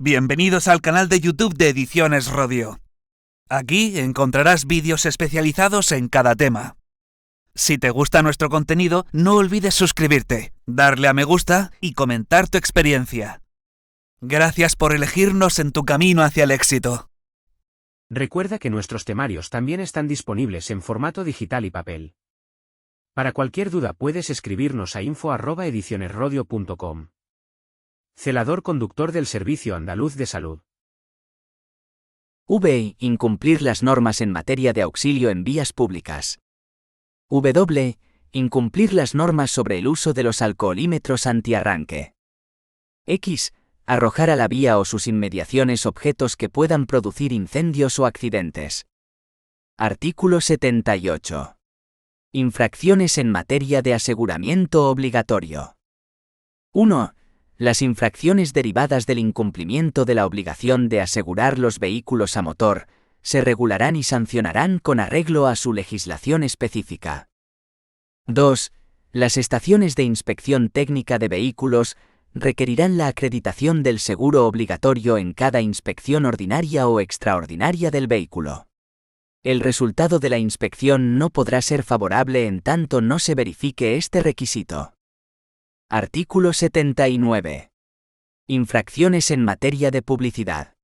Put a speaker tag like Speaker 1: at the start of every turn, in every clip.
Speaker 1: Bienvenidos al canal de YouTube de Ediciones Rodio. Aquí encontrarás vídeos especializados en cada tema. Si te gusta nuestro contenido, no olvides suscribirte, darle a me gusta y comentar tu experiencia. Gracias por elegirnos en tu camino hacia el éxito.
Speaker 2: Recuerda que nuestros temarios también están disponibles en formato digital y papel. Para cualquier duda puedes escribirnos a info@edicionesrodio.com. Celador conductor del Servicio Andaluz de Salud.
Speaker 3: Incumplir las normas en materia de auxilio en vías públicas. Incumplir las normas sobre el uso de los alcoholímetros antiarranque. Arrojar a la vía o sus inmediaciones objetos que puedan producir incendios o accidentes. Artículo 78. Infracciones en materia de aseguramiento obligatorio. 1. Las infracciones derivadas del incumplimiento de la obligación de asegurar los vehículos a motor se regularán y sancionarán con arreglo a su legislación específica. 2. Las estaciones de inspección técnica de vehículos requerirán la acreditación del seguro obligatorio en cada inspección ordinaria o extraordinaria del vehículo. El resultado de la inspección no podrá ser favorable en tanto no se verifique este requisito. Artículo 79. Infracciones en materia de publicidad.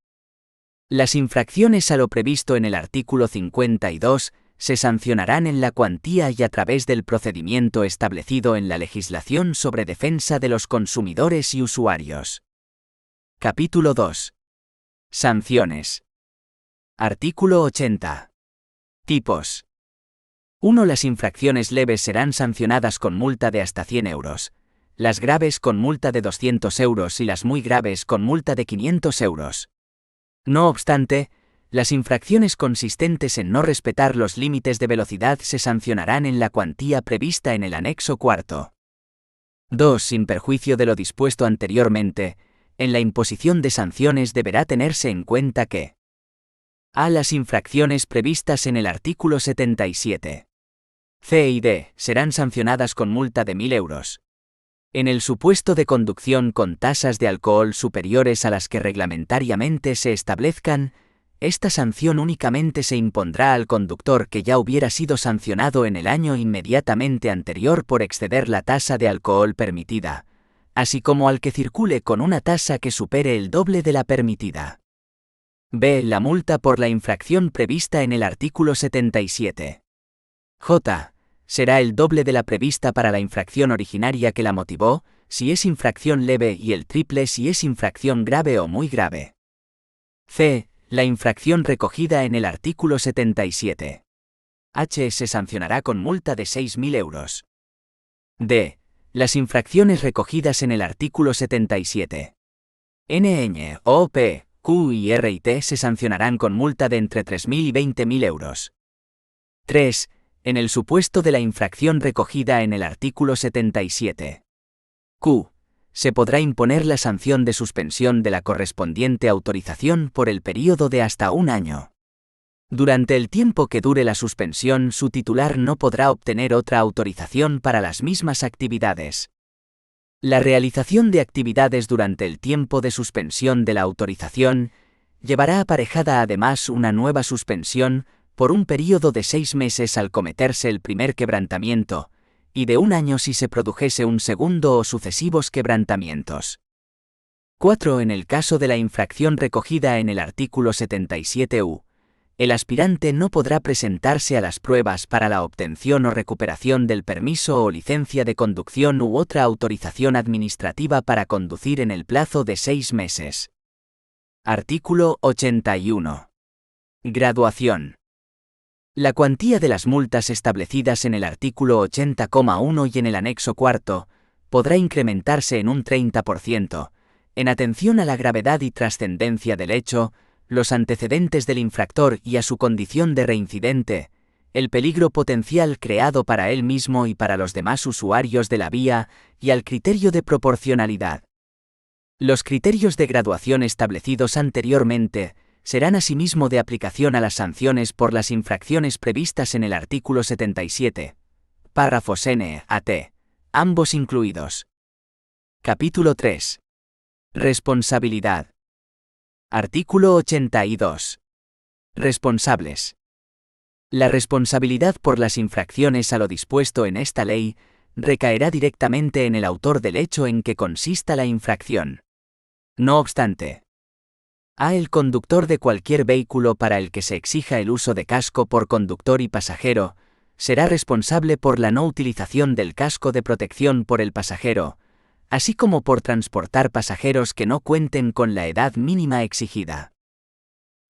Speaker 3: Las infracciones a lo previsto en el artículo 52 se sancionarán en la cuantía y a través del procedimiento establecido en la legislación sobre defensa de los consumidores y usuarios. Capítulo 2. Sanciones. Artículo 80. Tipos. 1. Las infracciones leves serán sancionadas con multa de hasta 100 euros. Las graves con multa de 200 euros y las muy graves con multa de 500 euros. No obstante, las infracciones consistentes en no respetar los límites de velocidad se sancionarán en la cuantía prevista en el anexo cuarto. 2. Sin perjuicio de lo dispuesto anteriormente, en la imposición de sanciones deberá tenerse en cuenta que a. Las infracciones previstas en el artículo 77. C y D serán sancionadas con multa de 1.000 euros. En el supuesto de conducción con tasas de alcohol superiores a las que reglamentariamente se establezcan, esta sanción únicamente se impondrá al conductor que ya hubiera sido sancionado en el año inmediatamente anterior por exceder la tasa de alcohol permitida, así como al que circule con una tasa que supere el doble de la permitida. B. La multa por la infracción prevista en el artículo 77. J. Será el doble de la prevista para la infracción originaria que la motivó, si es infracción leve y el triple si es infracción grave o muy grave. C. La infracción recogida en el artículo 77. H. Se sancionará con multa de 6.000 euros. D. Las infracciones recogidas en el artículo 77. N, O, P, Q y R y T se sancionarán con multa de entre 3.000 y 20.000 euros. 3. En el supuesto de la infracción recogida en el artículo 77. Q. Se podrá imponer la sanción de suspensión de la correspondiente autorización por el período de hasta 1 año. Durante el tiempo que dure la suspensión, su titular no podrá obtener otra autorización para las mismas actividades. La realización de actividades durante el tiempo de suspensión de la autorización llevará aparejada además una nueva suspensión por un período de 6 meses al cometerse el primer quebrantamiento, y de 1 año si se produjese un segundo o sucesivos quebrantamientos. 4. En el caso de la infracción recogida en el artículo 77U, el aspirante no podrá presentarse a las pruebas para la obtención o recuperación del permiso o licencia de conducción u otra autorización administrativa para conducir en el plazo de 6 meses. Artículo 81. Graduación. La cuantía de las multas establecidas en el artículo 80,1 y en el anexo cuarto podrá incrementarse en un 30%, en atención a la gravedad y trascendencia del hecho, los antecedentes del infractor y a su condición de reincidente, el peligro potencial creado para él mismo y para los demás usuarios de la vía, y al criterio de proporcionalidad. Los criterios de graduación establecidos anteriormente serán asimismo de aplicación a las sanciones por las infracciones previstas en el artículo 77, párrafos N a T, ambos incluidos. Capítulo 3. Responsabilidad. Artículo 82. Responsables. La responsabilidad por las infracciones a lo dispuesto en esta ley recaerá directamente en el autor del hecho en que consista la infracción. No obstante, el conductor de cualquier vehículo para el que se exija el uso de casco por conductor y pasajero será responsable por la no utilización del casco de protección por el pasajero, así como por transportar pasajeros que no cuenten con la edad mínima exigida.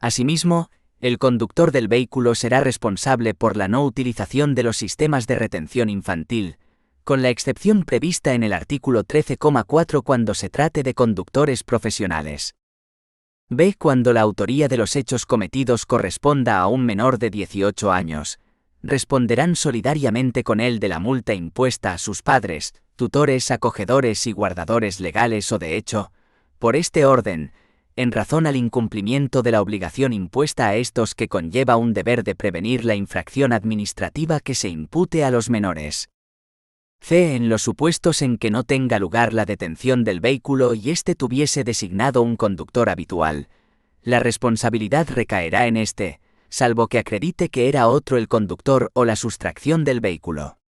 Speaker 3: Asimismo, el conductor del vehículo será responsable por la no utilización de los sistemas de retención infantil, con la excepción prevista en el artículo 13,4 cuando se trate de conductores profesionales. B. Cuando la autoría de los hechos cometidos corresponda a un menor de 18 años, responderán solidariamente con él de la multa impuesta a sus padres, tutores, acogedores y guardadores legales o de hecho, por este orden, en razón al incumplimiento de la obligación impuesta a estos que conlleva un deber de prevenir la infracción administrativa que se impute a los menores. C. En los supuestos en que no tenga lugar la detención del vehículo y éste tuviese designado un conductor habitual, la responsabilidad recaerá en éste, salvo que acredite que era otro el conductor o la sustracción del vehículo.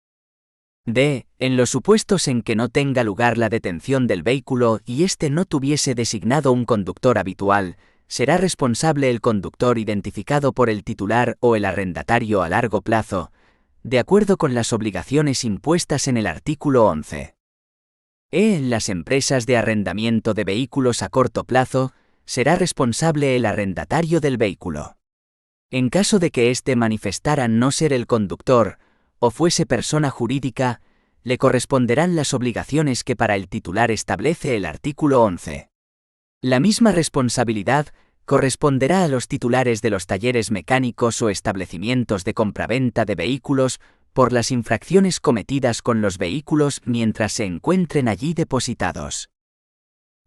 Speaker 3: D. En los supuestos en que no tenga lugar la detención del vehículo y éste no tuviese designado un conductor habitual, será responsable el conductor identificado por el titular o el arrendatario a largo plazo, de acuerdo con las obligaciones impuestas en el artículo 11. En las empresas de arrendamiento de vehículos a corto plazo, será responsable el arrendatario del vehículo. En caso de que éste manifestara no ser el conductor, o fuese persona jurídica, le corresponderán las obligaciones que para el titular establece el artículo 11. La misma responsabilidad corresponderá a los titulares de los talleres mecánicos o establecimientos de compraventa de vehículos por las infracciones cometidas con los vehículos mientras se encuentren allí depositados.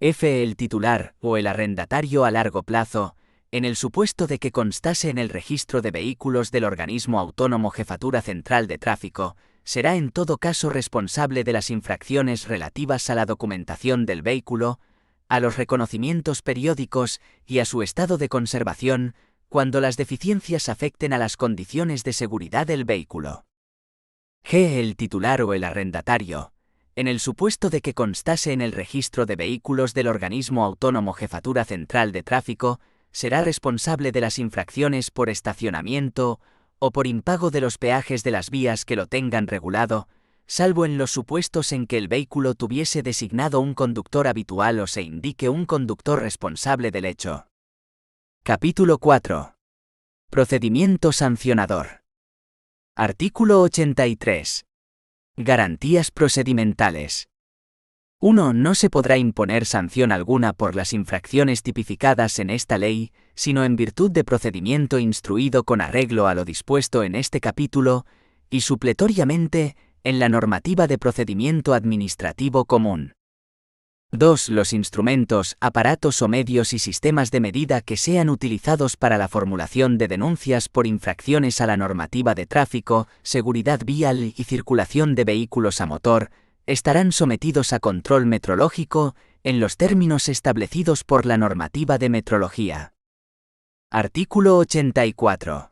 Speaker 3: F. El titular o el arrendatario a largo plazo, en el supuesto de que constase en el registro de vehículos del organismo autónomo Jefatura Central de Tráfico, será en todo caso responsable de las infracciones relativas a la documentación del vehículo, a los reconocimientos periódicos y a su estado de conservación, cuando las deficiencias afecten a las condiciones de seguridad del vehículo. G. El titular o el arrendatario, en el supuesto de que constase en el registro de vehículos del organismo autónomo Jefatura Central de Tráfico, será responsable de las infracciones por estacionamiento o por impago de los peajes de las vías que lo tengan regulado, salvo en los supuestos en que el vehículo tuviese designado un conductor habitual o se indique un conductor responsable del hecho. Capítulo 4. Procedimiento sancionador. Artículo 83. Garantías procedimentales. 1. No se podrá imponer sanción alguna por las infracciones tipificadas en esta ley, sino en virtud de procedimiento instruido con arreglo a lo dispuesto en este capítulo, y supletoriamente, en la normativa de procedimiento administrativo común. 2. Los instrumentos, aparatos o medios y sistemas de medida que sean utilizados para la formulación de denuncias por infracciones a la normativa de tráfico, seguridad vial y circulación de vehículos a motor, estarán sometidos a control metrológico en los términos establecidos por la normativa de metrología. Artículo 84.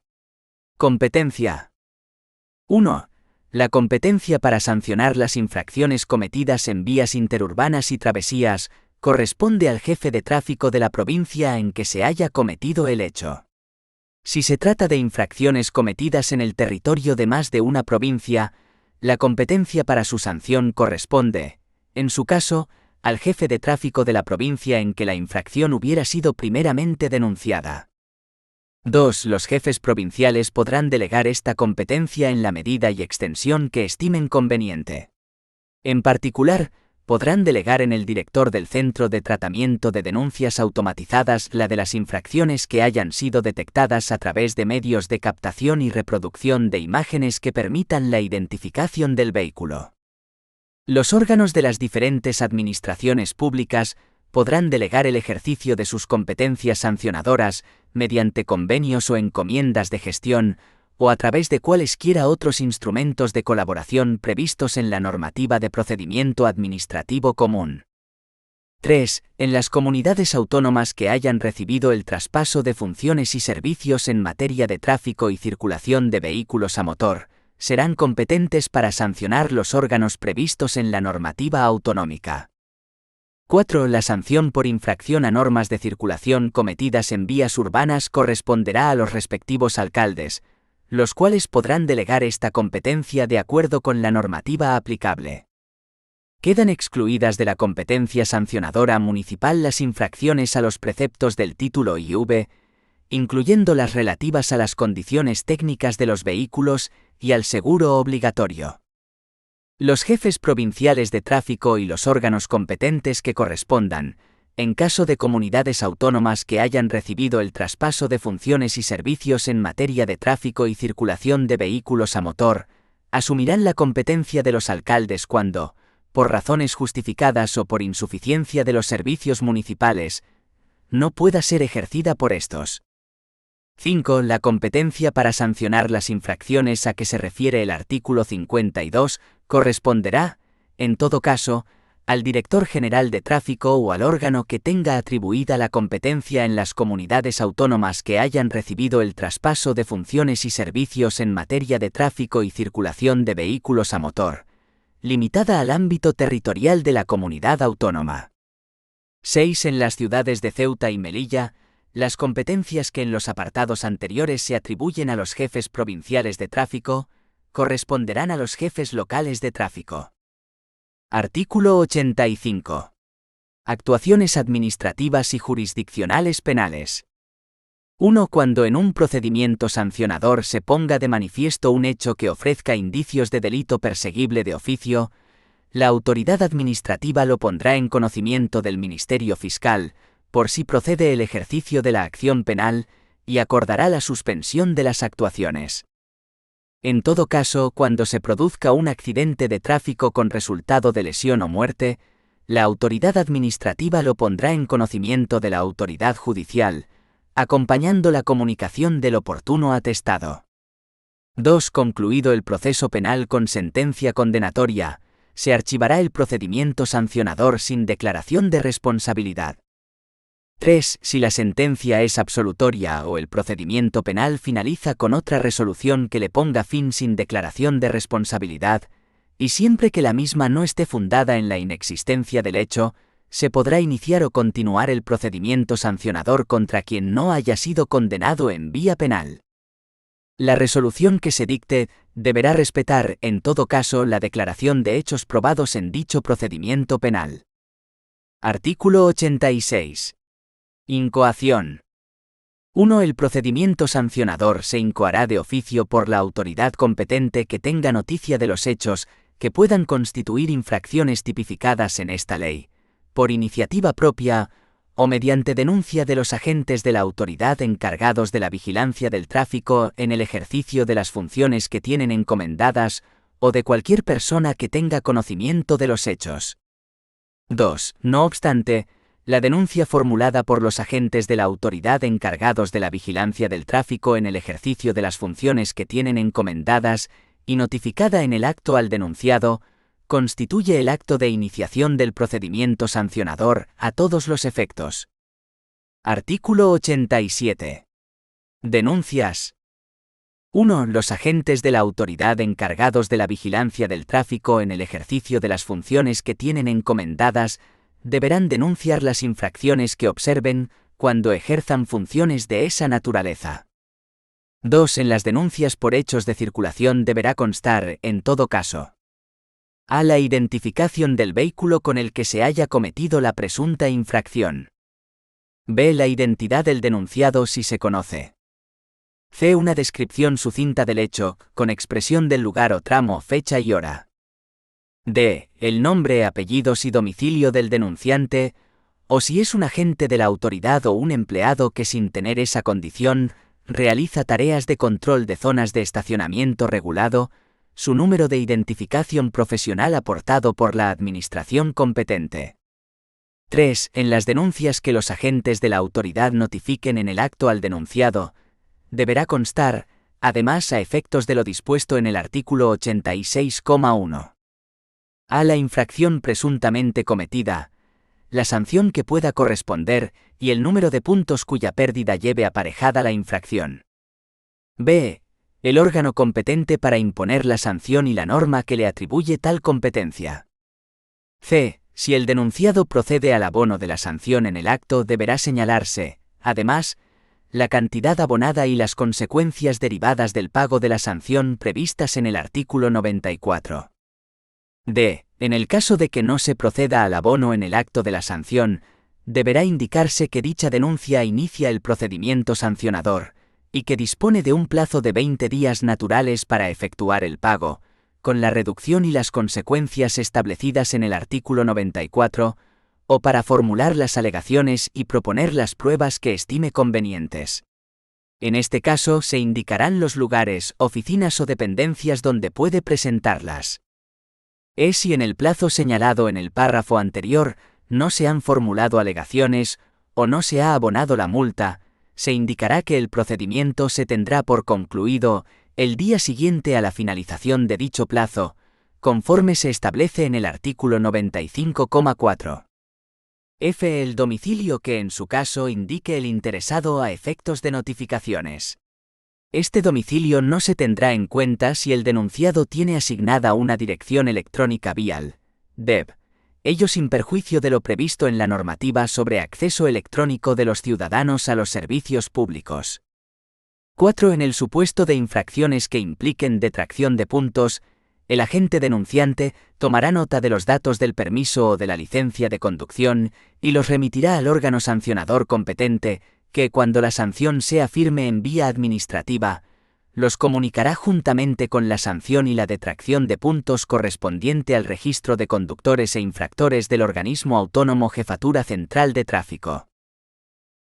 Speaker 3: Competencia. 1. La competencia para sancionar las infracciones cometidas en vías interurbanas y travesías corresponde al jefe de tráfico de la provincia en que se haya cometido el hecho. Si se trata de infracciones cometidas en el territorio de más de una provincia, la competencia para su sanción corresponde, en su caso, al jefe de tráfico de la provincia en que la infracción hubiera sido primeramente denunciada. 2. Los jefes provinciales podrán delegar esta competencia en la medida y extensión que estimen conveniente. En particular, podrán delegar en el director del Centro de Tratamiento de Denuncias Automatizadas la de las infracciones que hayan sido detectadas a través de medios de captación y reproducción de imágenes que permitan la identificación del vehículo. Los órganos de las diferentes administraciones públicas podrán delegar el ejercicio de sus competencias sancionadoras mediante convenios o encomiendas de gestión, o a través de cualesquiera otros instrumentos de colaboración previstos en la normativa de procedimiento administrativo común. 3. En las comunidades autónomas que hayan recibido el traspaso de funciones y servicios en materia de tráfico y circulación de vehículos a motor, serán competentes para sancionar los órganos previstos en la normativa autonómica. 4. La sanción por infracción a normas de circulación cometidas en vías urbanas corresponderá a los respectivos alcaldes, los cuales podrán delegar esta competencia de acuerdo con la normativa aplicable. Quedan excluidas de la competencia sancionadora municipal las infracciones a los preceptos del título IV, incluyendo las relativas a las condiciones técnicas de los vehículos y al seguro obligatorio. Los jefes provinciales de tráfico y los órganos competentes que correspondan, en caso de comunidades autónomas que hayan recibido el traspaso de funciones y servicios en materia de tráfico y circulación de vehículos a motor, asumirán la competencia de los alcaldes cuando, por razones justificadas o por insuficiencia de los servicios municipales, no pueda ser ejercida por estos. 5. La competencia para sancionar las infracciones a que se refiere el artículo 52 corresponderá, en todo caso, al director general de tráfico o al órgano que tenga atribuida la competencia en las comunidades autónomas que hayan recibido el traspaso de funciones y servicios en materia de tráfico y circulación de vehículos a motor, limitada al ámbito territorial de la comunidad autónoma. 6. En las ciudades de Ceuta y Melilla, las competencias que en los apartados anteriores se atribuyen a los jefes provinciales de tráfico, corresponderán a los jefes locales de tráfico. Artículo 85. Actuaciones administrativas y jurisdiccionales penales. 1. Cuando en un procedimiento sancionador se ponga de manifiesto un hecho que ofrezca indicios de delito perseguible de oficio, la autoridad administrativa lo pondrá en conocimiento del Ministerio Fiscal, por si procede el ejercicio de la acción penal, y acordará la suspensión de las actuaciones. En todo caso, cuando se produzca un accidente de tráfico con resultado de lesión o muerte, la autoridad administrativa lo pondrá en conocimiento de la autoridad judicial, acompañando la comunicación del oportuno atestado. 2. Concluido el proceso penal con sentencia condenatoria, se archivará el procedimiento sancionador sin declaración de responsabilidad. 3. Si la sentencia es absolutoria o el procedimiento penal finaliza con otra resolución que le ponga fin sin declaración de responsabilidad, y siempre que la misma no esté fundada en la inexistencia del hecho, se podrá iniciar o continuar el procedimiento sancionador contra quien no haya sido condenado en vía penal. La resolución que se dicte deberá respetar, en todo caso, la declaración de hechos probados en dicho procedimiento penal. Artículo 86. Incoación. 1. El procedimiento sancionador se incoará de oficio por la autoridad competente que tenga noticia de los hechos que puedan constituir infracciones tipificadas en esta ley, por iniciativa propia o mediante denuncia de los agentes de la autoridad encargados de la vigilancia del tráfico en el ejercicio de las funciones que tienen encomendadas o de cualquier persona que tenga conocimiento de los hechos. 2. No obstante, la denuncia formulada por los agentes de la autoridad encargados de la vigilancia del tráfico en el ejercicio de las funciones que tienen encomendadas y notificada en el acto al denunciado, constituye el acto de iniciación del procedimiento sancionador a todos los efectos. Artículo 87. Denuncias. 1. Los agentes de la autoridad encargados de la vigilancia del tráfico en el ejercicio de las funciones que tienen encomendadas deberán denunciar las infracciones que observen cuando ejerzan funciones de esa naturaleza. 2. En las denuncias por hechos de circulación deberá constar, en todo caso, a. La identificación del vehículo con el que se haya cometido la presunta infracción. b. La identidad del denunciado si se conoce. c. Una descripción sucinta del hecho, con expresión del lugar o tramo, fecha y hora. d. El nombre, apellidos y domicilio del denunciante, o si es un agente de la autoridad o un empleado que sin tener esa condición, realiza tareas de control de zonas de estacionamiento regulado, su número de identificación profesional aportado por la administración competente. 3. En las denuncias que los agentes de la autoridad notifiquen en el acto al denunciado, deberá constar, además a efectos de lo dispuesto en el artículo 86,1. A. La infracción presuntamente cometida, la sanción que pueda corresponder y el número de puntos cuya pérdida lleve aparejada la infracción. B. El órgano competente para imponer la sanción y la norma que le atribuye tal competencia. C. Si el denunciado procede al abono de la sanción en el acto, deberá señalarse, además, la cantidad abonada y las consecuencias derivadas del pago de la sanción previstas en el artículo 94. D. En el caso de que no se proceda al abono en el acto de la sanción, deberá indicarse que dicha denuncia inicia el procedimiento sancionador, y que dispone de un plazo de 20 días naturales para efectuar el pago, con la reducción y las consecuencias establecidas en el artículo 94, o para formular las alegaciones y proponer las pruebas que estime convenientes. En este caso se indicarán los lugares, oficinas o dependencias donde puede presentarlas. Si en el plazo señalado en el párrafo anterior no se han formulado alegaciones o no se ha abonado la multa, se indicará que el procedimiento se tendrá por concluido el día siguiente a la finalización de dicho plazo, conforme se establece en el artículo 95,4. F. El domicilio que en su caso indique el interesado a efectos de notificaciones. Este domicilio no se tendrá en cuenta si el denunciado tiene asignada una dirección electrónica vial, DEV, ello sin perjuicio de lo previsto en la normativa sobre acceso electrónico de los ciudadanos a los servicios públicos. 4. En el supuesto de infracciones que impliquen detracción de puntos, el agente denunciante tomará nota de los datos del permiso o de la licencia de conducción y los remitirá al órgano sancionador competente, que cuando la sanción sea firme en vía administrativa, los comunicará juntamente con la sanción y la detracción de puntos correspondiente al registro de conductores e infractores del organismo autónomo Jefatura Central de Tráfico.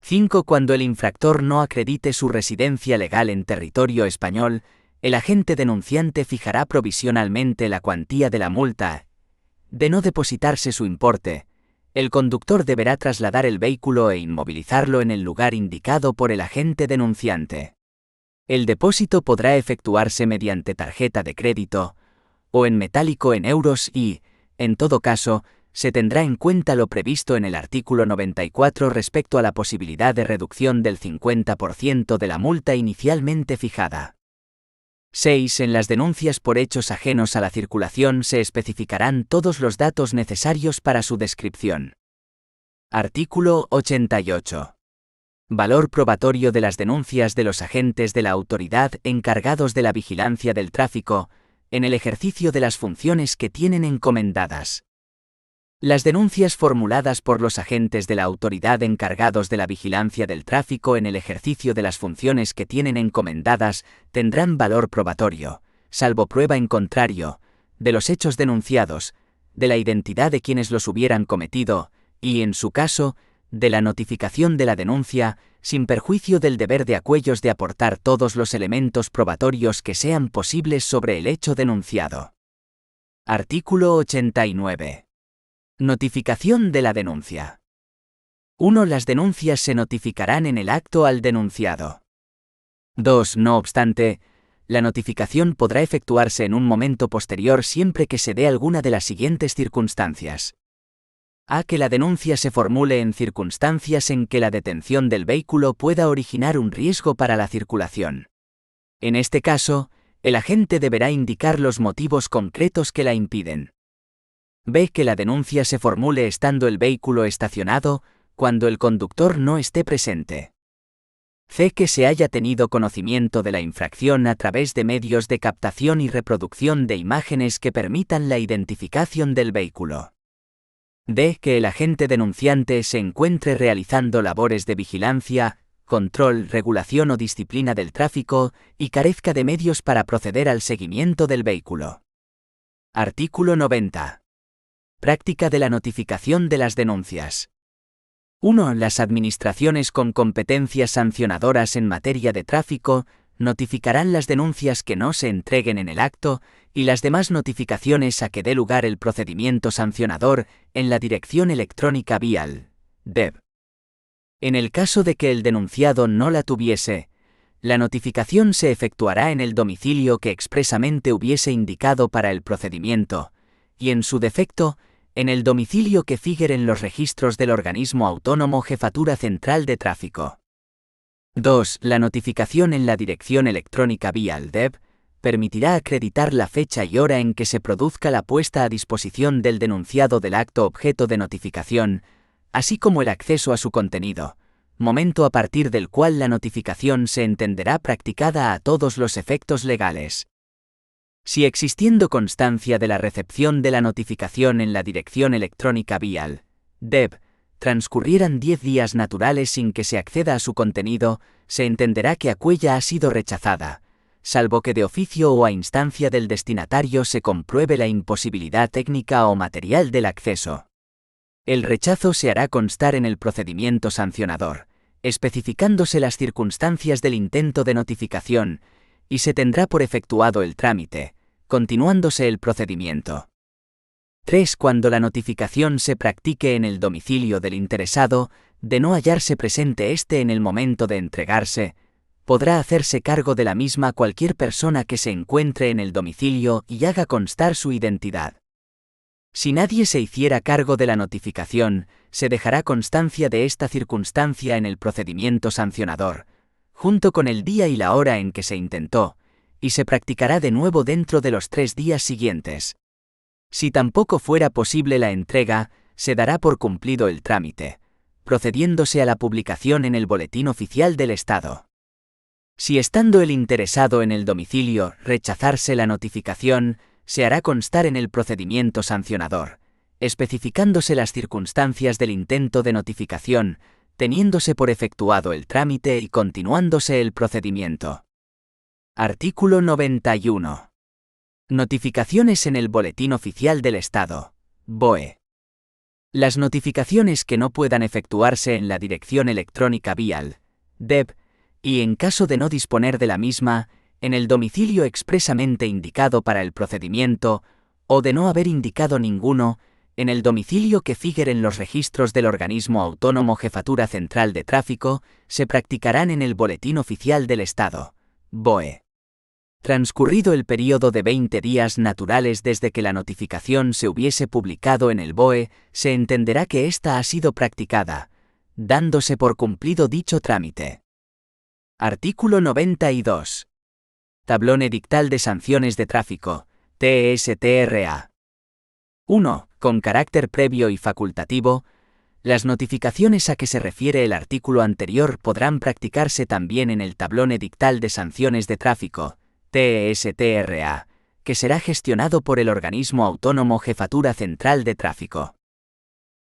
Speaker 3: 5. Cuando el infractor no acredite su residencia legal en territorio español, el agente denunciante fijará provisionalmente la cuantía de la multa. De no depositarse su importe, el conductor deberá trasladar el vehículo e inmovilizarlo en el lugar indicado por el agente denunciante. El depósito podrá efectuarse mediante tarjeta de crédito o en metálico en euros y, en todo caso, se tendrá en cuenta lo previsto en el artículo 94 respecto a la posibilidad de reducción del 50% de la multa inicialmente fijada. 6. En las denuncias por hechos ajenos a la circulación se especificarán todos los datos necesarios para su descripción. Artículo 88. Valor probatorio de las denuncias de los agentes de la autoridad encargados de la vigilancia del tráfico, en el ejercicio de las funciones que tienen encomendadas. Las denuncias formuladas por los agentes de la autoridad encargados de la vigilancia del tráfico en el ejercicio de las funciones que tienen encomendadas tendrán valor probatorio, salvo prueba en contrario, de los hechos denunciados, de la identidad de quienes los hubieran cometido, y, en su caso, de la notificación de la denuncia, sin perjuicio del deber de aquellos de aportar todos los elementos probatorios que sean posibles sobre el hecho denunciado. Artículo 89. Notificación de la denuncia. 1. Las denuncias se notificarán en el acto al denunciado. 2. No obstante, la notificación podrá efectuarse en un momento posterior siempre que se dé alguna de las siguientes circunstancias. A. Que la denuncia se formule en circunstancias en que la detención del vehículo pueda originar un riesgo para la circulación. En este caso, el agente deberá indicar los motivos concretos que la impiden. B. Que la denuncia se formule estando el vehículo estacionado, cuando el conductor no esté presente. C. Que se haya tenido conocimiento de la infracción a través de medios de captación y reproducción de imágenes que permitan la identificación del vehículo. D. Que el agente denunciante se encuentre realizando labores de vigilancia, control, regulación o disciplina del tráfico y carezca de medios para proceder al seguimiento del vehículo. Artículo 90. Práctica de la notificación de las denuncias. 1. Las administraciones con competencias sancionadoras en materia de tráfico notificarán las denuncias que no se entreguen en el acto y las demás notificaciones a que dé lugar el procedimiento sancionador en la dirección electrónica vial, DEV. En el caso de que el denunciado no la tuviese, la notificación se efectuará en el domicilio que expresamente hubiese indicado para el procedimiento, y en su defecto, en el domicilio que figure en los registros del organismo autónomo Jefatura Central de Tráfico. 2. La notificación en la dirección electrónica vía el DEB permitirá acreditar la fecha y hora en que se produzca la puesta a disposición del denunciado del acto objeto de notificación, así como el acceso a su contenido, momento a partir del cual la notificación se entenderá practicada a todos los efectos legales. Si existiendo constancia de la recepción de la notificación en la dirección electrónica vía el DEB, transcurrieran 10 días naturales sin que se acceda a su contenido, se entenderá que aquella ha sido rechazada, salvo que de oficio o a instancia del destinatario se compruebe la imposibilidad técnica o material del acceso. El rechazo se hará constar en el procedimiento sancionador, especificándose las circunstancias del intento de notificación, y se tendrá por efectuado el trámite, continuándose el procedimiento. 3. Cuando la notificación se practique en el domicilio del interesado, de no hallarse presente éste en el momento de entregarse, podrá hacerse cargo de la misma cualquier persona que se encuentre en el domicilio y haga constar su identidad. Si nadie se hiciera cargo de la notificación, se dejará constancia de esta circunstancia en el procedimiento sancionador, junto con el día y la hora en que se intentó, y se practicará de nuevo dentro de los 3 días siguientes. Si tampoco fuera posible la entrega, se dará por cumplido el trámite, procediéndose a la publicación en el Boletín Oficial del Estado. Si estando el interesado en el domicilio rechazarse la notificación, se hará constar en el procedimiento sancionador, especificándose las circunstancias del intento de notificación, teniéndose por efectuado el trámite y continuándose el procedimiento. Artículo 91. Notificaciones en el Boletín Oficial del Estado, BOE. Las notificaciones que no puedan efectuarse en la dirección electrónica vía el DEB, y en caso de no disponer de la misma, en el domicilio expresamente indicado para el procedimiento, o de no haber indicado ninguno, en el domicilio que figure en los registros del organismo autónomo Jefatura Central de Tráfico, se practicarán en el Boletín Oficial del Estado, BOE. Transcurrido el período de 20 días naturales desde que la notificación se hubiese publicado en el BOE, se entenderá que ésta ha sido practicada, dándose por cumplido dicho trámite. Artículo 92. Tablón Edictal de Sanciones de Tráfico, TSTRA. 1. Con carácter previo y facultativo, las notificaciones a que se refiere el artículo anterior podrán practicarse también en el Tablón Edictal de Sanciones de Tráfico, TSTRA, que será gestionado por el organismo autónomo Jefatura Central de Tráfico.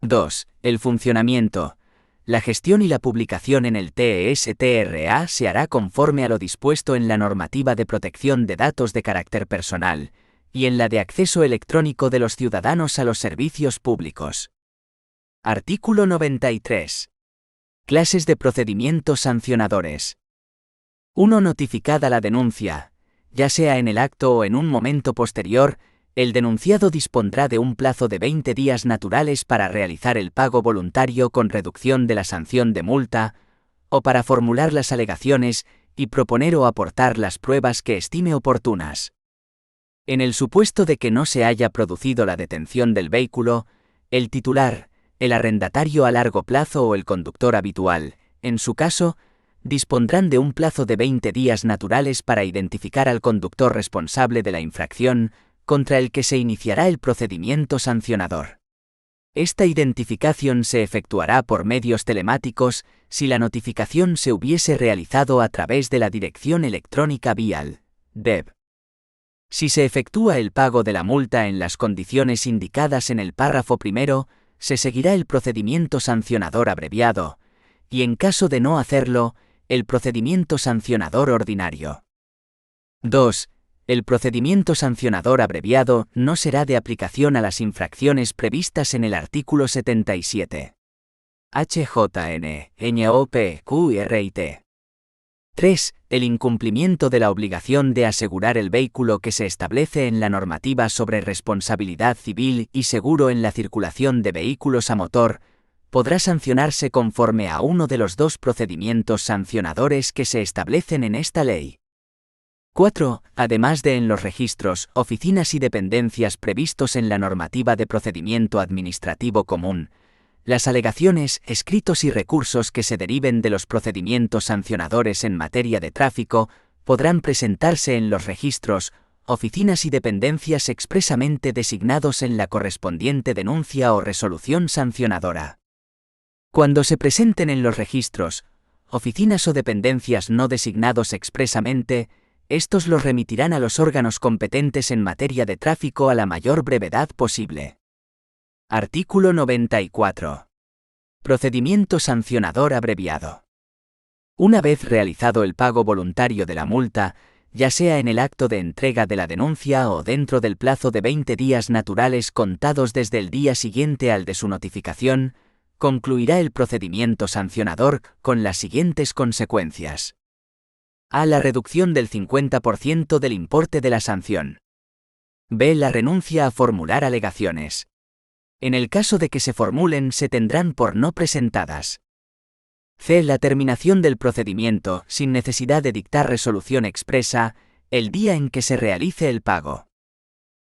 Speaker 3: 2. El funcionamiento. La gestión y la publicación en el TSTRA se hará conforme a lo dispuesto en la normativa de protección de datos de carácter personal y en la de acceso electrónico de los ciudadanos a los servicios públicos. Artículo 93. Clases de procedimientos sancionadores. 1. Notificada la denuncia, ya sea en el acto o en un momento posterior, el denunciado dispondrá de un plazo de 20 días naturales para realizar el pago voluntario con reducción de la sanción de multa, o para formular las alegaciones y proponer o aportar las pruebas que estime oportunas. En el supuesto de que no se haya producido la detención del vehículo, el titular, el arrendatario a largo plazo o el conductor habitual, en su caso, dispondrán de un plazo de 20 días naturales para identificar al conductor responsable de la infracción, contra el que se iniciará el procedimiento sancionador. Esta identificación se efectuará por medios telemáticos si la notificación se hubiese realizado a través de la dirección electrónica vía el DEB. Si se efectúa el pago de la multa en las condiciones indicadas en el párrafo primero, se seguirá el procedimiento sancionador abreviado, y en caso de no hacerlo, el procedimiento sancionador ordinario. 2. El procedimiento sancionador abreviado no será de aplicación a las infracciones previstas en el artículo 77. HJN, NOP, QRIT. 3. El incumplimiento de la obligación de asegurar el vehículo que se establece en la normativa sobre responsabilidad civil y seguro en la circulación de vehículos a motor, podrá sancionarse conforme a uno de los 2 procedimientos sancionadores que se establecen en esta ley. 4. Además de en los registros, oficinas y dependencias previstos en la normativa de procedimiento administrativo común, las alegaciones, escritos y recursos que se deriven de los procedimientos sancionadores en materia de tráfico podrán presentarse en los registros, oficinas y dependencias expresamente designados en la correspondiente denuncia o resolución sancionadora. Cuando se presenten en los registros, oficinas o dependencias no designados expresamente, estos los remitirán a los órganos competentes en materia de tráfico a la mayor brevedad posible. Artículo 94. Procedimiento sancionador abreviado. Una vez realizado el pago voluntario de la multa, ya sea en el acto de entrega de la denuncia o dentro del plazo de 20 días naturales contados desde el día siguiente al de su notificación, concluirá el procedimiento sancionador con las siguientes consecuencias. A. La reducción del 50% del importe de la sanción. B. La renuncia a formular alegaciones. En el caso de que se formulen, se tendrán por no presentadas. C. La terminación del procedimiento, sin necesidad de dictar resolución expresa, el día en que se realice el pago.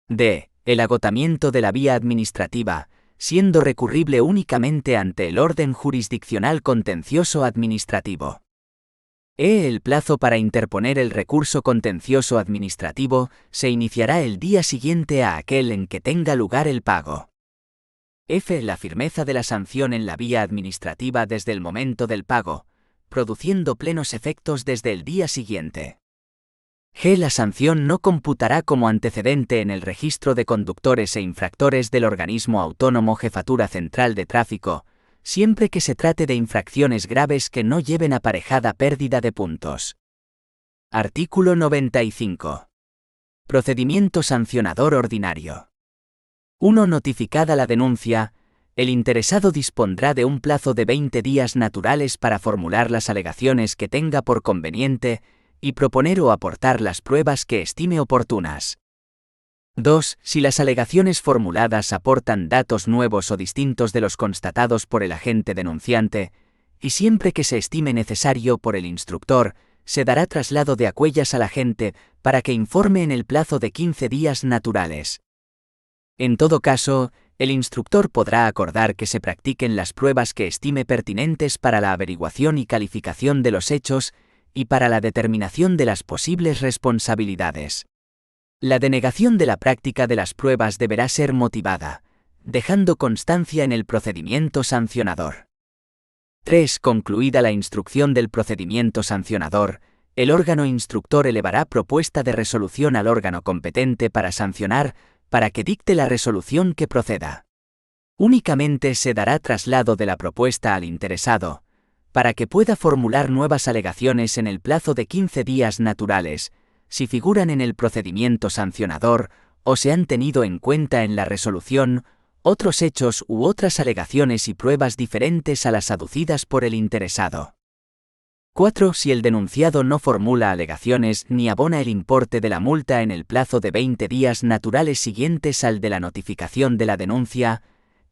Speaker 3: D. El agotamiento de la vía administrativa, siendo recurrible únicamente ante el orden jurisdiccional contencioso administrativo. E. El plazo para interponer el recurso contencioso administrativo se iniciará el día siguiente a aquel en que tenga lugar el pago. F. La firmeza de la sanción en la vía administrativa desde el momento del pago, produciendo plenos efectos desde el día siguiente. G. La sanción no computará como antecedente en el registro de conductores e infractores del organismo autónomo Jefatura Central de Tráfico, siempre que se trate de infracciones graves que no lleven aparejada pérdida de puntos. Artículo 95. Procedimiento sancionador ordinario. 1. Notificada la denuncia, el interesado dispondrá de un plazo de 20 días naturales para formular las alegaciones que tenga por conveniente y proponer o aportar las pruebas que estime oportunas. 2. Si las alegaciones formuladas aportan datos nuevos o distintos de los constatados por el agente denunciante, y siempre que se estime necesario por el instructor, se dará traslado de acuellas al agente para que informe en el plazo de 15 días naturales. En todo caso, el instructor podrá acordar que se practiquen las pruebas que estime pertinentes para la averiguación y calificación de los hechos y para la determinación de las posibles responsabilidades. La denegación de la práctica de las pruebas deberá ser motivada, dejando constancia en el procedimiento sancionador. 3. Concluida la instrucción del procedimiento sancionador, el órgano instructor elevará propuesta de resolución al órgano competente para sancionar, para que dicte la resolución que proceda. Únicamente se dará traslado de la propuesta al interesado, para que pueda formular nuevas alegaciones en el plazo de 15 días naturales, si figuran en el procedimiento sancionador o se han tenido en cuenta en la resolución otros hechos u otras alegaciones y pruebas diferentes a las aducidas por el interesado. 4. Si el denunciado no formula alegaciones ni abona el importe de la multa en el plazo de 20 días naturales siguientes al de la notificación de la denuncia,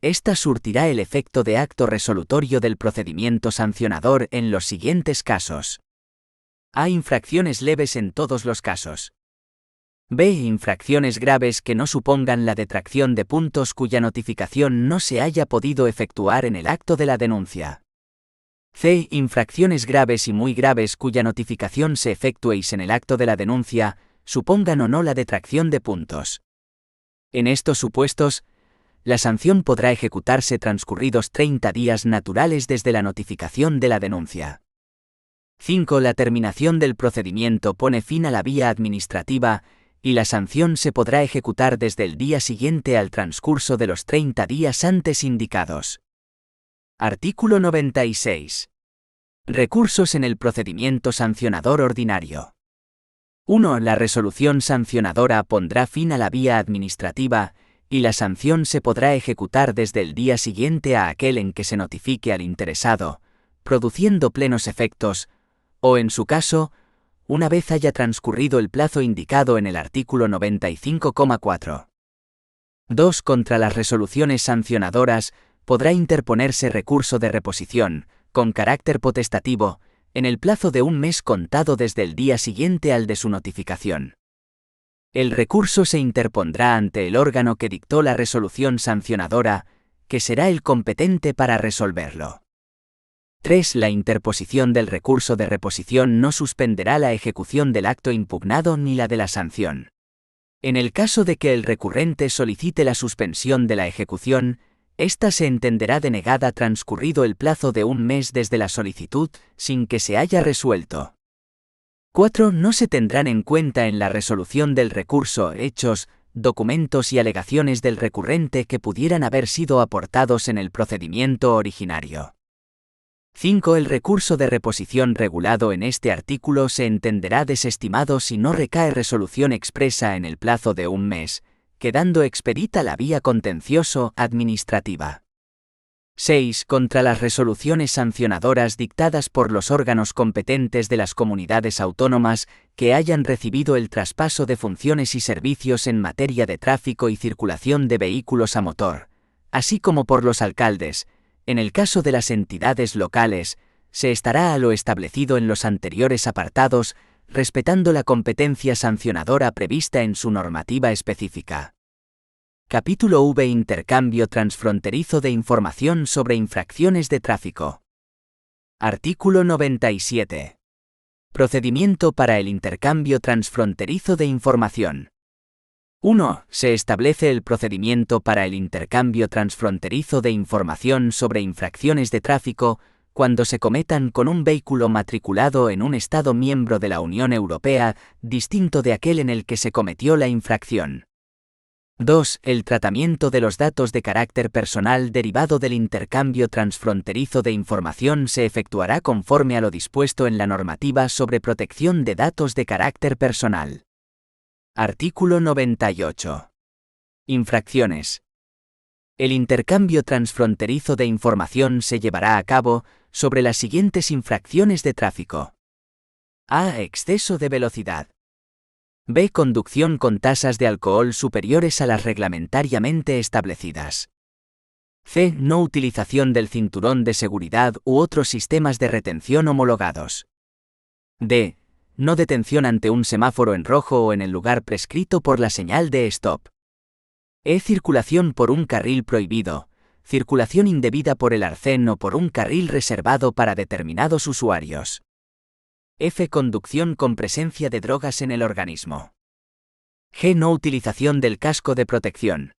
Speaker 3: ésta surtirá el efecto de acto resolutorio del procedimiento sancionador en los siguientes casos. A. Infracciones leves en todos los casos. B. Infracciones graves que no supongan la detracción de puntos cuya notificación no se haya podido efectuar en el acto de la denuncia. C. Infracciones graves y muy graves cuya notificación se efectuéis en el acto de la denuncia, supongan o no la detracción de puntos. En estos supuestos, la sanción podrá ejecutarse transcurridos 30 días naturales desde la notificación de la denuncia. 5. La terminación del procedimiento pone fin a la vía administrativa y la sanción se podrá ejecutar desde el día siguiente al transcurso de los 30 días antes indicados. Artículo 96. Recursos en el procedimiento sancionador ordinario. 1. La resolución sancionadora pondrá fin a la vía administrativa y la sanción se podrá ejecutar desde el día siguiente a aquel en que se notifique al interesado, produciendo plenos efectos, o en su caso, una vez haya transcurrido el plazo indicado en el artículo 95,4. 2. Contra las resoluciones sancionadoras, podrá interponerse recurso de reposición, con carácter potestativo, en el plazo de un mes contado desde el día siguiente al de su notificación. El recurso se interpondrá ante el órgano que dictó la resolución sancionadora, que será el competente para resolverlo. 3. La interposición del recurso de reposición no suspenderá la ejecución del acto impugnado ni la de la sanción. En el caso de que el recurrente solicite la suspensión de la ejecución, ésta se entenderá denegada transcurrido el plazo de un mes desde la solicitud, sin que se haya resuelto. 4. No se tendrán en cuenta en la resolución del recurso hechos, documentos y alegaciones del recurrente que pudieran haber sido aportados en el procedimiento originario. 5. El recurso de reposición regulado en este artículo se entenderá desestimado si no recae resolución expresa en el plazo de un mes, quedando expedita la vía contencioso-administrativa. 6. Contra las resoluciones sancionadoras dictadas por los órganos competentes de las comunidades autónomas que hayan recibido el traspaso de funciones y servicios en materia de tráfico y circulación de vehículos a motor, así como por los alcaldes, en el caso de las entidades locales, se estará a lo establecido en los anteriores apartados, respetando la competencia sancionadora prevista en su normativa específica. Capítulo V. Intercambio transfronterizo de información sobre infracciones de tráfico. Artículo 97. Procedimiento para el intercambio transfronterizo de información. 1. Se establece el procedimiento para el intercambio transfronterizo de información sobre infracciones de tráfico cuando se cometan con un vehículo matriculado en un Estado miembro de la Unión Europea distinto de aquel en el que se cometió la infracción. 2. El tratamiento de los datos de carácter personal derivado del intercambio transfronterizo de información se efectuará conforme a lo dispuesto en la normativa sobre protección de datos de carácter personal. Artículo 98. Infracciones. El intercambio transfronterizo de información se llevará a cabo sobre las siguientes infracciones de tráfico. A. Exceso de velocidad. B. Conducción con tasas de alcohol superiores a las reglamentariamente establecidas. C. No utilización del cinturón de seguridad u otros sistemas de retención homologados. D. No detención ante un semáforo en rojo o en el lugar prescrito por la señal de stop. E. Circulación por un carril prohibido, circulación indebida por el arcén o por un carril reservado para determinados usuarios. F. Conducción con presencia de drogas en el organismo. G. No utilización del casco de protección.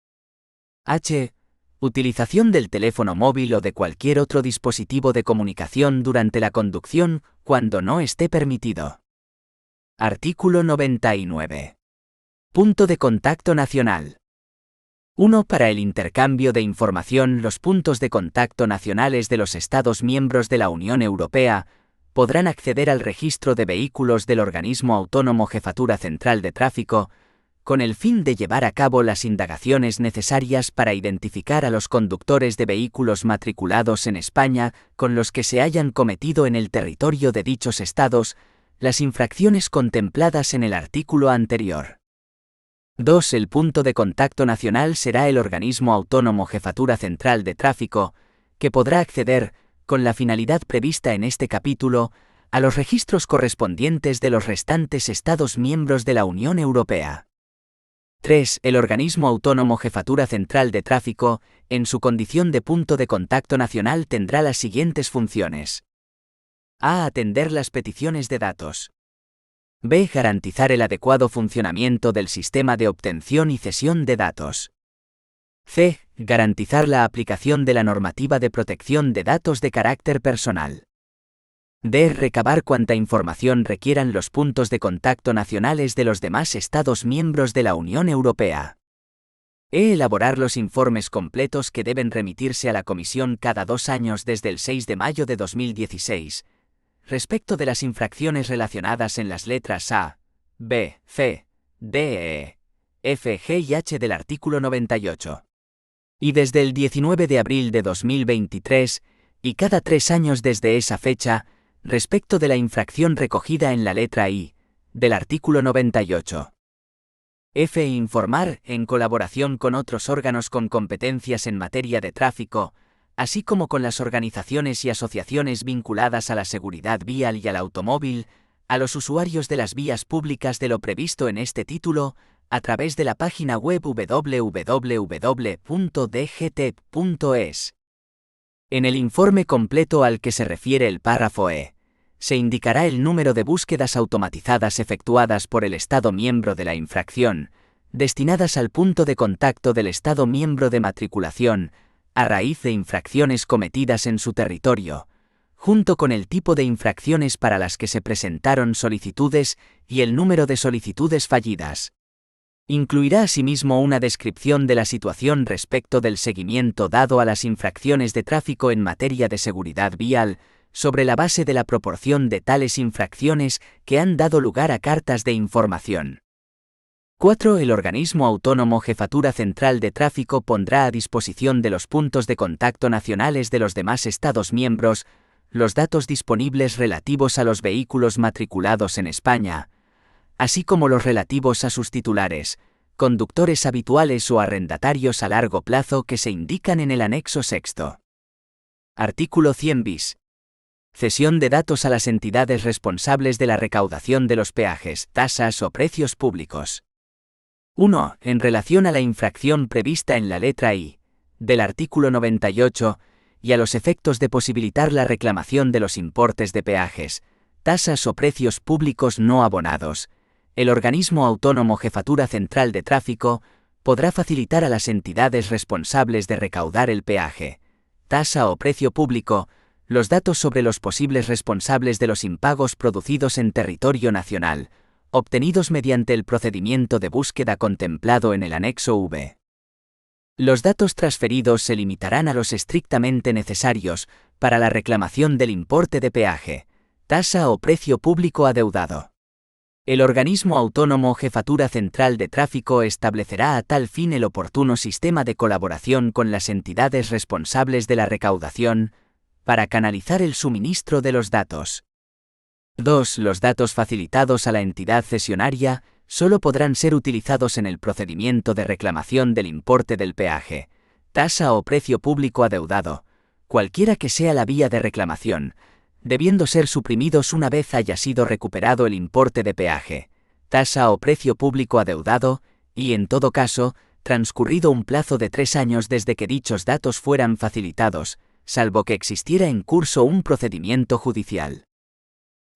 Speaker 3: H. Utilización del teléfono móvil o de cualquier otro dispositivo de comunicación durante la conducción cuando no esté permitido. Artículo 99. Punto de contacto nacional. 1. Para el intercambio de información, los puntos de contacto nacionales de los Estados miembros de la Unión Europea podrán acceder al registro de vehículos del organismo autónomo Jefatura Central de Tráfico, con el fin de llevar a cabo las indagaciones necesarias para identificar a los conductores de vehículos matriculados en España con los que se hayan cometido en el territorio de dichos estados las infracciones contempladas en el artículo anterior. 2. El punto de contacto nacional será el organismo autónomo Jefatura Central de Tráfico, que podrá acceder, con la finalidad prevista en este capítulo, a los registros correspondientes de los restantes Estados miembros de la Unión Europea. 3. El organismo autónomo Jefatura Central de Tráfico, en su condición de punto de contacto nacional, tendrá las siguientes funciones. A. Atender las peticiones de datos. B. Garantizar el adecuado funcionamiento del sistema de obtención y cesión de datos. C. Garantizar la aplicación de la normativa de protección de datos de carácter personal. D. Recabar cuanta información requieran los puntos de contacto nacionales de los demás Estados miembros de la Unión Europea. E. Elaborar los informes completos que deben remitirse a la Comisión cada 2 años desde el 6 de mayo de 2016, respecto de las infracciones relacionadas en las letras A, B, C, D, E, F, G y H del artículo 98. Y desde el 19 de abril de 2023, y cada 3 años desde esa fecha, respecto de la infracción recogida en la letra I, del artículo 98. F. Informar, en colaboración con otros órganos con competencias en materia de tráfico, así como con las organizaciones y asociaciones vinculadas a la seguridad vial y al automóvil, a los usuarios de las vías públicas de lo previsto en este título, a través de la página web www.dgt.es. En el informe completo al que se refiere el párrafo E, se indicará el número de búsquedas automatizadas efectuadas por el Estado miembro de la infracción, destinadas al punto de contacto del Estado miembro de matriculación, a raíz de infracciones cometidas en su territorio, junto con el tipo de infracciones para las que se presentaron solicitudes y el número de solicitudes fallidas. Incluirá asimismo una descripción de la situación respecto del seguimiento dado a las infracciones de tráfico en materia de seguridad vial, sobre la base de la proporción de tales infracciones que han dado lugar a cartas de información. 4. El organismo autónomo Jefatura Central de Tráfico pondrá a disposición de los puntos de contacto nacionales de los demás Estados miembros los datos disponibles relativos a los vehículos matriculados en España, así como los relativos a sus titulares, conductores habituales o arrendatarios a largo plazo que se indican en el anexo sexto. Artículo 100 bis. Cesión de datos a las entidades responsables de la recaudación de los peajes, tasas o precios públicos. 1. En relación a la infracción prevista en la letra I del artículo 98, y a los efectos de posibilitar la reclamación de los importes de peajes, tasas o precios públicos no abonados, el organismo autónomo Jefatura Central de Tráfico podrá facilitar a las entidades responsables de recaudar el peaje, tasa o precio público, los datos sobre los posibles responsables de los impagos producidos en territorio nacional, obtenidos mediante el procedimiento de búsqueda contemplado en el anexo V. Los datos transferidos se limitarán a los estrictamente necesarios para la reclamación del importe de peaje, tasa o precio público adeudado. El organismo autónomo Jefatura Central de Tráfico establecerá a tal fin el oportuno sistema de colaboración con las entidades responsables de la recaudación, para canalizar el suministro de los datos. 2. Los datos facilitados a la entidad cesionaria solo podrán ser utilizados en el procedimiento de reclamación del importe del peaje, tasa o precio público adeudado, cualquiera que sea la vía de reclamación, debiendo ser suprimidos una vez haya sido recuperado el importe de peaje, tasa o precio público adeudado, y en todo caso, transcurrido un plazo de 3 años desde que dichos datos fueran facilitados, salvo que existiera en curso un procedimiento judicial.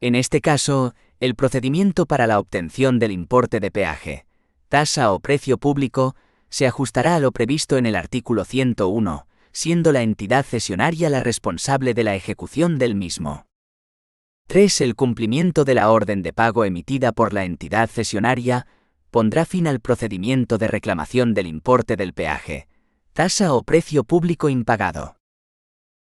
Speaker 3: En este caso, el procedimiento para la obtención del importe de peaje, tasa o precio público, se ajustará a lo previsto en el artículo 101, siendo la entidad cesionaria la responsable de la ejecución del mismo. 3. El cumplimiento de la orden de pago emitida por la entidad cesionaria pondrá fin al procedimiento de reclamación del importe del peaje, tasa o precio público impagado.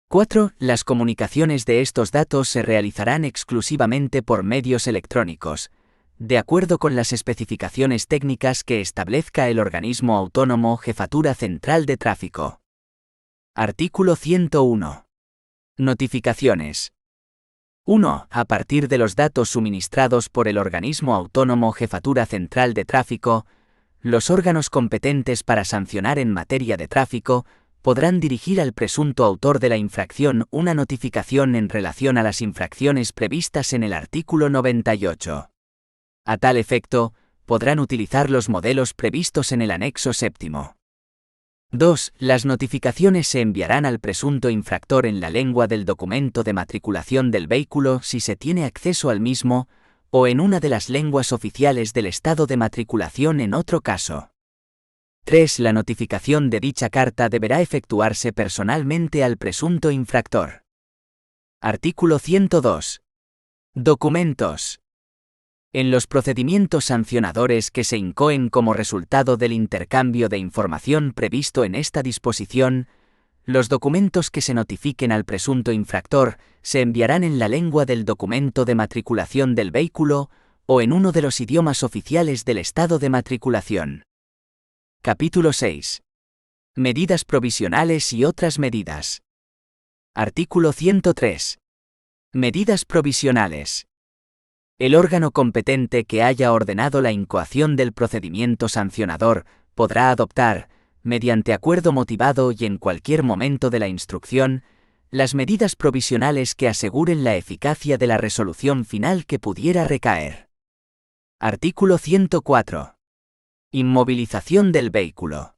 Speaker 3: 4. Las comunicaciones de estos datos se realizarán exclusivamente por medios electrónicos, de acuerdo con las especificaciones técnicas que establezca el organismo autónomo Jefatura Central de Tráfico. Artículo 101. Notificaciones. 1. A partir de los datos suministrados por el organismo autónomo Jefatura Central de Tráfico, los órganos competentes para sancionar en materia de tráfico podrán dirigir al presunto autor de la infracción una notificación en relación a las infracciones previstas en el artículo 98. A tal efecto, podrán utilizar los modelos previstos en el anexo séptimo. 2. Las notificaciones se enviarán al presunto infractor en la lengua del documento de matriculación del vehículo si se tiene acceso al mismo, o en una de las lenguas oficiales del estado de matriculación en otro caso. 3. La notificación de dicha carta deberá efectuarse personalmente al presunto infractor. Artículo 102. Documentos. En los procedimientos sancionadores que se incoen como resultado del intercambio de información previsto en esta disposición, los documentos que se notifiquen al presunto infractor se enviarán en la lengua del documento de matriculación del vehículo o en uno de los idiomas oficiales del estado de matriculación. Capítulo 6. Medidas provisionales y otras medidas. Artículo 103. Medidas provisionales. El órgano competente que haya ordenado la incoación del procedimiento sancionador podrá adoptar, mediante acuerdo motivado y en cualquier momento de la instrucción, las medidas provisionales que aseguren la eficacia de la resolución final que pudiera recaer. Artículo 104. Inmovilización del vehículo.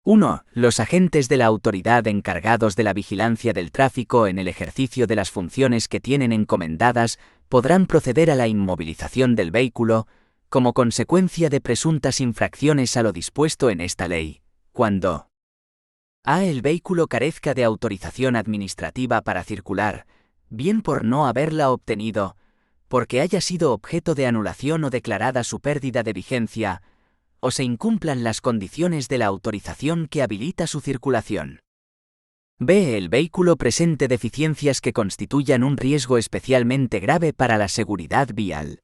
Speaker 3: 1. Los agentes de la autoridad encargados de la vigilancia del tráfico en el ejercicio de las funciones que tienen encomendadas podrán proceder a la inmovilización del vehículo como consecuencia de presuntas infracciones a lo dispuesto en esta ley, cuando a. El vehículo carezca de autorización administrativa para circular, bien por no haberla obtenido, porque haya sido objeto de anulación o declarada su pérdida de vigencia, o se incumplan las condiciones de la autorización que habilita su circulación. B. El vehículo presente deficiencias que constituyan un riesgo especialmente grave para la seguridad vial.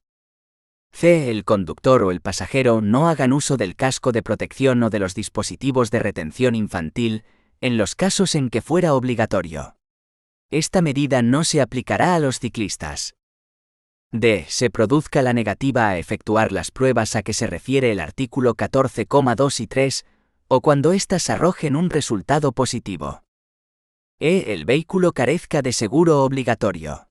Speaker 3: C. El conductor o el pasajero no hagan uso del casco de protección o de los dispositivos de retención infantil, en los casos en que fuera obligatorio. Esta medida no se aplicará a los ciclistas. D. Se produzca la negativa a efectuar las pruebas a que se refiere el artículo 14,2 y 3, o cuando éstas arrojen un resultado positivo. E. El vehículo carezca de seguro obligatorio.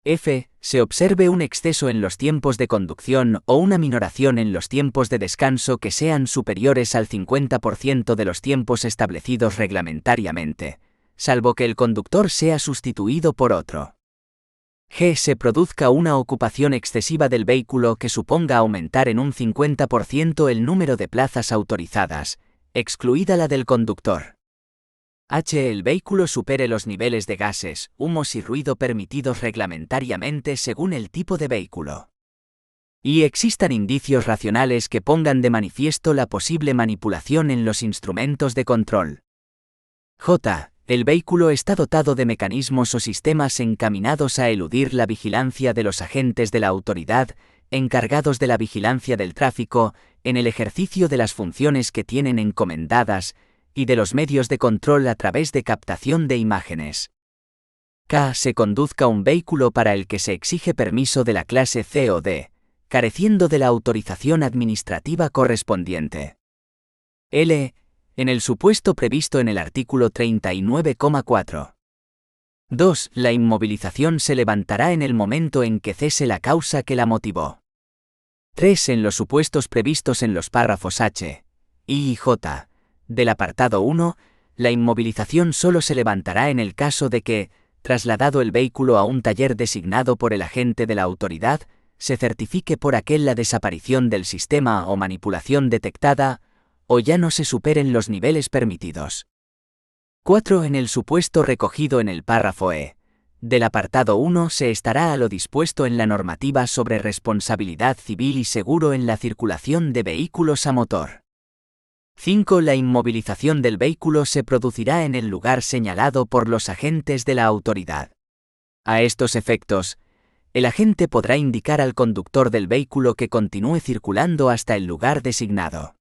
Speaker 3: F. Se observe un exceso en los tiempos de conducción o una minoración en los tiempos de descanso que sean superiores al 50% de los tiempos establecidos reglamentariamente, salvo que el conductor sea sustituido por otro. G. Se produzca una ocupación excesiva del vehículo que suponga aumentar en un 50% el número de plazas autorizadas, excluida la del conductor. H. El vehículo supere los niveles de gases, humos y ruido permitidos reglamentariamente según el tipo de vehículo. Y existan indicios racionales que pongan de manifiesto la posible manipulación en los instrumentos de control. J. El vehículo está dotado de mecanismos o sistemas encaminados a eludir la vigilancia de los agentes de la autoridad, encargados de la vigilancia del tráfico, en el ejercicio de las funciones que tienen encomendadas, y de los medios de control a través de captación de imágenes. K. Se conduzca un vehículo para el que se exige permiso de la clase C o D, careciendo de la autorización administrativa correspondiente. L. En el supuesto previsto en el artículo 39,4. 2. La inmovilización se levantará en el momento en que cese la causa que la motivó. 3. En los supuestos previstos en los párrafos H, I y J del apartado 1, la inmovilización solo se levantará en el caso de que, trasladado el vehículo a un taller designado por el agente de la autoridad, se certifique por aquel la desaparición del sistema o manipulación detectada, o ya no se superen los niveles permitidos. 4. En el supuesto recogido en el párrafo E del apartado 1 se estará a lo dispuesto en la normativa sobre responsabilidad civil y seguro en la circulación de vehículos a motor. 5. La inmovilización del vehículo se producirá en el lugar señalado por los agentes de la autoridad. A estos efectos, el agente podrá indicar al conductor del vehículo que continúe circulando hasta el lugar designado.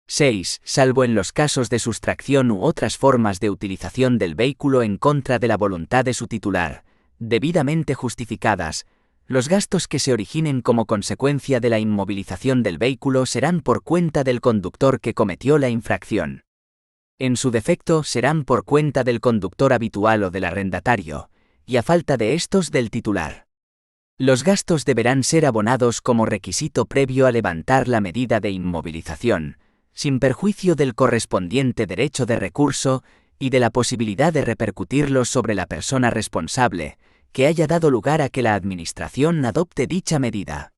Speaker 3: 6. Salvo en los casos de sustracción u otras formas de utilización del vehículo en contra de la voluntad de su titular, debidamente justificadas, los gastos que se originen como consecuencia de la inmovilización del vehículo serán por cuenta del conductor que cometió la infracción. En su defecto serán por cuenta del conductor habitual o del arrendatario, y a falta de estos del titular. Los gastos deberán ser abonados como requisito previo a levantar la medida de inmovilización, sin perjuicio del correspondiente derecho de recurso y de la posibilidad de repercutirlos sobre la persona responsable, que haya dado lugar a que la Administración adopte dicha medida.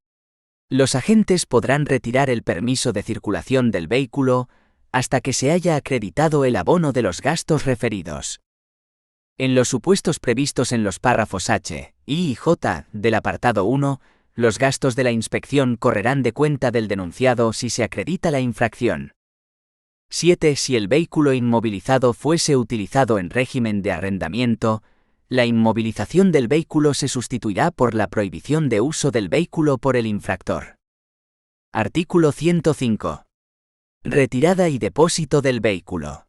Speaker 3: Los agentes podrán retirar el permiso de circulación del vehículo hasta que se haya acreditado el abono de los gastos referidos. En los supuestos previstos en los párrafos H, I y J del apartado 1, los gastos de la inspección correrán de cuenta del denunciado si se acredita la infracción. 7. Si el vehículo inmovilizado fuese utilizado en régimen de arrendamiento, la inmovilización del vehículo se sustituirá por la prohibición de uso del vehículo por el infractor. Artículo 105. Retirada y depósito del vehículo.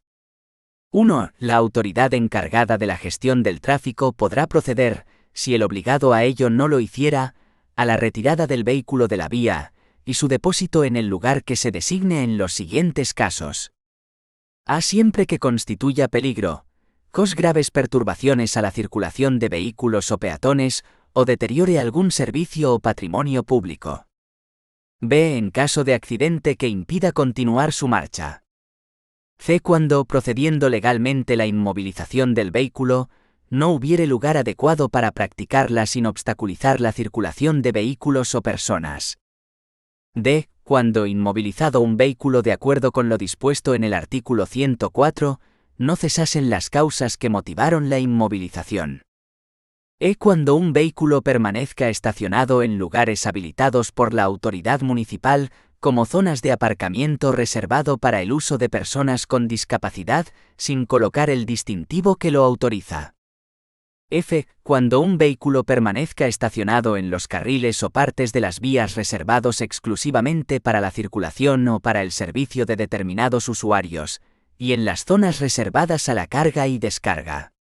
Speaker 3: 1. La autoridad encargada de la gestión del tráfico podrá proceder, si el obligado a ello no lo hiciera, a la retirada del vehículo de la vía, y su depósito en el lugar que se designe en los siguientes casos. A. Siempre que constituya peligro, cause graves perturbaciones a la circulación de vehículos o peatones, o deteriore algún servicio o patrimonio público. B. En caso de accidente que impida continuar su marcha. C. Cuando, procediendo legalmente la inmovilización del vehículo, no hubiere lugar adecuado para practicarla sin obstaculizar la circulación de vehículos o personas. D. Cuando, inmovilizado un vehículo de acuerdo con lo dispuesto en el artículo 104, no cesasen las causas que motivaron la inmovilización. E. Cuando un vehículo permanezca estacionado en lugares habilitados por la autoridad municipal, como zonas de aparcamiento reservado para el uso de personas con discapacidad, sin colocar el distintivo que lo autoriza. F. Cuando un vehículo permanezca estacionado en los carriles o partes de las vías reservados exclusivamente para la circulación o para el servicio de determinados usuarios, y en las zonas reservadas a la carga y descarga.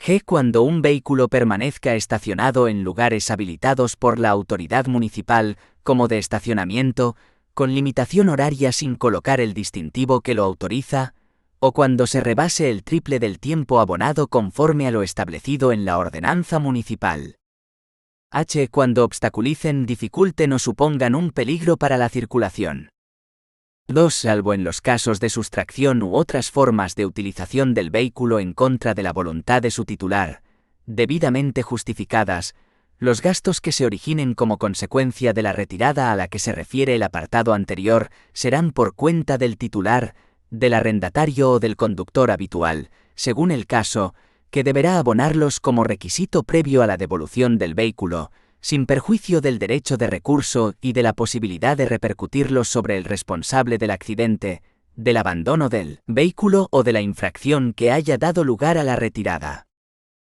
Speaker 3: G. Cuando un vehículo permanezca estacionado en lugares habilitados por la autoridad municipal, como de estacionamiento, con limitación horaria sin colocar el distintivo que lo autoriza, o cuando se rebase el triple del tiempo abonado conforme a lo establecido en la ordenanza municipal. H. Cuando obstaculicen, dificulten o supongan un peligro para la circulación. 2. Salvo en los casos de sustracción u otras formas de utilización del vehículo en contra de la voluntad de su titular, debidamente justificadas, los gastos que se originen como consecuencia de la retirada a la que se refiere el apartado anterior serán por cuenta del titular, del arrendatario o del conductor habitual, según el caso, que deberá abonarlos como requisito previo a la devolución del vehículo, sin perjuicio del derecho de recurso y de la posibilidad de repercutirlos sobre el responsable del accidente, del abandono del vehículo o de la infracción que haya dado lugar a la retirada.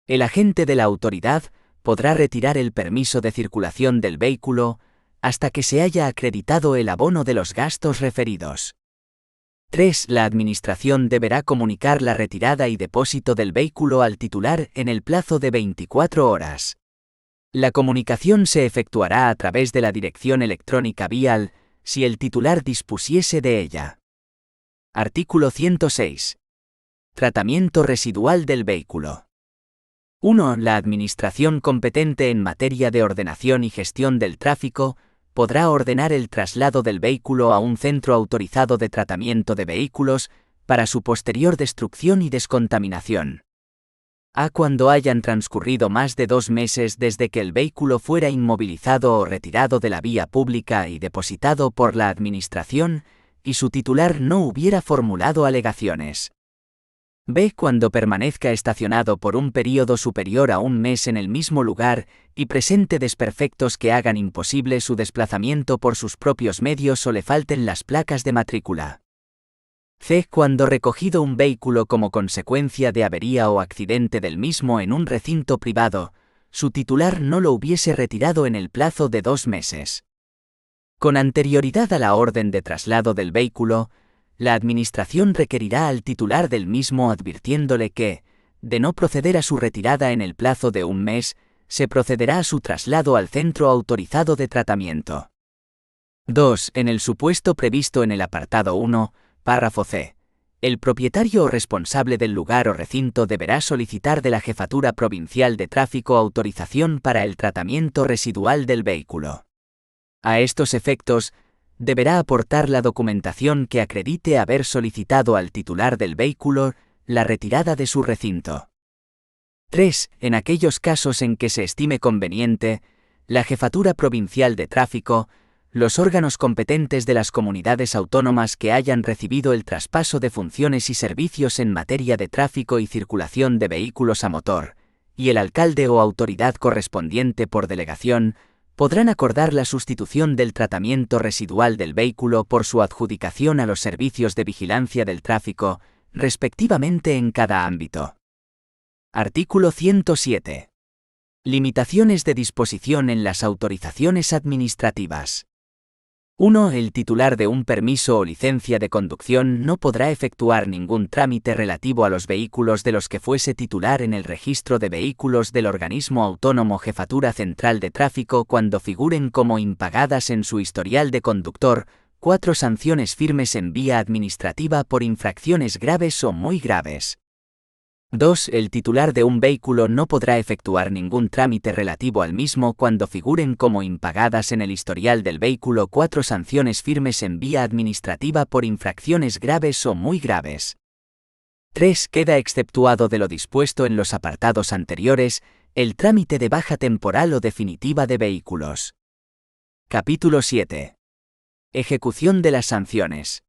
Speaker 3: El agente de la autoridad podrá retirar el permiso de circulación del vehículo hasta que se haya acreditado el abono de los gastos referidos. 3. La Administración deberá comunicar la retirada y depósito del vehículo al titular en el plazo de 24 horas. La comunicación se efectuará a través de la dirección electrónica vial, si el titular dispusiese de ella. Artículo 106. Tratamiento residual del vehículo. 1. La Administración competente en materia de ordenación y gestión del tráfico podrá ordenar el traslado del vehículo a un centro autorizado de tratamiento de vehículos para su posterior destrucción y descontaminación. A. Cuando hayan transcurrido más de 2 meses desde que el vehículo fuera inmovilizado o retirado de la vía pública y depositado por la Administración, y su titular no hubiera formulado alegaciones. B. Cuando permanezca estacionado por un período superior a 1 mes en el mismo lugar y presente desperfectos que hagan imposible su desplazamiento por sus propios medios o le falten las placas de matrícula. C. Cuando recogido un vehículo como consecuencia de avería o accidente del mismo en un recinto privado, su titular no lo hubiese retirado en el plazo de 2 meses. Con anterioridad a la orden de traslado del vehículo, la Administración requerirá al titular del mismo advirtiéndole que, de no proceder a su retirada en el plazo de 1 mes, se procederá a su traslado al centro autorizado de tratamiento. 2. En el supuesto previsto en el apartado 1, párrafo C, el propietario o responsable del lugar o recinto deberá solicitar de la Jefatura Provincial de Tráfico autorización para el tratamiento residual del vehículo. A estos efectos, deberá aportar la documentación que acredite haber solicitado al titular del vehículo la retirada de su recinto. 3. En aquellos casos en que se estime conveniente, la Jefatura Provincial de Tráfico, los órganos competentes de las comunidades autónomas que hayan recibido el traspaso de funciones y servicios en materia de tráfico y circulación de vehículos a motor, y el alcalde o autoridad correspondiente por delegación, podrán acordar la sustitución del tratamiento residual del vehículo por su adjudicación a los servicios de vigilancia del tráfico, respectivamente en cada ámbito. Artículo 107. Limitaciones de disposición en las autorizaciones administrativas. 1. El titular de un permiso o licencia de conducción no podrá efectuar ningún trámite relativo a los vehículos de los que fuese titular en el registro de vehículos del organismo autónomo Jefatura Central de Tráfico cuando figuren como impagadas en su historial de conductor. 4. Sanciones firmes en vía administrativa por infracciones graves o muy graves. 2. El titular de un vehículo no podrá efectuar ningún trámite relativo al mismo cuando figuren como impagadas en el historial del vehículo. 4. Sanciones firmes en vía administrativa por infracciones graves o muy graves. 3. Queda exceptuado de lo dispuesto en los apartados anteriores el trámite de baja temporal o definitiva de vehículos. Capítulo 7. Ejecución de las sanciones.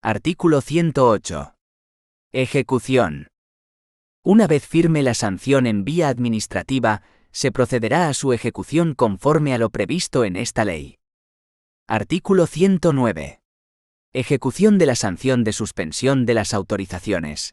Speaker 3: Artículo 108. Ejecución. Una vez firme la sanción en vía administrativa, se procederá a su ejecución conforme a lo previsto en esta ley. Artículo 109. Ejecución de la sanción de suspensión de las autorizaciones.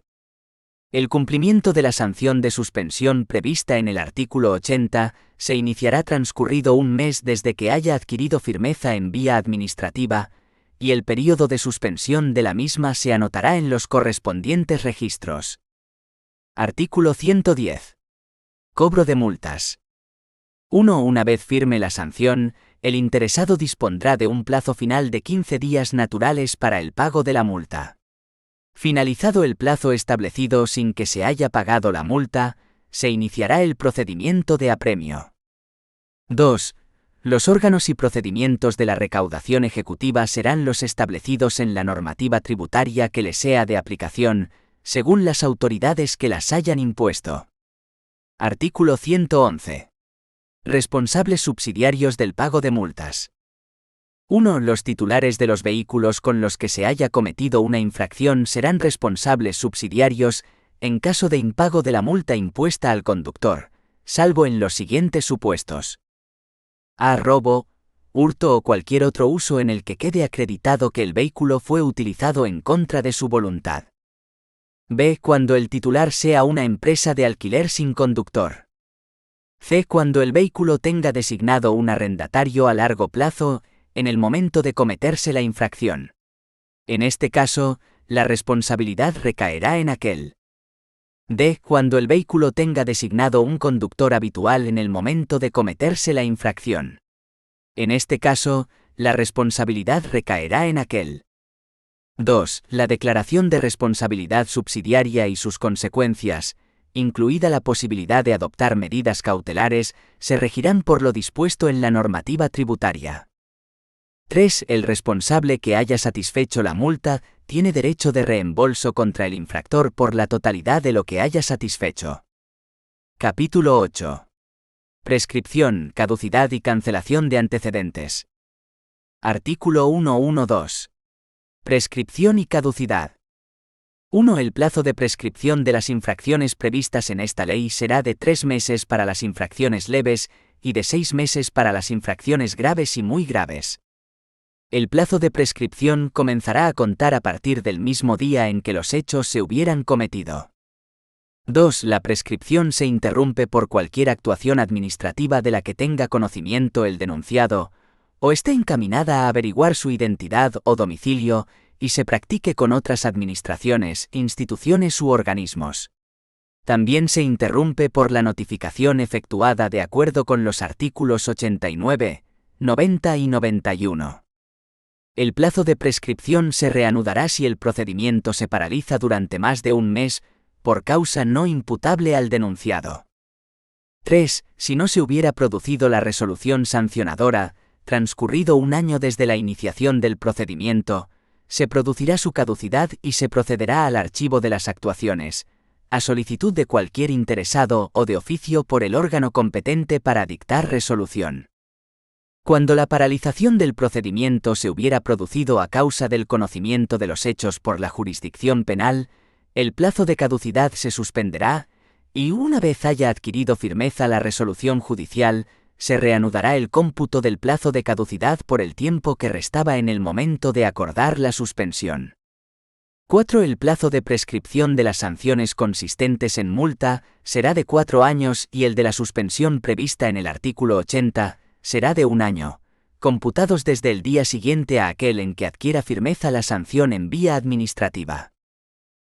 Speaker 3: El cumplimiento de la sanción de suspensión prevista en el artículo 80 se iniciará transcurrido un mes desde que haya adquirido firmeza en vía administrativa, y el período de suspensión de la misma se anotará en los correspondientes registros. Artículo 110. Cobro de multas. 1. Una vez firme la sanción, el interesado dispondrá de un plazo final de 15 días naturales para el pago de la multa. Finalizado el plazo establecido sin que se haya pagado la multa, se iniciará el procedimiento de apremio. 2. Los órganos y procedimientos de la recaudación ejecutiva serán los establecidos en la normativa tributaria que le sea de aplicación, según las autoridades que las hayan impuesto. Artículo 111. Responsables subsidiarios del pago de multas. 1. Los titulares de los vehículos con los que se haya cometido una infracción serán responsables subsidiarios en caso de impago de la multa impuesta al conductor, salvo en los siguientes supuestos: a. Robo, hurto o cualquier otro uso en el que quede acreditado que el vehículo fue utilizado en contra de su voluntad. B. Cuando el titular sea una empresa de alquiler sin conductor. C. Cuando el vehículo tenga designado un arrendatario a largo plazo en el momento de cometerse la infracción. En este caso, la responsabilidad recaerá en aquel. D. Cuando el vehículo tenga designado un conductor habitual en el momento de cometerse la infracción. En este caso, la responsabilidad recaerá en aquel. 2. La declaración de responsabilidad subsidiaria y sus consecuencias, incluida la posibilidad de adoptar medidas cautelares, se regirán por lo dispuesto en la normativa tributaria. 3. El responsable que haya satisfecho la multa tiene derecho de reembolso contra el infractor por la totalidad de lo que haya satisfecho. Capítulo 8. Prescripción, caducidad y cancelación de antecedentes. Artículo 112. Prescripción y caducidad. 1. El plazo de prescripción de las infracciones previstas en esta ley será de 3 meses para las infracciones leves y de 6 meses para las infracciones graves y muy graves. El plazo de prescripción comenzará a contar a partir del mismo día en que los hechos se hubieran cometido. 2. La prescripción se interrumpe por cualquier actuación administrativa de la que tenga conocimiento el denunciado, o esté encaminada a averiguar su identidad o domicilio, y se practique con otras administraciones, instituciones u organismos. También se interrumpe por la notificación efectuada de acuerdo con los artículos 89, 90 y 91. El plazo de prescripción se reanudará si el procedimiento se paraliza durante más de un mes, por causa no imputable al denunciado. 3. Si no se hubiera producido la resolución sancionadora, transcurrido un año desde la iniciación del procedimiento, se producirá su caducidad y se procederá al archivo de las actuaciones, a solicitud de cualquier interesado o de oficio por el órgano competente para dictar resolución. Cuando la paralización del procedimiento se hubiera producido a causa del conocimiento de los hechos por la jurisdicción penal, el plazo de caducidad se suspenderá, y una vez haya adquirido firmeza la resolución judicial, se reanudará el cómputo del plazo de caducidad por el tiempo que restaba en el momento de acordar la suspensión. 4. El plazo de prescripción de las sanciones consistentes en multa será de 4 años y el de la suspensión prevista en el artículo 80 será de 1 año, computados desde el día siguiente a aquel en que adquiera firmeza la sanción en vía administrativa.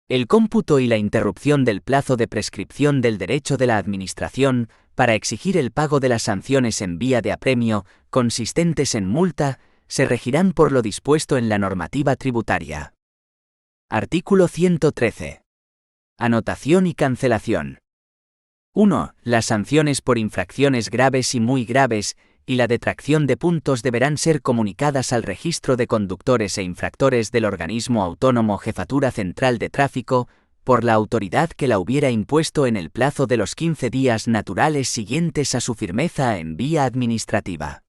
Speaker 3: El cómputo y la interrupción del plazo de prescripción del derecho de la Administración para exigir el pago de las sanciones en vía de apremio, consistentes en multa, se regirán por lo dispuesto en la normativa tributaria. Artículo 113. Anotación y cancelación. 1. Las sanciones por infracciones graves y muy graves y la detracción de puntos deberán ser comunicadas al Registro de Conductores e Infractores del Organismo Autónomo Jefatura Central de Tráfico, por la autoridad que la hubiera impuesto en el plazo de los 15 días naturales siguientes a su firmeza en vía administrativa.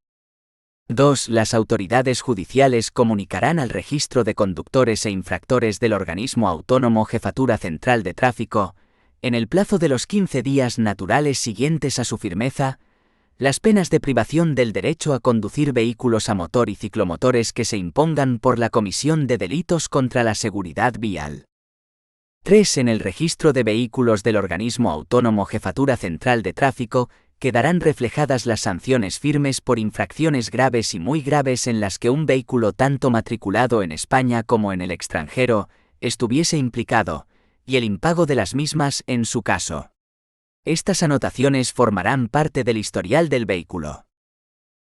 Speaker 3: 2. Las autoridades judiciales comunicarán al Registro de Conductores e Infractores del Organismo Autónomo Jefatura Central de Tráfico, en el plazo de los 15 días naturales siguientes a su firmeza, las penas de privación del derecho a conducir vehículos a motor y ciclomotores que se impongan por la comisión de delitos contra la seguridad vial. 3. En el registro de vehículos del Organismo Autónomo Jefatura Central de Tráfico, quedarán reflejadas las sanciones firmes por infracciones graves y muy graves en las que un vehículo tanto matriculado en España como en el extranjero estuviese implicado, y el impago de las mismas en su caso. Estas anotaciones formarán parte del historial del vehículo.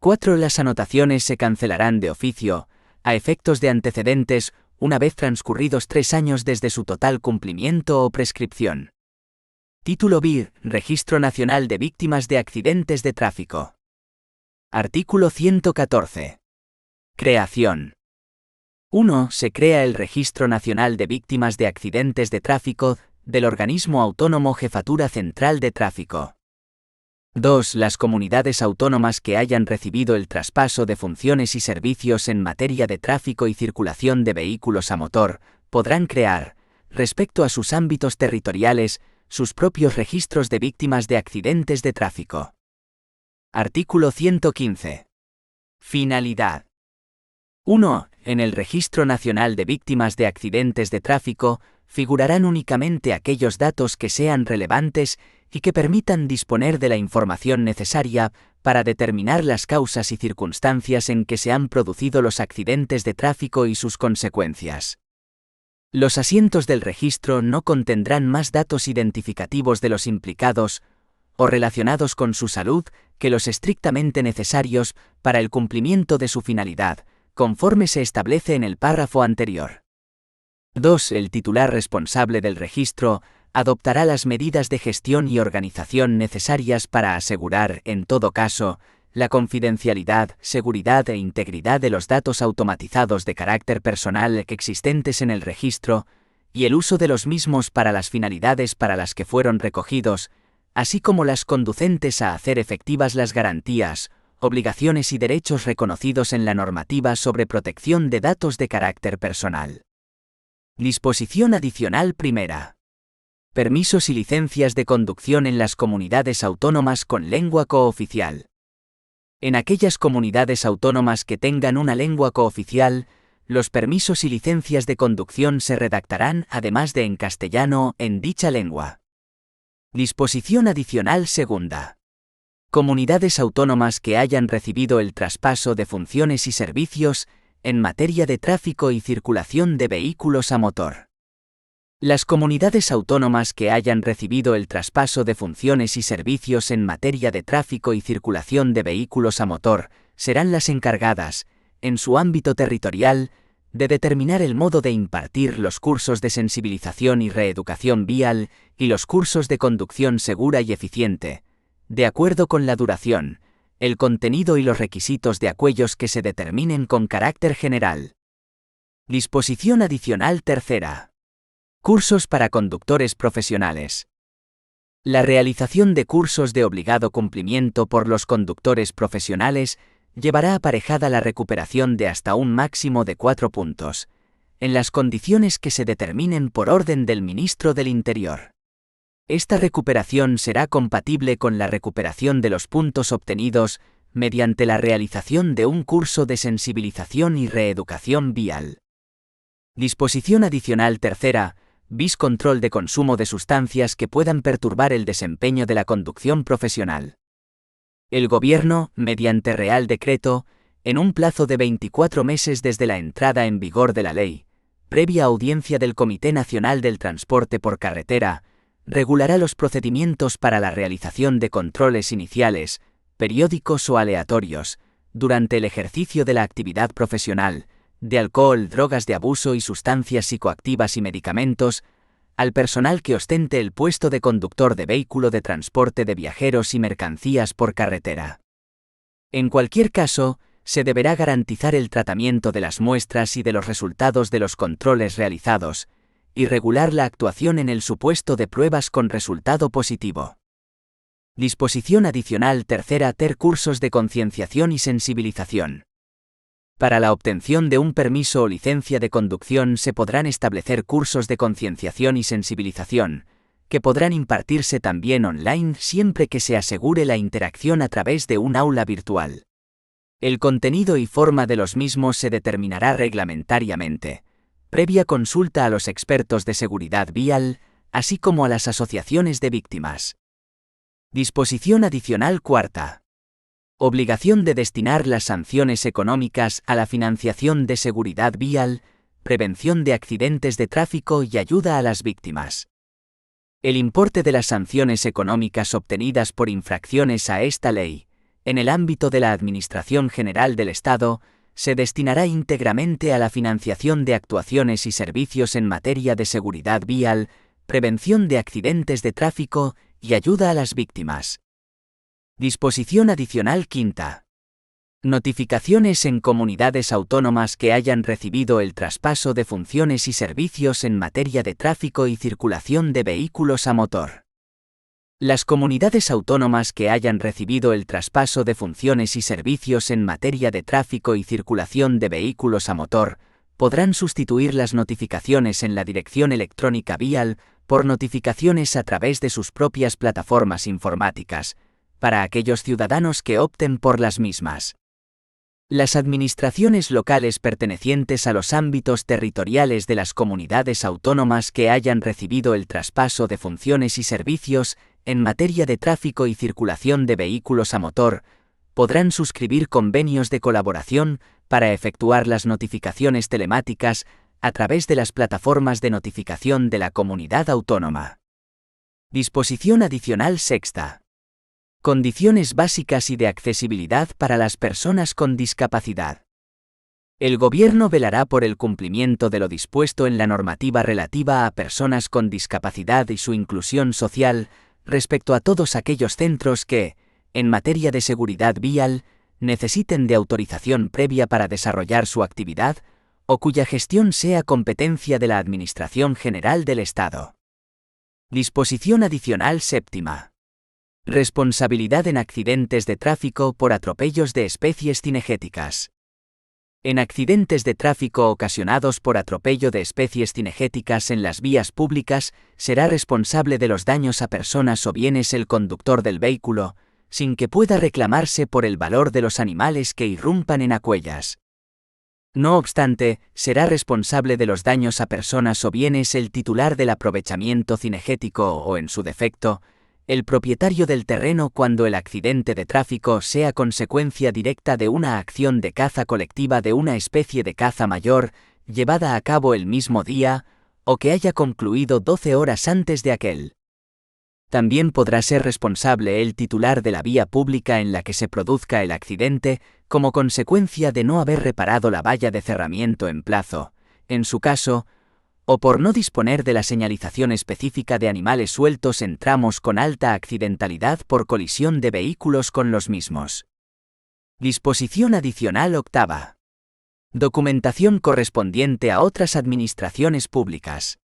Speaker 3: 4. Las anotaciones se cancelarán de oficio, a efectos de antecedentes, una vez transcurridos 3 años desde su total cumplimiento o prescripción. Título B. Registro Nacional de Víctimas de Accidentes de Tráfico. Artículo 114. Creación. 1. Se crea el Registro Nacional de Víctimas de Accidentes de Tráfico del Organismo Autónomo Jefatura Central de Tráfico. 2. Las comunidades autónomas que hayan recibido el traspaso de funciones y servicios en materia de tráfico y circulación de vehículos a motor, podrán crear, respecto a sus ámbitos territoriales, sus propios registros de víctimas de accidentes de tráfico. Artículo 115. Finalidad. 1. En el Registro Nacional de Víctimas de Accidentes de Tráfico, figurarán únicamente aquellos datos que sean relevantes y que permitan disponer de la información necesaria para determinar las causas y circunstancias en que se han producido los accidentes de tráfico y sus consecuencias. Los asientos del registro no contendrán más datos identificativos de los implicados o relacionados con su salud que los estrictamente necesarios para el cumplimiento de su finalidad, conforme se establece en el párrafo anterior. 2. El titular responsable del registro adoptará las medidas de gestión y organización necesarias para asegurar, en todo caso, la confidencialidad, seguridad e integridad de los datos automatizados de carácter personal existentes en el registro, y el uso de los mismos para las finalidades para las que fueron recogidos, así como las conducentes a hacer efectivas las garantías, obligaciones y derechos reconocidos en la normativa sobre protección de datos de carácter personal. Disposición adicional primera. Permisos y licencias de conducción en las comunidades autónomas con lengua cooficial. En aquellas comunidades autónomas que tengan una lengua cooficial, los permisos y licencias de conducción se redactarán, además de en castellano, en dicha lengua. Disposición adicional segunda. Comunidades autónomas que hayan recibido el traspaso de funciones y servicios en materia de tráfico y circulación de vehículos a motor. Las comunidades autónomas que hayan recibido el traspaso de funciones y servicios en materia de tráfico y circulación de vehículos a motor serán las encargadas, en su ámbito territorial, de determinar el modo de impartir los cursos de sensibilización y reeducación vial y los cursos de conducción segura y eficiente, de acuerdo con la duración, el contenido y los requisitos de aquellos que se determinen con carácter general. Disposición adicional tercera. Cursos para conductores profesionales. La realización de cursos de obligado cumplimiento por los conductores profesionales llevará aparejada la recuperación de hasta un máximo de 4 puntos, en las condiciones que se determinen por orden del Ministro del Interior. Esta recuperación será compatible con la recuperación de los puntos obtenidos mediante la realización de un curso de sensibilización y reeducación vial. Disposición adicional tercera. Bis control de consumo de sustancias que puedan perturbar el desempeño de la conducción profesional. El Gobierno, mediante Real Decreto, en un plazo de 24 meses desde la entrada en vigor de la ley, previa audiencia del Comité Nacional del Transporte por Carretera, regulará los procedimientos para la realización de controles iniciales, periódicos o aleatorios, durante el ejercicio de la actividad profesional, de alcohol, drogas de abuso y sustancias psicoactivas y medicamentos, al personal que ostente el puesto de conductor de vehículo de transporte de viajeros y mercancías por carretera. En cualquier caso, se deberá garantizar el tratamiento de las muestras y de los resultados de los controles realizados, y regular la actuación en el supuesto de pruebas con resultado positivo. Disposición adicional tercera. Cursos de concienciación y sensibilización. Para la obtención de un permiso o licencia de conducción se podrán establecer cursos de concienciación y sensibilización, que podrán impartirse también online siempre que se asegure la interacción a través de un aula virtual. El contenido y forma de los mismos se determinará reglamentariamente, previa consulta a los expertos de seguridad vial, así como a las asociaciones de víctimas. Disposición adicional cuarta. Obligación de destinar las sanciones económicas a la financiación de seguridad vial, prevención de accidentes de tráfico y ayuda a las víctimas. El importe de las sanciones económicas obtenidas por infracciones a esta ley, en el ámbito de la Administración General del Estado, se destinará íntegramente a la financiación de actuaciones y servicios en materia de seguridad vial, prevención de accidentes de tráfico y ayuda a las víctimas. Disposición adicional quinta. Notificaciones en comunidades autónomas que hayan recibido el traspaso de funciones y servicios en materia de tráfico y circulación de vehículos a motor. Las comunidades autónomas que hayan recibido el traspaso de funciones y servicios en materia de tráfico y circulación de vehículos a motor, podrán sustituir las notificaciones en la dirección electrónica vial por notificaciones a través de sus propias plataformas informáticas, para aquellos ciudadanos que opten por las mismas. Las administraciones locales pertenecientes a los ámbitos territoriales de las comunidades autónomas que hayan recibido el traspaso de funciones y servicios en materia de tráfico y circulación de vehículos a motor, podrán suscribir convenios de colaboración para efectuar las notificaciones telemáticas a través de las plataformas de notificación de la comunidad autónoma. Disposición adicional sexta. Condiciones básicas y de accesibilidad para las personas con discapacidad. El Gobierno velará por el cumplimiento de lo dispuesto en la normativa relativa a personas con discapacidad y su inclusión social, respecto a todos aquellos centros que, en materia de seguridad vial, necesiten de autorización previa para desarrollar su actividad, o cuya gestión sea competencia de la Administración General del Estado. Disposición adicional séptima. Responsabilidad en accidentes de tráfico por atropellos de especies cinegéticas. En accidentes de tráfico ocasionados por atropello de especies cinegéticas en las vías públicas, será responsable de los daños a personas o bienes el conductor del vehículo, sin que pueda reclamarse por el valor de los animales que irrumpan en acuellas. No obstante, será responsable de los daños a personas o bienes el titular del aprovechamiento cinegético o, en su defecto, el propietario del terreno cuando el accidente de tráfico sea consecuencia directa de una acción de caza colectiva de una especie de caza mayor, llevada a cabo el mismo día, o que haya concluido 12 horas antes de aquel. También podrá ser responsable el titular de la vía pública en la que se produzca el accidente, como consecuencia de no haber reparado la valla de cerramiento en plazo, en su caso, o por no disponer de la señalización específica de animales sueltos en tramos con alta accidentalidad por colisión de vehículos con los mismos. Disposición adicional octava. Documentación correspondiente a otras administraciones públicas.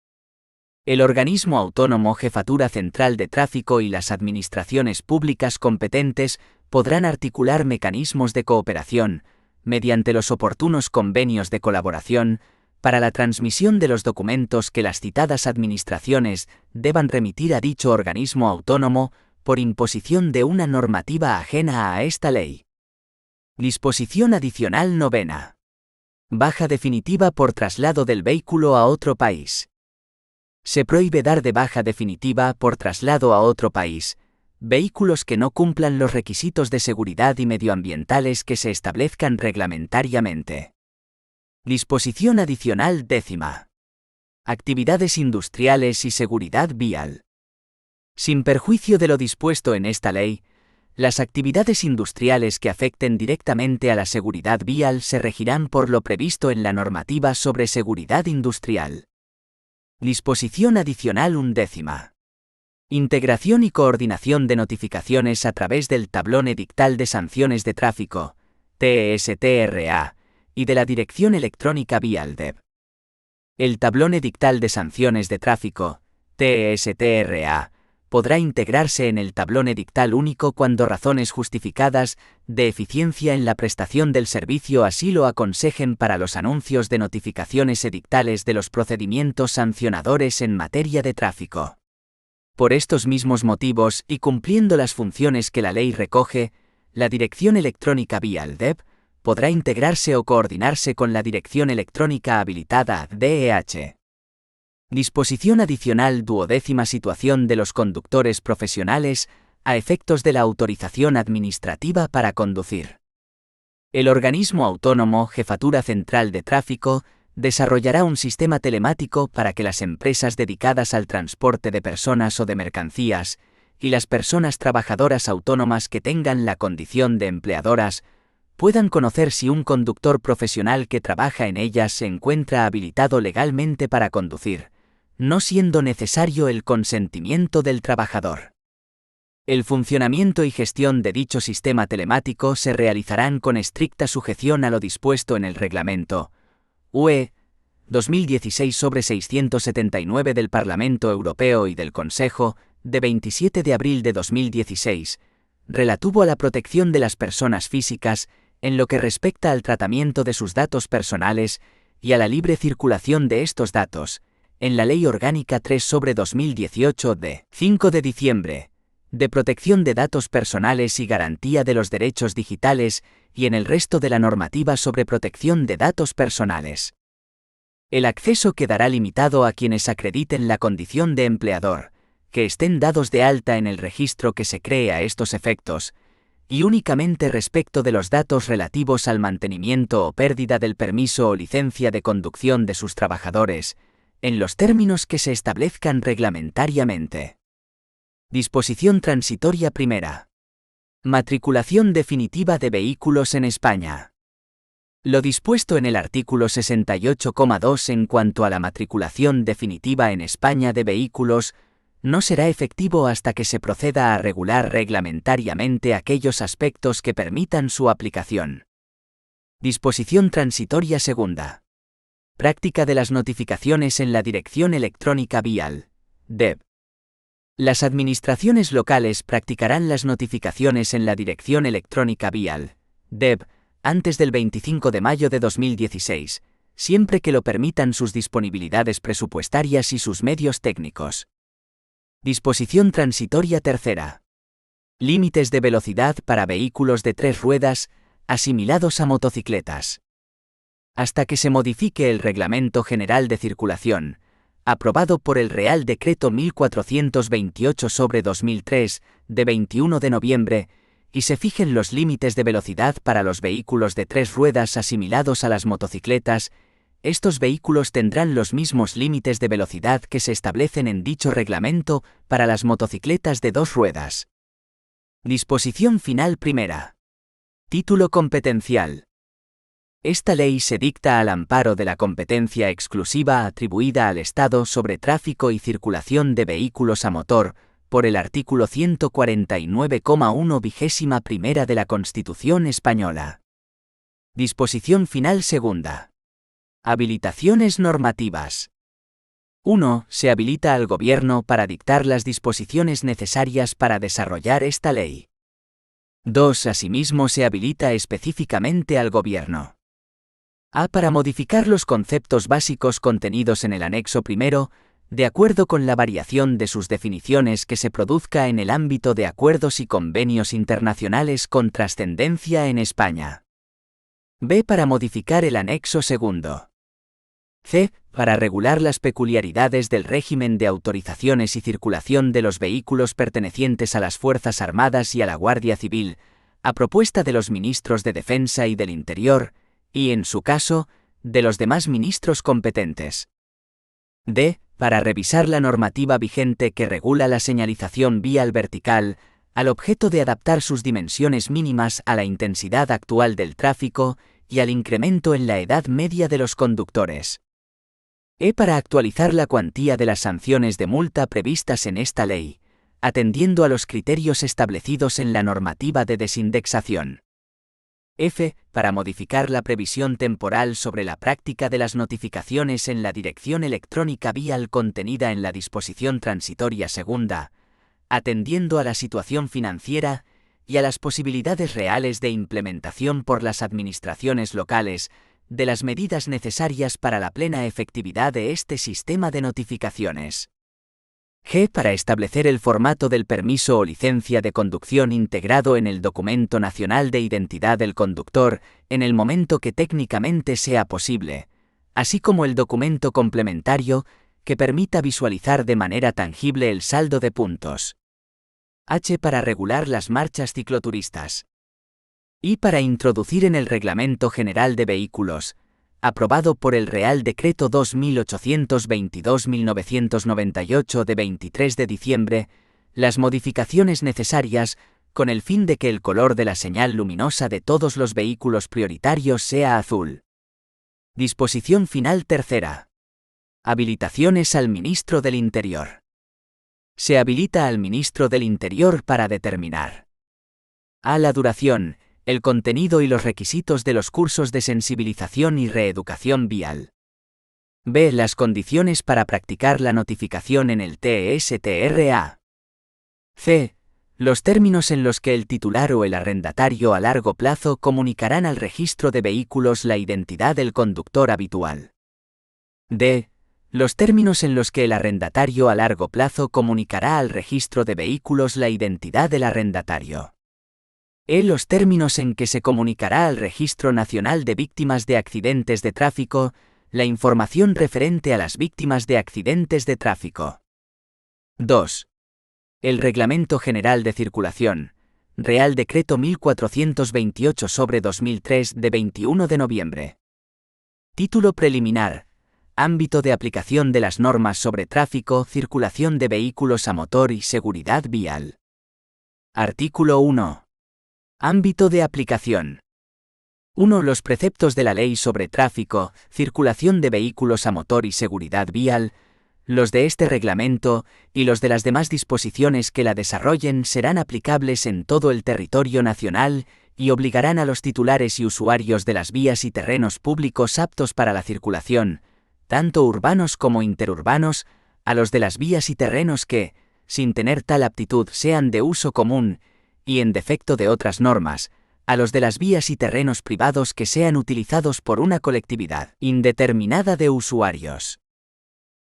Speaker 3: El organismo autónomo Jefatura Central de Tráfico y las administraciones públicas competentes podrán articular mecanismos de cooperación, mediante los oportunos convenios de colaboración, para la transmisión de los documentos que las citadas administraciones deban remitir a dicho organismo autónomo por imposición de una normativa ajena a esta ley. Disposición adicional novena. Baja definitiva por traslado del vehículo a otro país. Se prohíbe dar de baja definitiva por traslado a otro país, Vehículos que no cumplan los requisitos de seguridad y medioambientales que se establezcan reglamentariamente. Disposición adicional 10. Actividades industriales y seguridad vial. Sin perjuicio de lo dispuesto en esta ley, las actividades industriales que afecten directamente a la seguridad vial se regirán por lo previsto en la normativa sobre seguridad industrial. Disposición adicional 11. Integración y coordinación de notificaciones a través del tablón edictal de sanciones de tráfico, TESTRA, y de la Dirección Electrónica Vial DEB. El tablón edictal de sanciones de tráfico, TESTRA, podrá integrarse en el tablón edictal único cuando razones justificadas de eficiencia en la prestación del servicio así lo aconsejen para los anuncios de notificaciones edictales de los procedimientos sancionadores en materia de tráfico. Por estos mismos motivos y cumpliendo las funciones que la ley recoge, la Dirección Electrónica Vial DEB podrá integrarse o coordinarse con la Dirección Electrónica Habilitada DEH. Disposición adicional 12. Situación de los conductores profesionales a efectos de la autorización administrativa para conducir. El organismo autónomo Jefatura Central de Tráfico desarrollará un sistema telemático para que las empresas dedicadas al transporte de personas o de mercancías y las personas trabajadoras autónomas que tengan la condición de empleadoras puedan conocer si un conductor profesional que trabaja en ellas se encuentra habilitado legalmente para conducir, no siendo necesario el consentimiento del trabajador. El funcionamiento y gestión de dicho sistema telemático se realizarán con estricta sujeción a lo dispuesto en el Reglamento UE 2016/679 del Parlamento Europeo y del Consejo, de 27 de abril de 2016, relativo a la protección de las personas físicas en lo que respecta al tratamiento de sus datos personales y a la libre circulación de estos datos, en la Ley Orgánica 3/2018 de 5 de diciembre, de protección de datos personales y garantía de los derechos digitales y en el resto de la normativa sobre protección de datos personales. El acceso quedará limitado a quienes acrediten la condición de empleador, que estén dados de alta en el registro que se cree a estos efectos, y únicamente respecto de los datos relativos al mantenimiento o pérdida del permiso o licencia de conducción de sus trabajadores, en los términos que se establezcan reglamentariamente. Disposición transitoria primera. Matriculación definitiva de vehículos en España. Lo dispuesto en el artículo 68,2 en cuanto a la matriculación definitiva en España de vehículos no será efectivo hasta que se proceda a regular reglamentariamente aquellos aspectos que permitan su aplicación. Disposición transitoria segunda. Práctica de las notificaciones en la Dirección Electrónica Vial, DEB. Las administraciones locales practicarán las notificaciones en la Dirección Electrónica Vial, DEB, antes del 25 de mayo de 2016, siempre que lo permitan sus disponibilidades presupuestarias y sus medios técnicos. Disposición transitoria tercera. Límites de velocidad para vehículos de 3 ruedas, asimilados a motocicletas. Hasta que se modifique el Reglamento General de Circulación, aprobado por el Real Decreto 1428/2003, de 21 de noviembre, y se fijen los límites de velocidad para los vehículos de 3 ruedas asimilados a las motocicletas, estos vehículos tendrán los mismos límites de velocidad que se establecen en dicho reglamento para las motocicletas de 2 ruedas. Disposición final primera. Título competencial. Esta ley se dicta al amparo de la competencia exclusiva atribuida al Estado sobre tráfico y circulación de vehículos a motor, por el artículo 149,1 21ª de la Constitución Española. Disposición final segunda. Habilitaciones normativas. 1. Se habilita al Gobierno para dictar las disposiciones necesarias para desarrollar esta ley. 2. Asimismo se habilita específicamente al Gobierno. A. Para modificar los conceptos básicos contenidos en el anexo primero, de acuerdo con la variación de sus definiciones que se produzca en el ámbito de acuerdos y convenios internacionales con trascendencia en España. B. Para modificar el anexo segundo. C. Para regular las peculiaridades del régimen de autorizaciones y circulación de los vehículos pertenecientes a las Fuerzas Armadas y a la Guardia Civil, a propuesta de los ministros de Defensa y del Interior, y, en su caso, de los demás ministros competentes. D. Para revisar la normativa vigente que regula la señalización vial vertical, al objeto de adaptar sus dimensiones mínimas a la intensidad actual del tráfico y al incremento en la edad media de los conductores. E. Para actualizar la cuantía de las sanciones de multa previstas en esta ley, atendiendo a los criterios establecidos en la normativa de desindexación. F. Para modificar la previsión temporal sobre la práctica de las notificaciones en la dirección electrónica vial contenida en la disposición transitoria segunda, atendiendo a la situación financiera y a las posibilidades reales de implementación por las administraciones locales de las medidas necesarias para la plena efectividad de este sistema de notificaciones. G. Para establecer el formato del permiso o licencia de conducción integrado en el Documento Nacional de Identidad del Conductor en el momento que técnicamente sea posible, así como el documento complementario que permita visualizar de manera tangible el saldo de puntos. H. Para regular las marchas cicloturistas. I. Para introducir en el Reglamento General de Vehículos, aprobado por el Real Decreto 2822-1998 de 23 de diciembre, las modificaciones necesarias con el fin de que el color de la señal luminosa de todos los vehículos prioritarios sea azul. Disposición final tercera. Habilitaciones al Ministro del Interior. Se habilita al Ministro del Interior para determinar a. La duración, el contenido y los requisitos de los cursos de sensibilización y reeducación vial. B. Las condiciones para practicar la notificación en el TSTRA. C. Los términos en los que el titular o el arrendatario a largo plazo comunicarán al registro de vehículos la identidad del conductor habitual. D. Los términos en los que el arrendatario a largo plazo comunicará al registro de vehículos la identidad del arrendatario. E. Los términos en que se comunicará al Registro Nacional de Víctimas de Accidentes de Tráfico la información referente a las víctimas de accidentes de tráfico. 2. El Reglamento General de Circulación, Real Decreto 1428/2003 de 21 de noviembre. Título preliminar. Ámbito de aplicación de las normas sobre tráfico, circulación de vehículos a motor y seguridad vial. Artículo 1. Ámbito de aplicación. 1. Los preceptos de la Ley sobre tráfico, circulación de vehículos a motor y seguridad vial, los de este reglamento y los de las demás disposiciones que la desarrollen serán aplicables en todo el territorio nacional y obligarán a los titulares y usuarios de las vías y terrenos públicos aptos para la circulación, tanto urbanos como interurbanos, a los de las vías y terrenos que, sin tener tal aptitud, sean de uso común, y en defecto de otras normas, a los de las vías y terrenos privados que sean utilizados por una colectividad indeterminada de usuarios.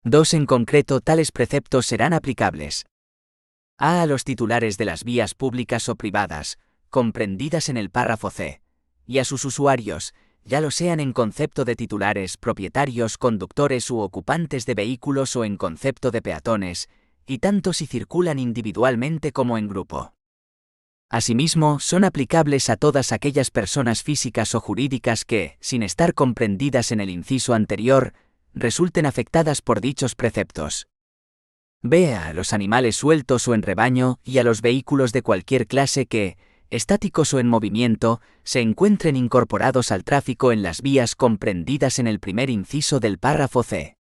Speaker 3: 2. En concreto, tales preceptos serán aplicables a los titulares de las vías públicas o privadas, comprendidas en el párrafo C, y a sus usuarios, ya lo sean en concepto de titulares, propietarios, conductores u ocupantes de vehículos o en concepto de peatones, y tanto si circulan individualmente como en grupo. Asimismo, son aplicables a todas aquellas personas físicas o jurídicas que, sin estar comprendidas en el inciso anterior, resulten afectadas por dichos preceptos. B. A los animales sueltos o en rebaño y a los vehículos de cualquier clase que, estáticos o en movimiento, se encuentren incorporados al tráfico en las vías comprendidas en el primer inciso del párrafo C.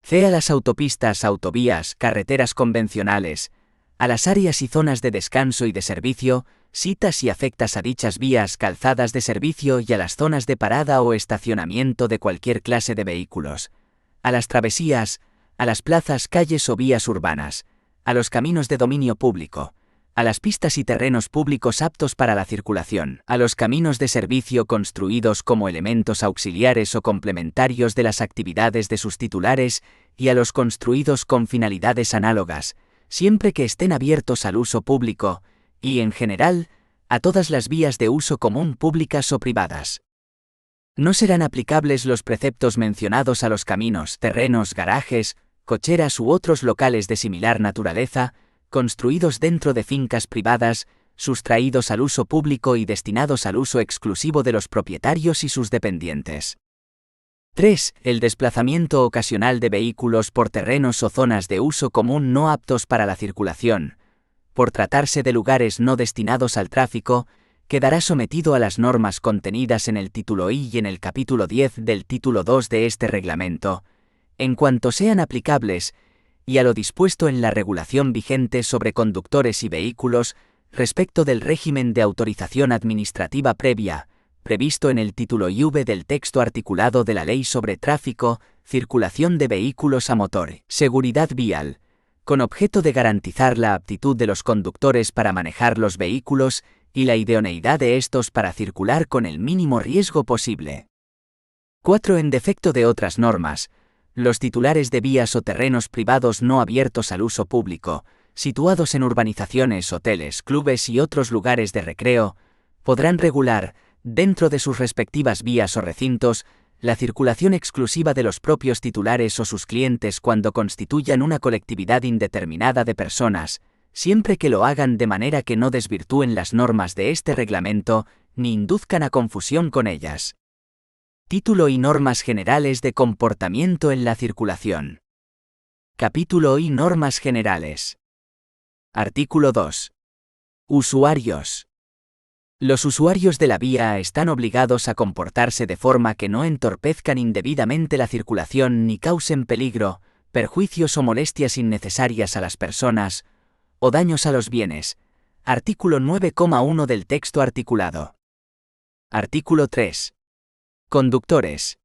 Speaker 3: C. A las autopistas, autovías, carreteras convencionales, a las áreas y zonas de descanso y de servicio, citas y afectas a dichas vías, calzadas de servicio y a las zonas de parada o estacionamiento de cualquier clase de vehículos, a las travesías, a las plazas, calles o vías urbanas, a los caminos de dominio público, a las pistas y terrenos públicos aptos para la circulación, a los caminos de servicio construidos como elementos auxiliares o complementarios de las actividades de sus titulares y a los construidos con finalidades análogas, siempre que estén abiertos al uso público, y, en general, a todas las vías de uso común públicas o privadas. No serán aplicables los preceptos mencionados a los caminos, terrenos, garajes, cocheras u otros locales de similar naturaleza, construidos dentro de fincas privadas, sustraídos al uso público y destinados al uso exclusivo de los propietarios y sus dependientes. 3. El desplazamiento ocasional de vehículos por terrenos o zonas de uso común no aptos para la circulación, por tratarse de lugares no destinados al tráfico, quedará sometido a las normas contenidas en el título I y en el capítulo 10 del título 2 de este reglamento, en cuanto sean aplicables, y a lo dispuesto en la regulación vigente sobre conductores y vehículos respecto del régimen de autorización administrativa previa, previsto en el título IV del texto articulado de la Ley sobre Tráfico, Circulación de Vehículos a Motor, Seguridad Vial, con objeto de garantizar la aptitud de los conductores para manejar los vehículos y la idoneidad de estos para circular con el mínimo riesgo posible. 4. En defecto de otras normas, los titulares de vías o terrenos privados no abiertos al uso público, situados en urbanizaciones, hoteles, clubes y otros lugares de recreo, podrán regular, dentro de sus respectivas vías o recintos, la circulación exclusiva de los propios titulares o sus clientes cuando constituyan una colectividad indeterminada de personas, siempre que lo hagan de manera que no desvirtúen las normas de este reglamento, ni induzcan a confusión con ellas. Título y normas generales de comportamiento en la circulación. Capítulo y normas generales. Artículo 2. Usuarios. Los usuarios de la vía están obligados a comportarse de forma que no entorpezcan indebidamente la circulación ni causen peligro, perjuicios o molestias innecesarias a las personas, o daños a los bienes. Artículo 9,1 del texto articulado. Artículo 3. Conductores.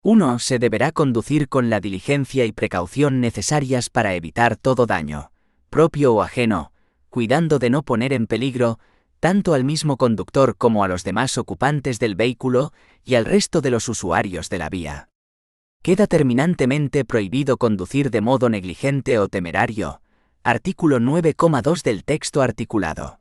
Speaker 3: 1. Se deberá conducir con la diligencia y precaución necesarias para evitar todo daño, propio o ajeno, cuidando de no poner en peligro tanto al mismo conductor como a los demás ocupantes del vehículo y al resto de los usuarios de la vía. Queda terminantemente prohibido conducir de modo negligente o temerario. Artículo 9,2 del texto articulado.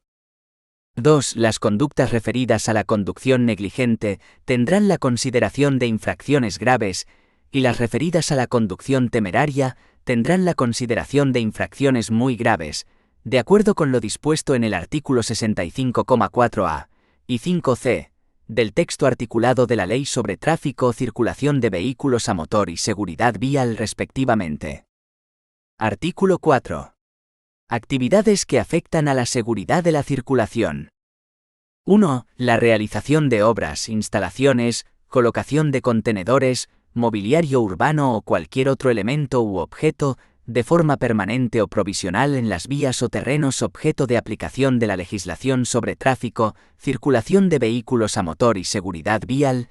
Speaker 3: 2. Las conductas referidas a la conducción negligente tendrán la consideración de infracciones graves, y las referidas a la conducción temeraria tendrán la consideración de infracciones muy graves, de acuerdo con lo dispuesto en el artículo 65,4a y 5c del texto articulado de la Ley sobre Tráfico, Circulación de Vehículos a Motor y Seguridad Vial respectivamente. Artículo 4. Actividades que afectan a la seguridad de la circulación. 1. La realización de obras, instalaciones, colocación de contenedores, mobiliario urbano o cualquier otro elemento u objeto, de forma permanente o provisional en las vías o terrenos objeto de aplicación de la legislación sobre tráfico, circulación de vehículos a motor y seguridad vial,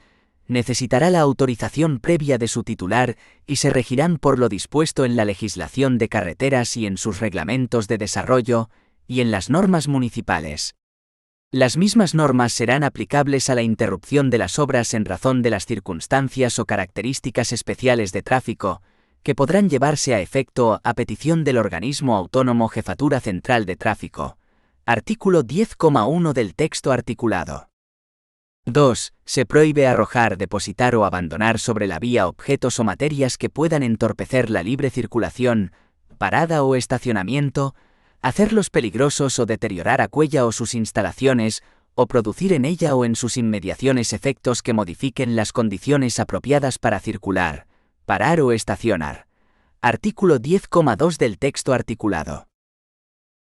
Speaker 3: necesitará la autorización previa de su titular y se regirán por lo dispuesto en la legislación de carreteras y en sus reglamentos de desarrollo, y en las normas municipales. Las mismas normas serán aplicables a la interrupción de las obras en razón de las circunstancias o características especiales de tráfico, que podrán llevarse a efecto a petición del organismo autónomo Jefatura Central de Tráfico. Artículo 10,1 del texto articulado. 2. Se prohíbe arrojar, depositar o abandonar sobre la vía objetos o materias que puedan entorpecer la libre circulación, parada o estacionamiento, hacerlos peligrosos o deteriorar aquella o sus instalaciones, o producir en ella o en sus inmediaciones efectos que modifiquen las condiciones apropiadas para circular, parar o estacionar. Artículo 10,2 del texto articulado.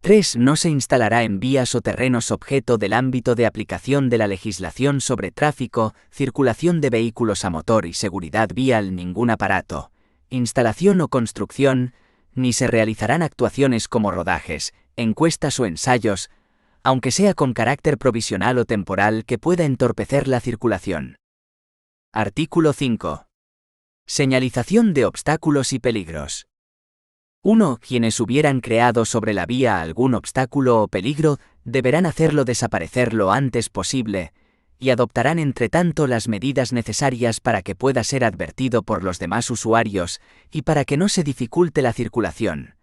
Speaker 3: 3. No se instalará en vías o terrenos objeto del ámbito de aplicación de la legislación sobre tráfico, circulación de vehículos a motor y seguridad vial ningún aparato, instalación o construcción, ni se realizarán actuaciones como rodajes, encuestas o ensayos, aunque sea con carácter provisional o temporal que pueda entorpecer la circulación. Artículo 5. Señalización de obstáculos y peligros. 1. Quienes hubieran creado sobre la vía algún obstáculo o peligro deberán hacerlo desaparecer lo antes posible, y adoptarán entre tanto las medidas necesarias para que pueda ser advertido por los demás usuarios y para que no se dificulte la circulación.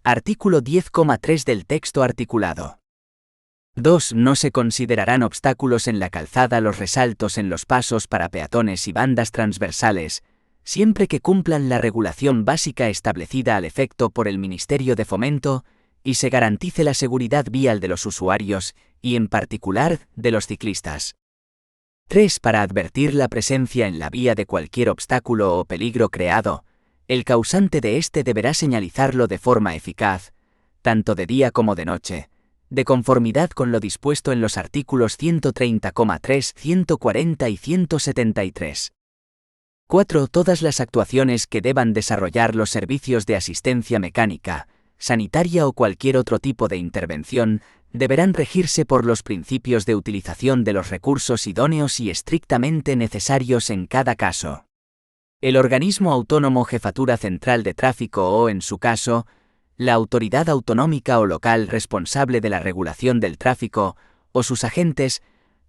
Speaker 3: Artículo 10,3 del texto articulado. 2. No se considerarán obstáculos en la calzada los resaltos en los pasos para peatones y bandas transversales, siempre que cumplan la regulación básica establecida al efecto por el Ministerio de Fomento y se garantice la seguridad vial de los usuarios y, en particular, de los ciclistas. 3. Para advertir la presencia en la vía de cualquier obstáculo o peligro creado, el causante de este deberá señalizarlo de forma eficaz, tanto de día como de noche, de conformidad con lo dispuesto en los artículos 130,3, 140 y 173. 4. Todas las actuaciones que deban desarrollar los servicios de asistencia mecánica, sanitaria o cualquier otro tipo de intervención, deberán regirse por los principios de utilización de los recursos idóneos y estrictamente necesarios en cada caso. El organismo autónomo Jefatura Central de Tráfico o, en su caso, la autoridad autonómica o local responsable de la regulación del tráfico, o sus agentes,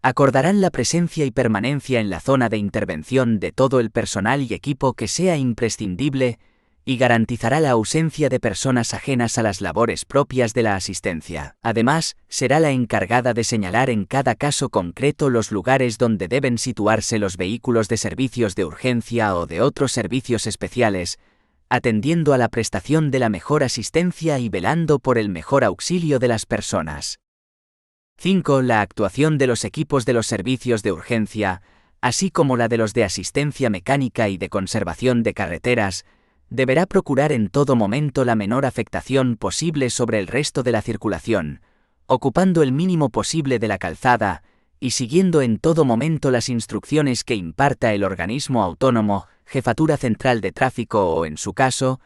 Speaker 3: acordarán la presencia y permanencia en la zona de intervención de todo el personal y equipo que sea imprescindible y garantizará la ausencia de personas ajenas a las labores propias de la asistencia. Además, será la encargada de señalar en cada caso concreto los lugares donde deben situarse los vehículos de servicios de urgencia o de otros servicios especiales, atendiendo a la prestación de la mejor asistencia y velando por el mejor auxilio de las personas. 5. La actuación de los equipos de los servicios de urgencia, así como la de los de asistencia mecánica y de conservación de carreteras, deberá procurar en todo momento la menor afectación posible sobre el resto de la circulación, ocupando el mínimo posible de la calzada y siguiendo en todo momento las instrucciones que imparta el organismo autónomo, Jefatura Central de Tráfico o, en su caso,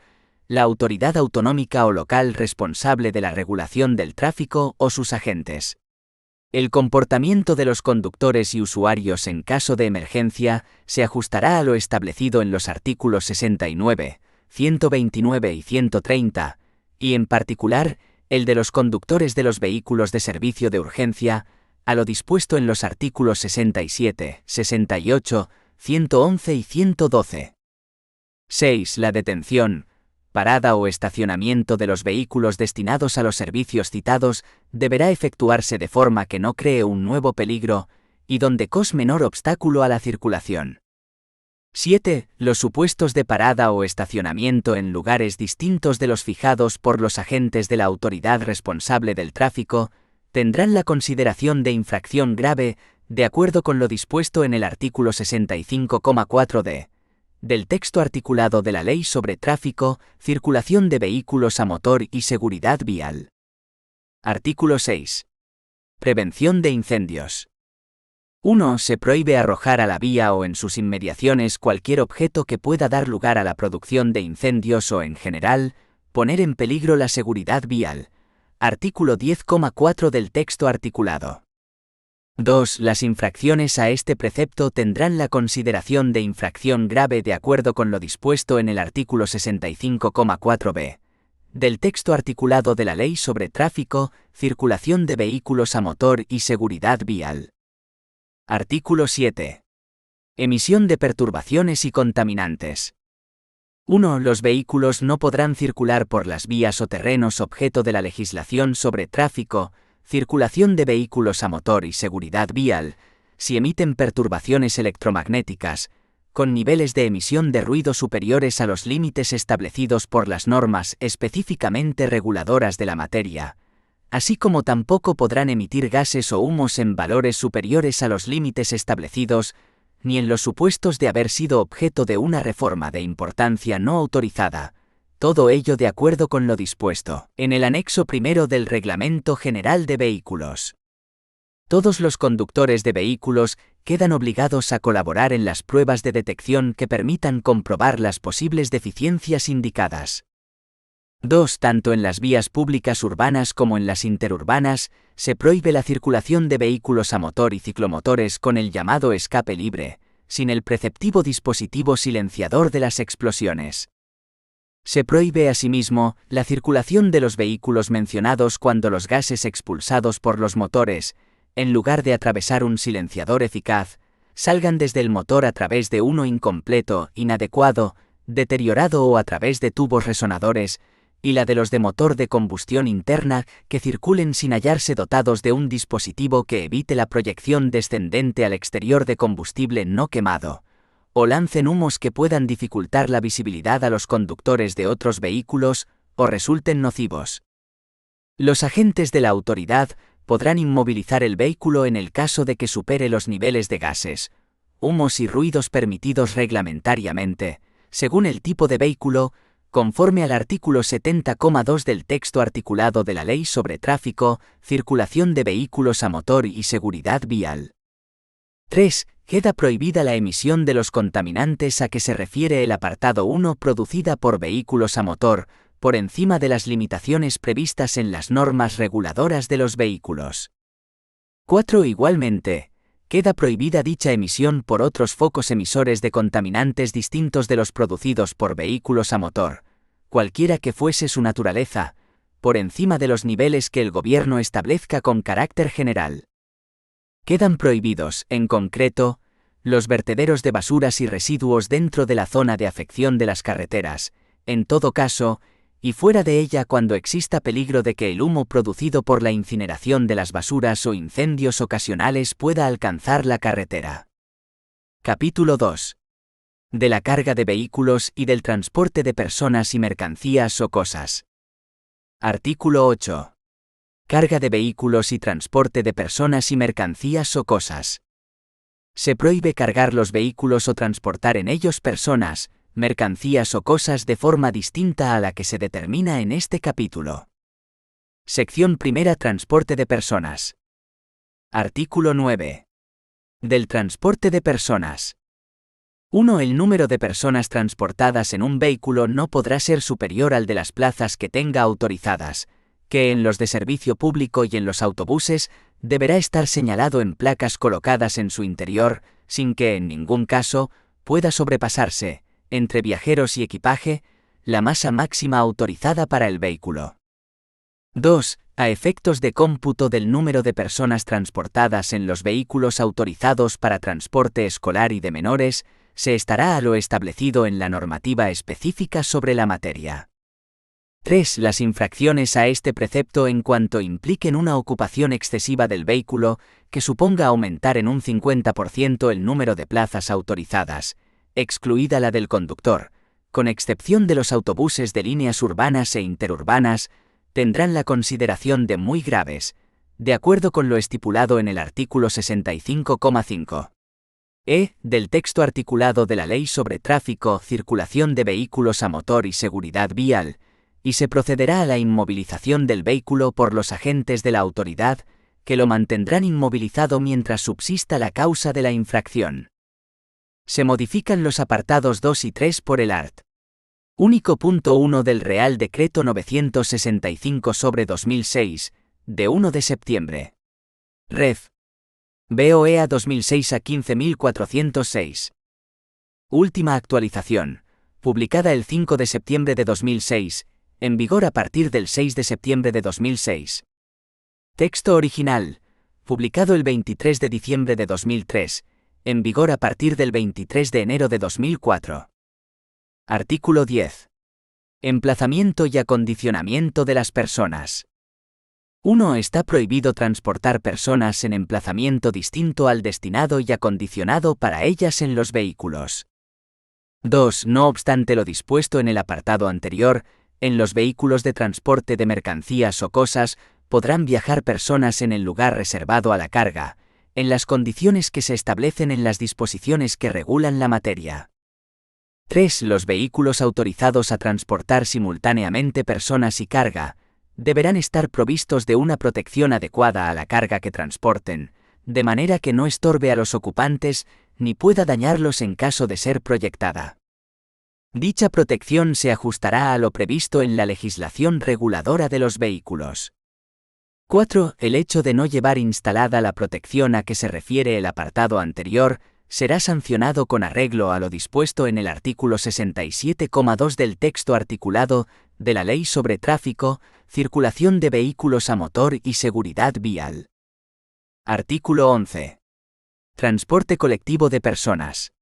Speaker 3: la autoridad autonómica o local responsable de la regulación del tráfico o sus agentes. El comportamiento de los conductores y usuarios en caso de emergencia se ajustará a lo establecido en los artículos 69, 129 y 130, y en particular, el de los conductores de los vehículos de servicio de urgencia, a lo dispuesto en los artículos 67, 68, 111 y 112. 6. La detención, parada o estacionamiento de los vehículos destinados a los servicios citados deberá efectuarse de forma que no cree un nuevo peligro y donde cause menor obstáculo a la circulación. 7. Los supuestos de parada o estacionamiento en lugares distintos de los fijados por los agentes de la autoridad responsable del tráfico tendrán la consideración de infracción grave de acuerdo con lo dispuesto en el artículo 65,4d del texto articulado de la Ley sobre Tráfico, Circulación de Vehículos a Motor y Seguridad Vial. Artículo 6. Prevención de incendios. 1. Se prohíbe arrojar a la vía o en sus inmediaciones cualquier objeto que pueda dar lugar a la producción de incendios o, en general, poner en peligro la seguridad vial. Artículo 10,4 del texto articulado. 2. Las infracciones a este precepto tendrán la consideración de infracción grave de acuerdo con lo dispuesto en el artículo 65,4b del texto articulado de la Ley sobre Tráfico, Circulación de Vehículos a Motor y Seguridad Vial. Artículo 7. Emisión de perturbaciones y contaminantes. 1. Los vehículos no podrán circular por las vías o terrenos objeto de la legislación sobre tráfico, circulación de vehículos a motor y seguridad vial, si emiten perturbaciones electromagnéticas, con niveles de emisión de ruido superiores a los límites establecidos por las normas específicamente reguladoras de la materia, así como tampoco podrán emitir gases o humos en valores superiores a los límites establecidos, ni en los supuestos de haber sido objeto de una reforma de importancia no autorizada. Todo ello de acuerdo con lo dispuesto en el anexo primero del Reglamento General de Vehículos. Todos los conductores de vehículos quedan obligados a colaborar en las pruebas de detección que permitan comprobar las posibles deficiencias indicadas. 2. Tanto en las vías públicas urbanas como en las interurbanas, se prohíbe la circulación de vehículos a motor y ciclomotores con el llamado escape libre, sin el preceptivo dispositivo silenciador de las explosiones. Se prohíbe asimismo la circulación de los vehículos mencionados cuando los gases expulsados por los motores, en lugar de atravesar un silenciador eficaz, salgan desde el motor a través de uno incompleto, inadecuado, deteriorado o a través de tubos resonadores, y la de los de motor de combustión interna que circulen sin hallarse dotados de un dispositivo que evite la proyección descendente al exterior de combustible no quemado, o lancen humos que puedan dificultar la visibilidad a los conductores de otros vehículos o resulten nocivos. Los agentes de la autoridad podrán inmovilizar el vehículo en el caso de que supere los niveles de gases, humos y ruidos permitidos reglamentariamente, según el tipo de vehículo, conforme al artículo 70,2 del texto articulado de la Ley sobre Tráfico, Circulación de Vehículos a Motor y Seguridad Vial. 3. Queda prohibida la emisión de los contaminantes a que se refiere el apartado 1 producida por vehículos a motor, por encima de las limitaciones previstas en las normas reguladoras de los vehículos. 4. Igualmente, queda prohibida dicha emisión por otros focos emisores de contaminantes distintos de los producidos por vehículos a motor, cualquiera que fuese su naturaleza, por encima de los niveles que el gobierno establezca con carácter general. Quedan prohibidos, en concreto, los vertederos de basuras y residuos dentro de la zona de afección de las carreteras, en todo caso, y fuera de ella cuando exista peligro de que el humo producido por la incineración de las basuras o incendios ocasionales pueda alcanzar la carretera. Capítulo 2. De la carga de vehículos y del transporte de personas y mercancías o cosas. Artículo 8. Carga de vehículos y transporte de personas y mercancías o cosas. Se prohíbe cargar los vehículos o transportar en ellos personas, mercancías o cosas de forma distinta a la que se determina en este capítulo. Sección primera. Transporte de personas. Artículo 9. Del transporte de personas. 1. El número de personas transportadas en un vehículo no podrá ser superior al de las plazas que tenga autorizadas, que en los de servicio público y en los autobuses deberá estar señalado en placas colocadas en su interior, sin que en ningún caso pueda sobrepasarse, entre viajeros y equipaje, la masa máxima autorizada para el vehículo. 2. A efectos de cómputo del número de personas transportadas en los vehículos autorizados para transporte escolar y de menores, se estará a lo establecido en la normativa específica sobre la materia. 3. Las infracciones a este precepto en cuanto impliquen una ocupación excesiva del vehículo que suponga aumentar en un 50% el número de plazas autorizadas, excluida la del conductor, con excepción de los autobuses de líneas urbanas e interurbanas, tendrán la consideración de muy graves, de acuerdo con lo estipulado en el artículo 65,5. Del texto articulado de la Ley sobre Tráfico, Circulación de Vehículos a Motor y Seguridad Vial, y se procederá a la inmovilización del vehículo por los agentes de la autoridad, que lo mantendrán inmovilizado mientras subsista la causa de la infracción. Se modifican los apartados 2 y 3 por el art. Único punto 1 del Real Decreto 965/2006, de 1 de septiembre. Ref. BOEA 2006 a 15.406. Última actualización, publicada el 5 de septiembre de 2006, en vigor a partir del 6 de septiembre de 2006. Texto original, publicado el 23 de diciembre de 2003, en vigor a partir del 23 de enero de 2004. Artículo 10. Emplazamiento y acondicionamiento de las personas. 1. Está prohibido transportar personas en emplazamiento distinto al destinado y acondicionado para ellas en los vehículos. 2. No obstante lo dispuesto en el apartado anterior, en los vehículos de transporte de mercancías o cosas podrán viajar personas en el lugar reservado a la carga, en las condiciones que se establecen en las disposiciones que regulan la materia. 3. Los vehículos autorizados a transportar simultáneamente personas y carga deberán estar provistos de una protección adecuada a la carga que transporten, de manera que no estorbe a los ocupantes ni pueda dañarlos en caso de ser proyectada. Dicha protección se ajustará a lo previsto en la legislación reguladora de los vehículos. 4. El hecho de no llevar instalada la protección a que se refiere el apartado anterior será sancionado con arreglo a lo dispuesto en el artículo 67,2 del texto articulado de la Ley sobre Tráfico, Circulación de Vehículos a Motor y Seguridad Vial. Artículo 11. Transporte colectivo de personas.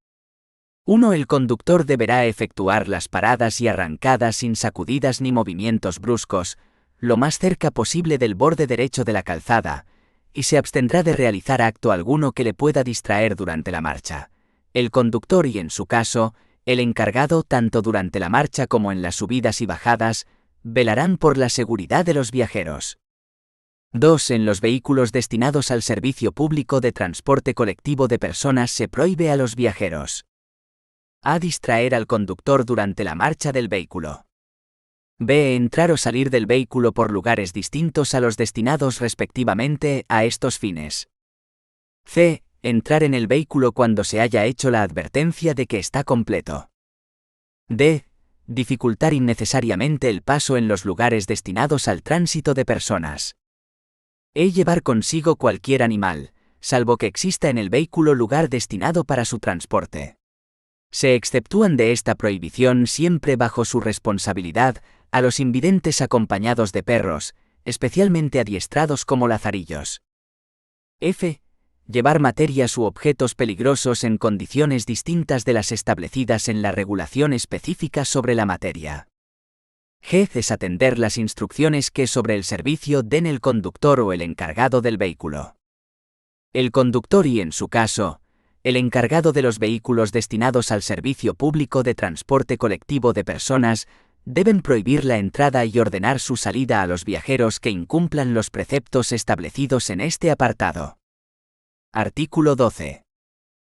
Speaker 3: 1. El conductor deberá efectuar las paradas y arrancadas sin sacudidas ni movimientos bruscos, lo más cerca posible del borde derecho de la calzada, y se abstendrá de realizar acto alguno que le pueda distraer durante la marcha. El conductor y, en su caso, el encargado, tanto durante la marcha como en las subidas y bajadas, velarán por la seguridad de los viajeros. 2. En los vehículos destinados al servicio público de transporte colectivo de personas se prohíbe a los viajeros: a. Distraer al conductor durante la marcha del vehículo. b. Entrar o salir del vehículo por lugares distintos a los destinados respectivamente a estos fines. c. Entrar en el vehículo cuando se haya hecho la advertencia de que está completo. d. Dificultar innecesariamente el paso en los lugares destinados al tránsito de personas. e. Llevar consigo cualquier animal, salvo que exista en el vehículo lugar destinado para su transporte. Se exceptúan de esta prohibición, siempre bajo su responsabilidad, a los invidentes acompañados de perros, especialmente adiestrados como lazarillos. f. Llevar materias u objetos peligrosos en condiciones distintas de las establecidas en la regulación específica sobre la materia. g. Desatender las instrucciones que sobre el servicio den el conductor o el encargado del vehículo. El conductor y, en su caso, el encargado de los vehículos destinados al servicio público de transporte colectivo de personas deben prohibir la entrada y ordenar su salida a los viajeros que incumplan los preceptos establecidos en este apartado. Artículo 12.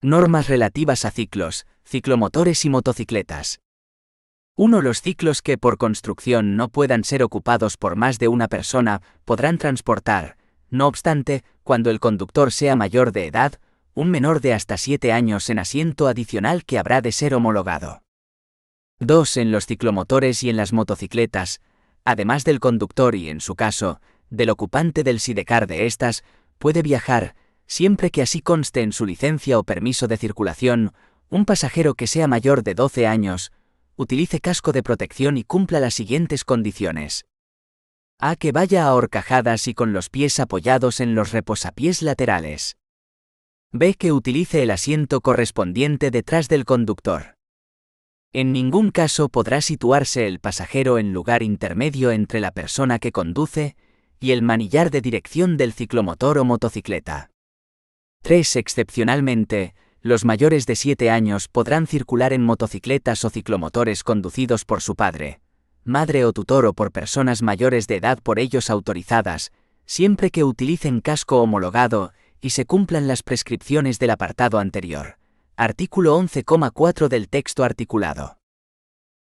Speaker 3: Normas relativas a ciclos, ciclomotores y motocicletas. 1. Los ciclos que por construcción no puedan ser ocupados por más de una persona podrán transportar, no obstante, cuando el conductor sea mayor de edad, un menor de hasta 7 años en asiento adicional que habrá de ser homologado. 2. En los ciclomotores y en las motocicletas, además del conductor y, en su caso, del ocupante del sidecar de estas, puede viajar, siempre que así conste en su licencia o permiso de circulación, un pasajero que sea mayor de 12 años, utilice casco de protección y cumpla las siguientes condiciones. a. Que vaya a horcajadas y con los pies apoyados en los reposapiés laterales. b. Que utilice el asiento correspondiente detrás del conductor. En ningún caso podrá situarse el pasajero en lugar intermedio entre la persona que conduce y el manillar de dirección del ciclomotor o motocicleta. 3. Excepcionalmente, los mayores de 7 años podrán circular en motocicletas o ciclomotores conducidos por su padre, madre o tutor o por personas mayores de edad por ellos autorizadas, siempre que utilicen casco homologado y se cumplan las prescripciones del apartado anterior. Artículo 11,4 del texto articulado.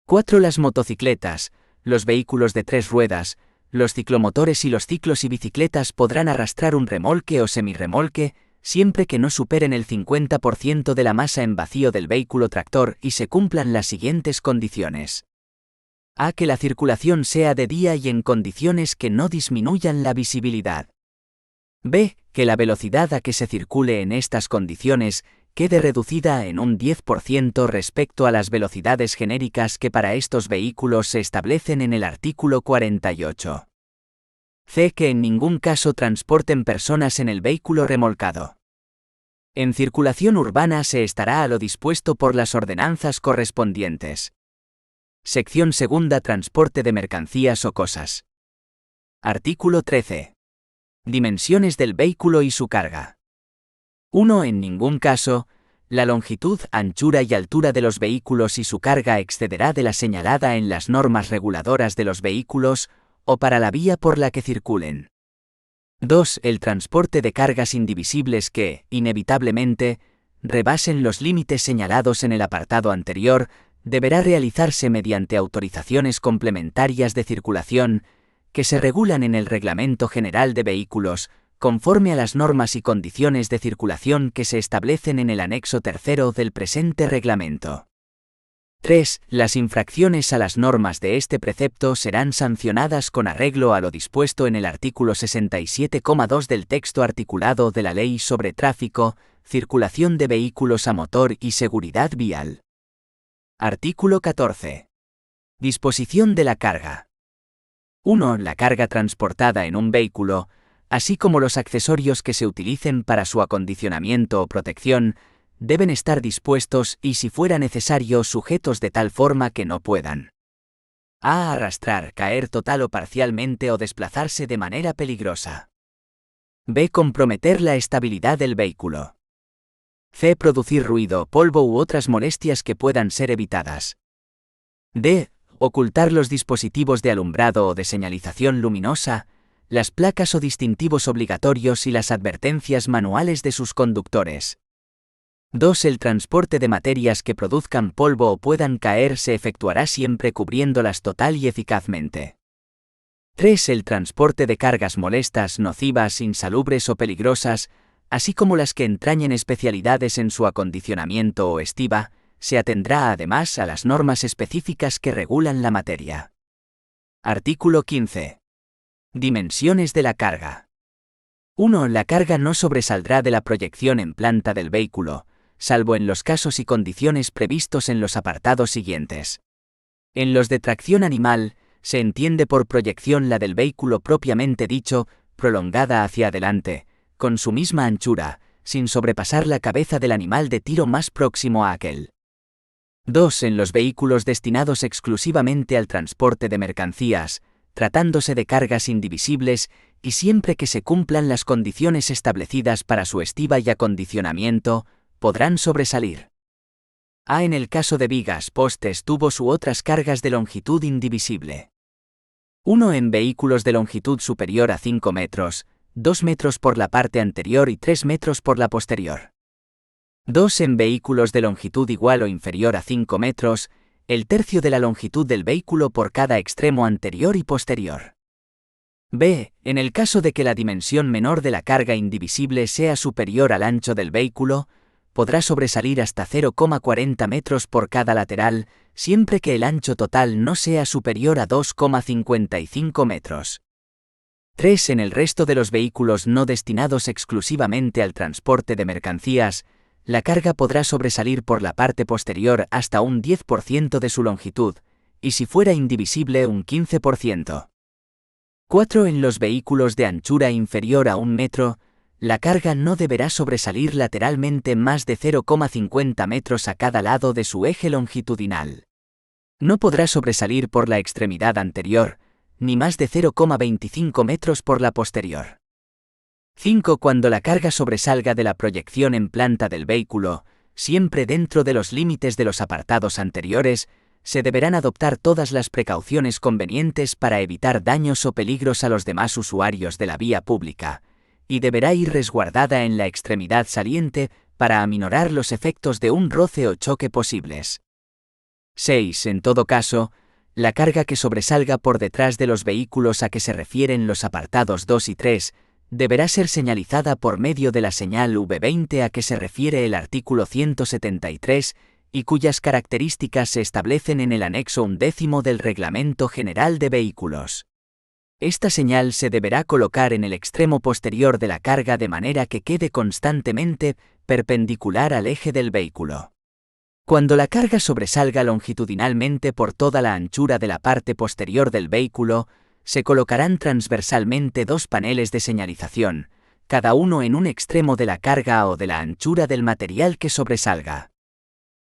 Speaker 3: 4. Las motocicletas, los vehículos de 3 ruedas, los ciclomotores y los ciclos y bicicletas podrán arrastrar un remolque o semirremolque, siempre que no superen el 50% de la masa en vacío del vehículo tractor y se cumplan las siguientes condiciones. a. Que la circulación sea de día y en condiciones que no disminuyan la visibilidad. b. Que la velocidad a que se circule en estas condiciones quede reducida en un 10% respecto a las velocidades genéricas que para estos vehículos se establecen en el artículo 48. c. Que en ningún caso transporten personas en el vehículo remolcado. En circulación urbana se estará a lo dispuesto por las ordenanzas correspondientes. Sección segunda. Transporte de mercancías o cosas. Artículo 13. Dimensiones del vehículo y su carga. 1. En ningún caso, la longitud, anchura y altura de los vehículos y su carga excederá de la señalada en las normas reguladoras de los vehículos o para la vía por la que circulen. 2. El transporte de cargas indivisibles que, inevitablemente, rebasen los límites señalados en el apartado anterior, deberá realizarse mediante autorizaciones complementarias de circulación, que se regulan en el Reglamento General de Vehículos, conforme a las normas y condiciones de circulación que se establecen en el anexo tercero del presente reglamento. 3. Las infracciones a las normas de este precepto serán sancionadas con arreglo a lo dispuesto en el artículo 67,2 del texto articulado de la Ley sobre Tráfico, Circulación de Vehículos a Motor y Seguridad Vial. Artículo 14. Disposición de la carga. 1. La carga transportada en un vehículo, así como los accesorios que se utilicen para su acondicionamiento o protección, deben estar dispuestos y, si fuera necesario, sujetos de tal forma que no puedan a. Arrastrar, caer total o parcialmente o desplazarse de manera peligrosa. B. Comprometer la estabilidad del vehículo. C. Producir ruido, polvo u otras molestias que puedan ser evitadas. D. Ocultar los dispositivos de alumbrado o de señalización luminosa, las placas o distintivos obligatorios y las advertencias manuales de sus conductores. 2. El transporte de materias que produzcan polvo o puedan caer se efectuará siempre cubriéndolas total y eficazmente. 3. El transporte de cargas molestas, nocivas, insalubres o peligrosas, así como las que entrañen especialidades en su acondicionamiento o estiba, se atendrá además a las normas específicas que regulan la materia. Artículo 15. Dimensiones de la carga. 1. La carga no sobresaldrá de la proyección en planta del vehículo, salvo en los casos y condiciones previstos en los apartados siguientes. En los de tracción animal, se entiende por proyección la del vehículo propiamente dicho, prolongada hacia adelante, con su misma anchura, sin sobrepasar la cabeza del animal de tiro más próximo a aquel. 2. En los vehículos destinados exclusivamente al transporte de mercancías, tratándose de cargas indivisibles, y siempre que se cumplan las condiciones establecidas para su estiba y acondicionamiento, podrán sobresalir. A. En el caso de vigas, postes, tubos u otras cargas de longitud indivisible. 1. En vehículos de longitud superior a 5 metros, 2 metros por la parte anterior y 3 metros por la posterior. 2. En vehículos de longitud igual o inferior a 5 metros, el tercio de la longitud del vehículo por cada extremo anterior y posterior. B. En el caso de que la dimensión menor de la carga indivisible sea superior al ancho del vehículo, podrá sobresalir hasta 0,40 metros por cada lateral, siempre que el ancho total no sea superior a 2,55 metros. 3. En el resto de los vehículos no destinados exclusivamente al transporte de mercancías, la carga podrá sobresalir por la parte posterior hasta un 10% de su longitud, y si fuera indivisible un 15%. 4. En los vehículos de anchura inferior a 1 metro, la carga no deberá sobresalir lateralmente más de 0,50 metros a cada lado de su eje longitudinal. No podrá sobresalir por la extremidad anterior, ni más de 0,25 metros por la posterior. 5. Cuando la carga sobresalga de la proyección en planta del vehículo, siempre dentro de los límites de los apartados anteriores, se deberán adoptar todas las precauciones convenientes para evitar daños o peligros a los demás usuarios de la vía pública, y deberá ir resguardada en la extremidad saliente para aminorar los efectos de un roce o choque posibles. 6. En todo caso, la carga que sobresalga por detrás de los vehículos a que se refieren los apartados 2 y 3, deberá ser señalizada por medio de la señal V20 a que se refiere el artículo 173, y cuyas características se establecen en el anexo 11 del Reglamento General de Vehículos. Esta señal se deberá colocar en el extremo posterior de la carga de manera que quede constantemente perpendicular al eje del vehículo. Cuando la carga sobresalga longitudinalmente por toda la anchura de la parte posterior del vehículo, se colocarán transversalmente 2 paneles de señalización, cada uno en un extremo de la carga o de la anchura del material que sobresalga.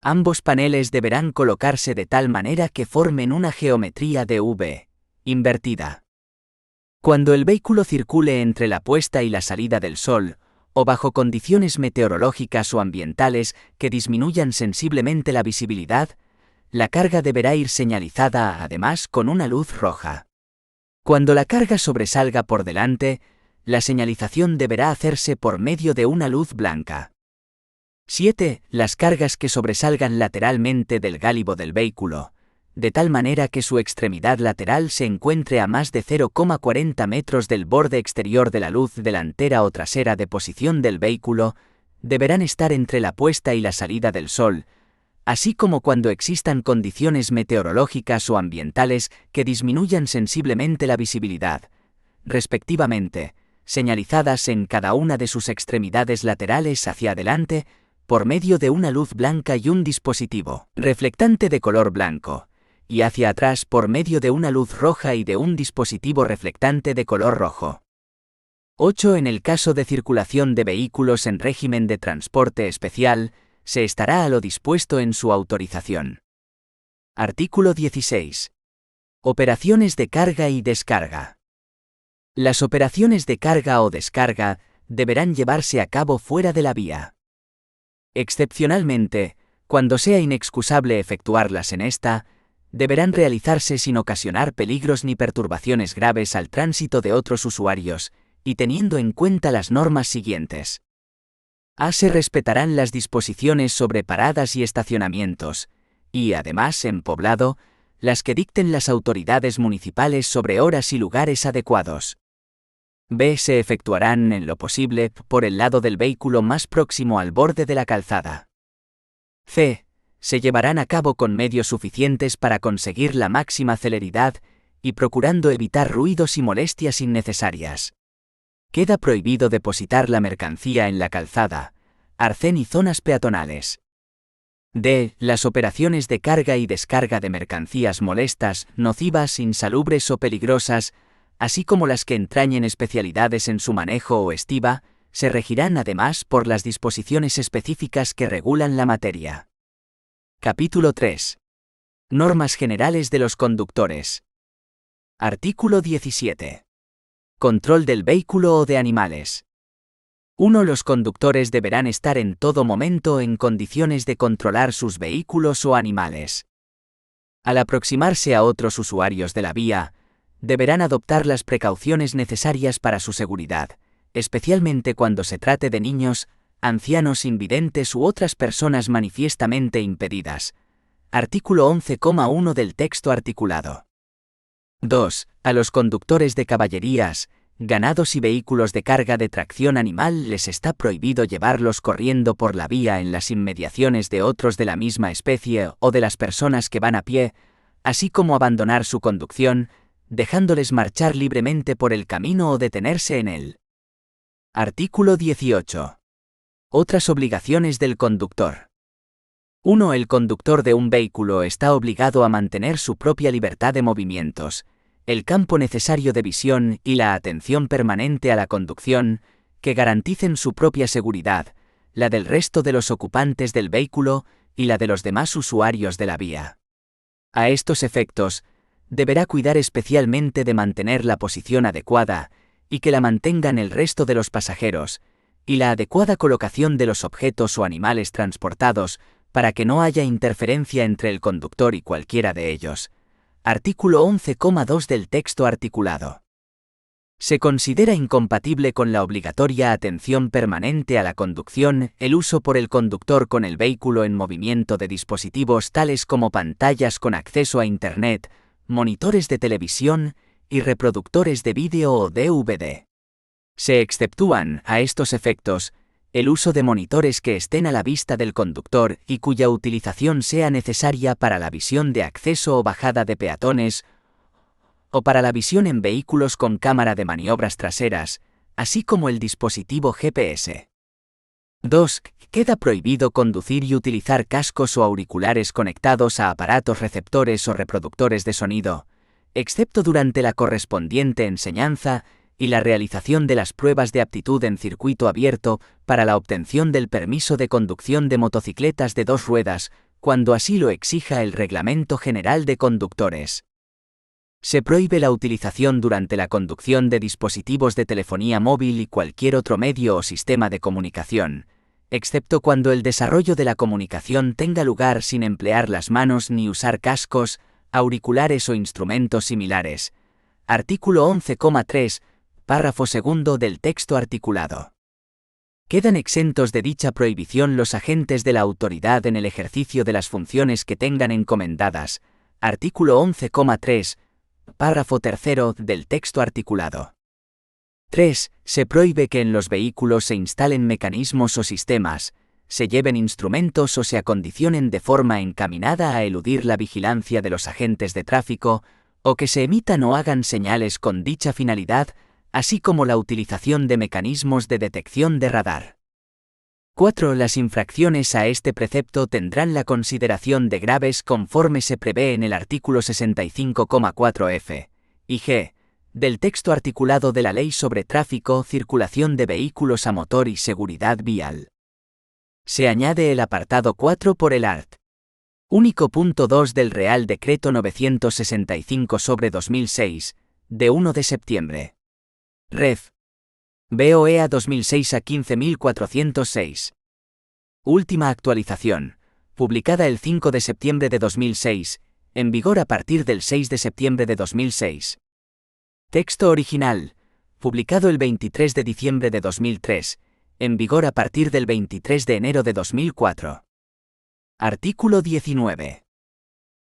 Speaker 3: Ambos paneles deberán colocarse de tal manera que formen una geometría de V invertida. Cuando el vehículo circule entre la puesta y la salida del sol, o bajo condiciones meteorológicas o ambientales que disminuyan sensiblemente la visibilidad, la carga deberá ir señalizada además con una luz roja. Cuando la carga sobresalga por delante, la señalización deberá hacerse por medio de una luz blanca. 7. Las cargas que sobresalgan lateralmente del gálibo del vehículo, de tal manera que su extremidad lateral se encuentre a más de 0,40 metros del borde exterior de la luz delantera o trasera de posición del vehículo, deberán estar entre la puesta y la salida del sol, así como cuando existan condiciones meteorológicas o ambientales que disminuyan sensiblemente la visibilidad, respectivamente, señalizadas en cada una de sus extremidades laterales hacia adelante, por medio de una luz blanca y un dispositivo reflectante de color blanco, y hacia atrás por medio de una luz roja y de un dispositivo reflectante de color rojo. 8. En el caso de circulación de vehículos en régimen de transporte especial, se estará a lo dispuesto en su autorización. Artículo 16. Operaciones de carga y descarga. Las operaciones de carga o descarga deberán llevarse a cabo fuera de la vía. Excepcionalmente, cuando sea inexcusable efectuarlas en esta, deberán realizarse sin ocasionar peligros ni perturbaciones graves al tránsito de otros usuarios, y teniendo en cuenta las normas siguientes. A. Se respetarán las disposiciones sobre paradas y estacionamientos, y además, en poblado, las que dicten las autoridades municipales sobre horas y lugares adecuados. B. Se efectuarán, en lo posible, por el lado del vehículo más próximo al borde de la calzada. C. Se llevarán a cabo con medios suficientes para conseguir la máxima celeridad y procurando evitar ruidos y molestias innecesarias. Queda prohibido depositar la mercancía en la calzada, arcén y zonas peatonales. D. Las operaciones de carga y descarga de mercancías molestas, nocivas, insalubres o peligrosas, así como las que entrañen especialidades en su manejo o estiba, se regirán además por las disposiciones específicas que regulan la materia. Capítulo 3. Normas generales de los conductores. Artículo 17. Control del vehículo o de animales. 1. Los conductores deberán estar en todo momento en condiciones de controlar sus vehículos o animales. Al aproximarse a otros usuarios de la vía, deberán adoptar las precauciones necesarias para su seguridad, especialmente cuando se trate de niños, ancianos invidentes u otras personas manifiestamente impedidas. Artículo 11,1 del texto articulado. 2. A los conductores de caballerías, ganados y vehículos de carga de tracción animal les está prohibido llevarlos corriendo por la vía en las inmediaciones de otros de la misma especie o de las personas que van a pie, así como abandonar su conducción, dejándoles marchar libremente por el camino o detenerse en él. Artículo 18. Otras obligaciones del conductor. 1. El conductor de un vehículo está obligado a mantener su propia libertad de movimientos, el campo necesario de visión y la atención permanente a la conducción, que garanticen su propia seguridad, la del resto de los ocupantes del vehículo y la de los demás usuarios de la vía. A estos efectos, deberá cuidar especialmente de mantener la posición adecuada y que la mantengan el resto de los pasajeros, y la adecuada colocación de los objetos o animales transportados para que no haya interferencia entre el conductor y cualquiera de ellos. Artículo 11,2 del texto articulado. Se considera incompatible con la obligatoria atención permanente a la conducción el uso por el conductor con el vehículo en movimiento de dispositivos tales como pantallas con acceso a Internet, monitores de televisión y reproductores de vídeo o DVD. Se exceptúan, a estos efectos, el uso de monitores que estén a la vista del conductor y cuya utilización sea necesaria para la visión de acceso o bajada de peatones, o para la visión en vehículos con cámara de maniobras traseras, así como el dispositivo GPS. 2. Queda prohibido conducir y utilizar cascos o auriculares conectados a aparatos receptores o reproductores de sonido, excepto durante la correspondiente enseñanza y la realización de las pruebas de aptitud en circuito abierto para la obtención del permiso de conducción de motocicletas de 2 ruedas, cuando así lo exija el Reglamento General de Conductores. Se prohíbe la utilización durante la conducción de dispositivos de telefonía móvil y cualquier otro medio o sistema de comunicación, excepto cuando el desarrollo de la comunicación tenga lugar sin emplear las manos ni usar cascos, auriculares o instrumentos similares. Artículo 11,3, párrafo segundo del texto articulado. Quedan exentos de dicha prohibición los agentes de la autoridad en el ejercicio de las funciones que tengan encomendadas. Artículo 11,3, párrafo tercero del texto articulado. 3. Se prohíbe que en los vehículos se instalen mecanismos o sistemas, se lleven instrumentos o se acondicionen de forma encaminada a eludir la vigilancia de los agentes de tráfico, o que se emitan o hagan señales con dicha finalidad, así como la utilización de mecanismos de detección de radar. 4. Las infracciones a este precepto tendrán la consideración de graves conforme se prevé en el artículo 65,4 f y g del texto articulado de la Ley sobre Tráfico, Circulación de Vehículos a Motor y Seguridad Vial. Se añade el apartado 4 por el art. Único punto 2 del Real Decreto 965/2006, de 1 de septiembre. Ref. BOEA 2006 a 15406. Última actualización, publicada el 5 de septiembre de 2006, en vigor a partir del 6 de septiembre de 2006. Texto original, publicado el 23 de diciembre de 2003, en vigor a partir del 23 de enero de 2004. Artículo 19.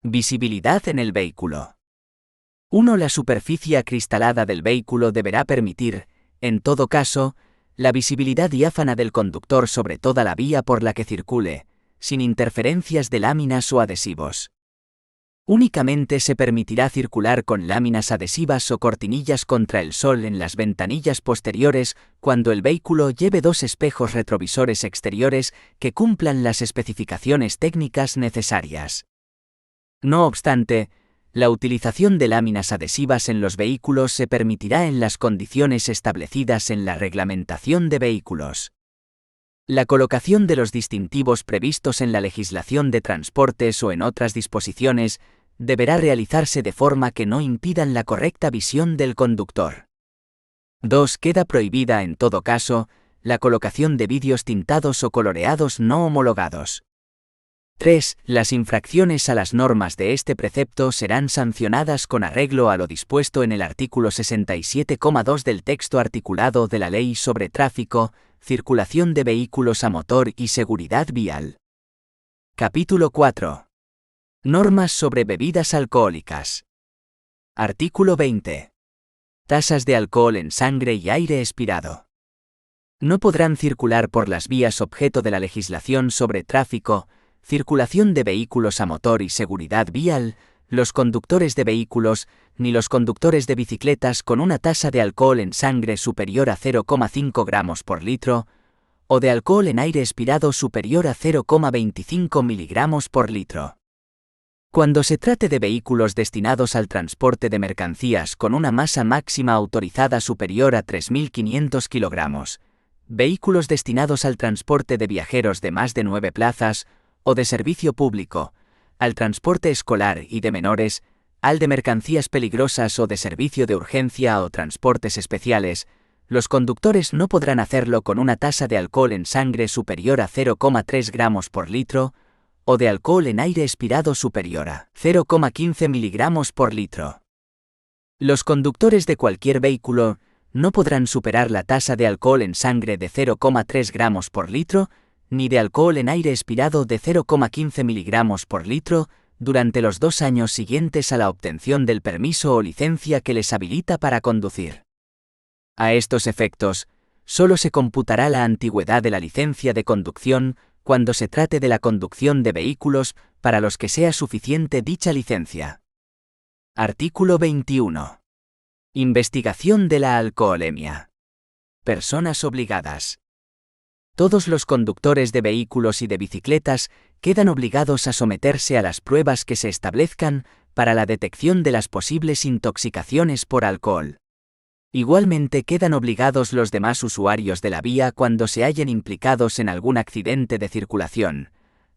Speaker 3: Visibilidad en el vehículo. 1. La superficie acristalada del vehículo deberá permitir, en todo caso, la visibilidad diáfana del conductor sobre toda la vía por la que circule, sin interferencias de láminas o adhesivos. Únicamente se permitirá circular con láminas adhesivas o cortinillas contra el sol en las ventanillas posteriores cuando el vehículo lleve 2 espejos retrovisores exteriores que cumplan las especificaciones técnicas necesarias. No obstante, la utilización de láminas adhesivas en los vehículos se permitirá en las condiciones establecidas en la reglamentación de vehículos. La colocación de los distintivos previstos en la legislación de transportes o en otras disposiciones deberá realizarse de forma que no impidan la correcta visión del conductor. 2. Queda prohibida en todo caso la colocación de vidrios tintados o coloreados no homologados. 3. Las infracciones a las normas de este precepto serán sancionadas con arreglo a lo dispuesto en el artículo 67,2 del texto articulado de la Ley sobre Tráfico, Circulación de Vehículos a Motor y Seguridad Vial. Capítulo 4. Normas sobre bebidas alcohólicas. Artículo 20. Tasas de alcohol en sangre y aire expirado. No podrán circular por las vías objeto de la legislación sobre tráfico, circulación de vehículos a motor y seguridad vial, los conductores de vehículos, ni los conductores de bicicletas con una tasa de alcohol en sangre superior a 0,5 gramos por litro, o de alcohol en aire expirado superior a 0,25 miligramos por litro. Cuando se trate de vehículos destinados al transporte de mercancías con una masa máxima autorizada superior a 3.500 kilogramos, vehículos destinados al transporte de viajeros de más de 9 plazas, o de servicio público, al transporte escolar y de menores, al de mercancías peligrosas o de servicio de urgencia o transportes especiales, los conductores no podrán hacerlo con una tasa de alcohol en sangre superior a 0,3 gramos por litro, o de alcohol en aire expirado superior a 0,15 miligramos por litro. Los conductores de cualquier vehículo no podrán superar la tasa de alcohol en sangre de 0,3 gramos por litro, ni de alcohol en aire expirado de 0,15 miligramos por litro, durante los 2 años siguientes a la obtención del permiso o licencia que les habilita para conducir. A estos efectos, solo se computará la antigüedad de la licencia de conducción cuando se trate de la conducción de vehículos para los que sea suficiente dicha licencia. Artículo 21. Investigación de la alcoholemia. Personas obligadas. Todos los conductores de vehículos y de bicicletas quedan obligados a someterse a las pruebas que se establezcan para la detección de las posibles intoxicaciones por alcohol. Igualmente quedan obligados los demás usuarios de la vía cuando se hallen implicados en algún accidente de circulación.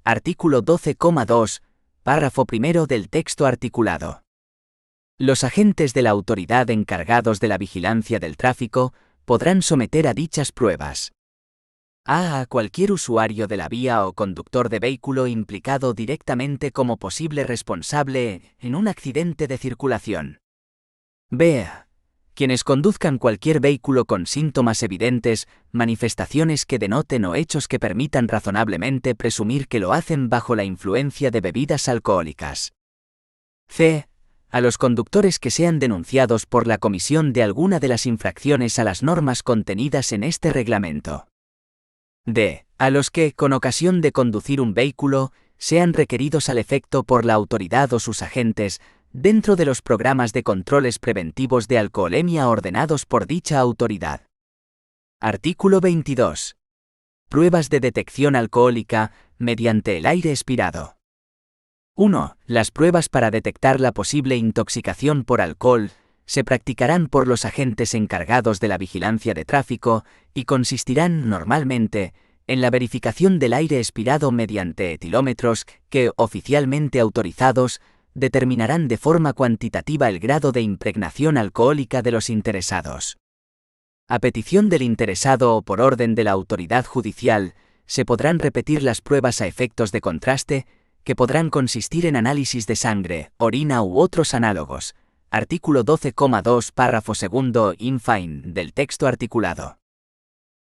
Speaker 3: Artículo 12,2, párrafo primero del texto articulado. Los agentes de la autoridad encargados de la vigilancia del tráfico podrán someter a dichas pruebas a cualquier usuario de la vía o conductor de vehículo implicado directamente como posible responsable en un accidente de circulación. B. Quienes conduzcan cualquier vehículo con síntomas evidentes, manifestaciones que denoten o hechos que permitan razonablemente presumir que lo hacen bajo la influencia de bebidas alcohólicas. C. A los conductores que sean denunciados por la comisión de alguna de las infracciones a las normas contenidas en este reglamento. D. A los que, con ocasión de conducir un vehículo, sean requeridos al efecto por la autoridad o sus agentes, dentro de los programas de controles preventivos de alcoholemia ordenados por dicha autoridad. Artículo 22. Pruebas de detección alcohólica mediante el aire expirado. 1. Las pruebas para detectar la posible intoxicación por alcohol se practicarán por los agentes encargados de la vigilancia de tráfico y consistirán, normalmente, en la verificación del aire expirado mediante etilómetros que, oficialmente autorizados, determinarán de forma cuantitativa el grado de impregnación alcohólica de los interesados. A petición del interesado o por orden de la autoridad judicial, se podrán repetir las pruebas a efectos de contraste, que podrán consistir en análisis de sangre, orina u otros análogos. Artículo 12,2 párrafo segundo in fine del texto articulado.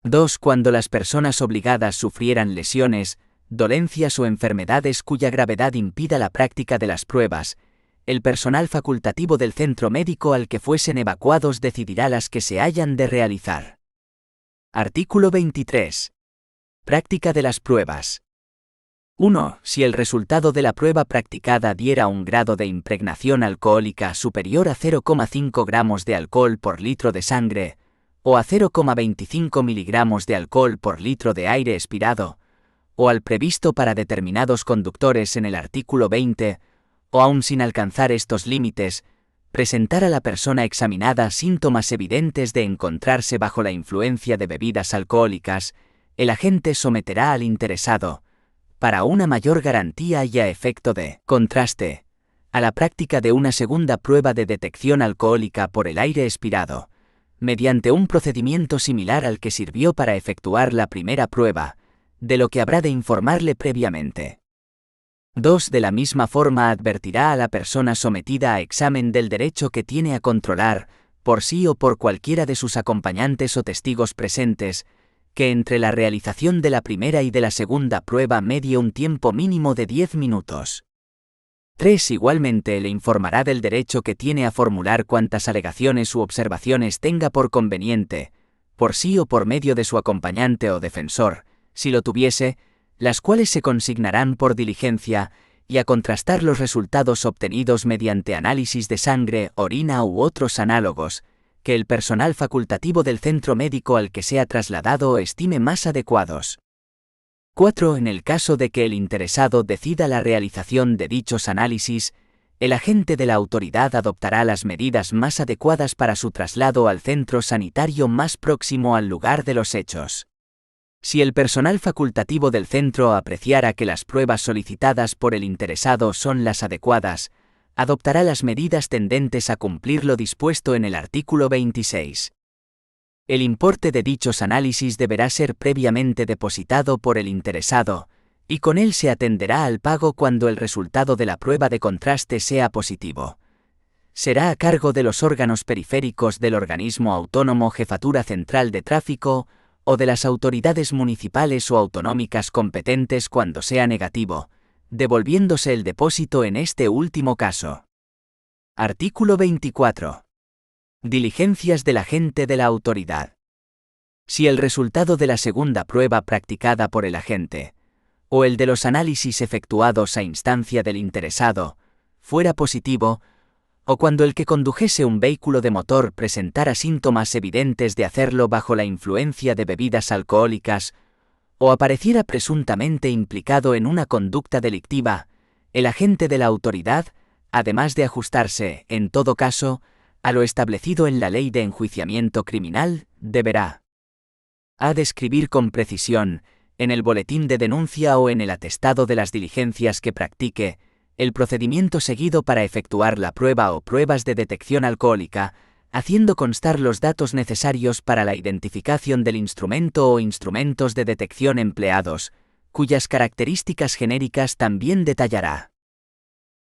Speaker 3: 2. Cuando las personas obligadas sufrieran lesiones, dolencias o enfermedades cuya gravedad impida la práctica de las pruebas, el personal facultativo del centro médico al que fuesen evacuados decidirá las que se hayan de realizar. Artículo 23. Práctica de las pruebas. 1. Si el resultado de la prueba practicada diera un grado de impregnación alcohólica superior a 0,5 gramos de alcohol por litro de sangre, o a 0,25 miligramos de alcohol por litro de aire expirado, o al previsto para determinados conductores en el artículo 20, o aun sin alcanzar estos límites, presentar a la persona examinada síntomas evidentes de encontrarse bajo la influencia de bebidas alcohólicas, el agente someterá al interesado, para una mayor garantía y a efecto de contraste, a la práctica de una segunda prueba de detección alcohólica por el aire expirado, mediante un procedimiento similar al que sirvió para efectuar la primera prueba, de lo que habrá de informarle previamente. 2. De la misma forma advertirá a la persona sometida a examen del derecho que tiene a controlar, por sí o por cualquiera de sus acompañantes o testigos presentes, que entre la realización de la primera y de la segunda prueba medie un tiempo mínimo de 10 minutos. 3. Igualmente le informará del derecho que tiene a formular cuantas alegaciones u observaciones tenga por conveniente, por sí o por medio de su acompañante o defensor, si lo tuviese, las cuales se consignarán por diligencia, y a contrastar los resultados obtenidos mediante análisis de sangre, orina u otros análogos, que el personal facultativo del centro médico al que sea trasladado estime más adecuados. 4. En el caso de que el interesado decida la realización de dichos análisis, el agente de la autoridad adoptará las medidas más adecuadas para su traslado al centro sanitario más próximo al lugar de los hechos. Si el personal facultativo del centro apreciara que las pruebas solicitadas por el interesado son las adecuadas, adoptará las medidas tendentes a cumplir lo dispuesto en el artículo 26. El importe de dichos análisis deberá ser previamente depositado por el interesado, y con él se atenderá al pago cuando el resultado de la prueba de contraste sea positivo. Será a cargo de los órganos periféricos del organismo autónomo Jefatura Central de Tráfico, o de las autoridades municipales o autonómicas competentes cuando sea negativo, devolviéndose el depósito en este último caso. Artículo 24. Diligencias del agente de la autoridad. Si el resultado de la segunda prueba practicada por el agente, o el de los análisis efectuados a instancia del interesado, fuera positivo, o cuando el que condujese un vehículo de motor presentara síntomas evidentes de hacerlo bajo la influencia de bebidas alcohólicas, o apareciera presuntamente implicado en una conducta delictiva, el agente de la autoridad, además de ajustarse, en todo caso, a lo establecido en la Ley de Enjuiciamiento Criminal, deberá a describir con precisión, en el boletín de denuncia o en el atestado de las diligencias que practique, el procedimiento seguido para efectuar la prueba o pruebas de detección alcohólica, haciendo constar los datos necesarios para la identificación del instrumento o instrumentos de detección empleados, cuyas características genéricas también detallará.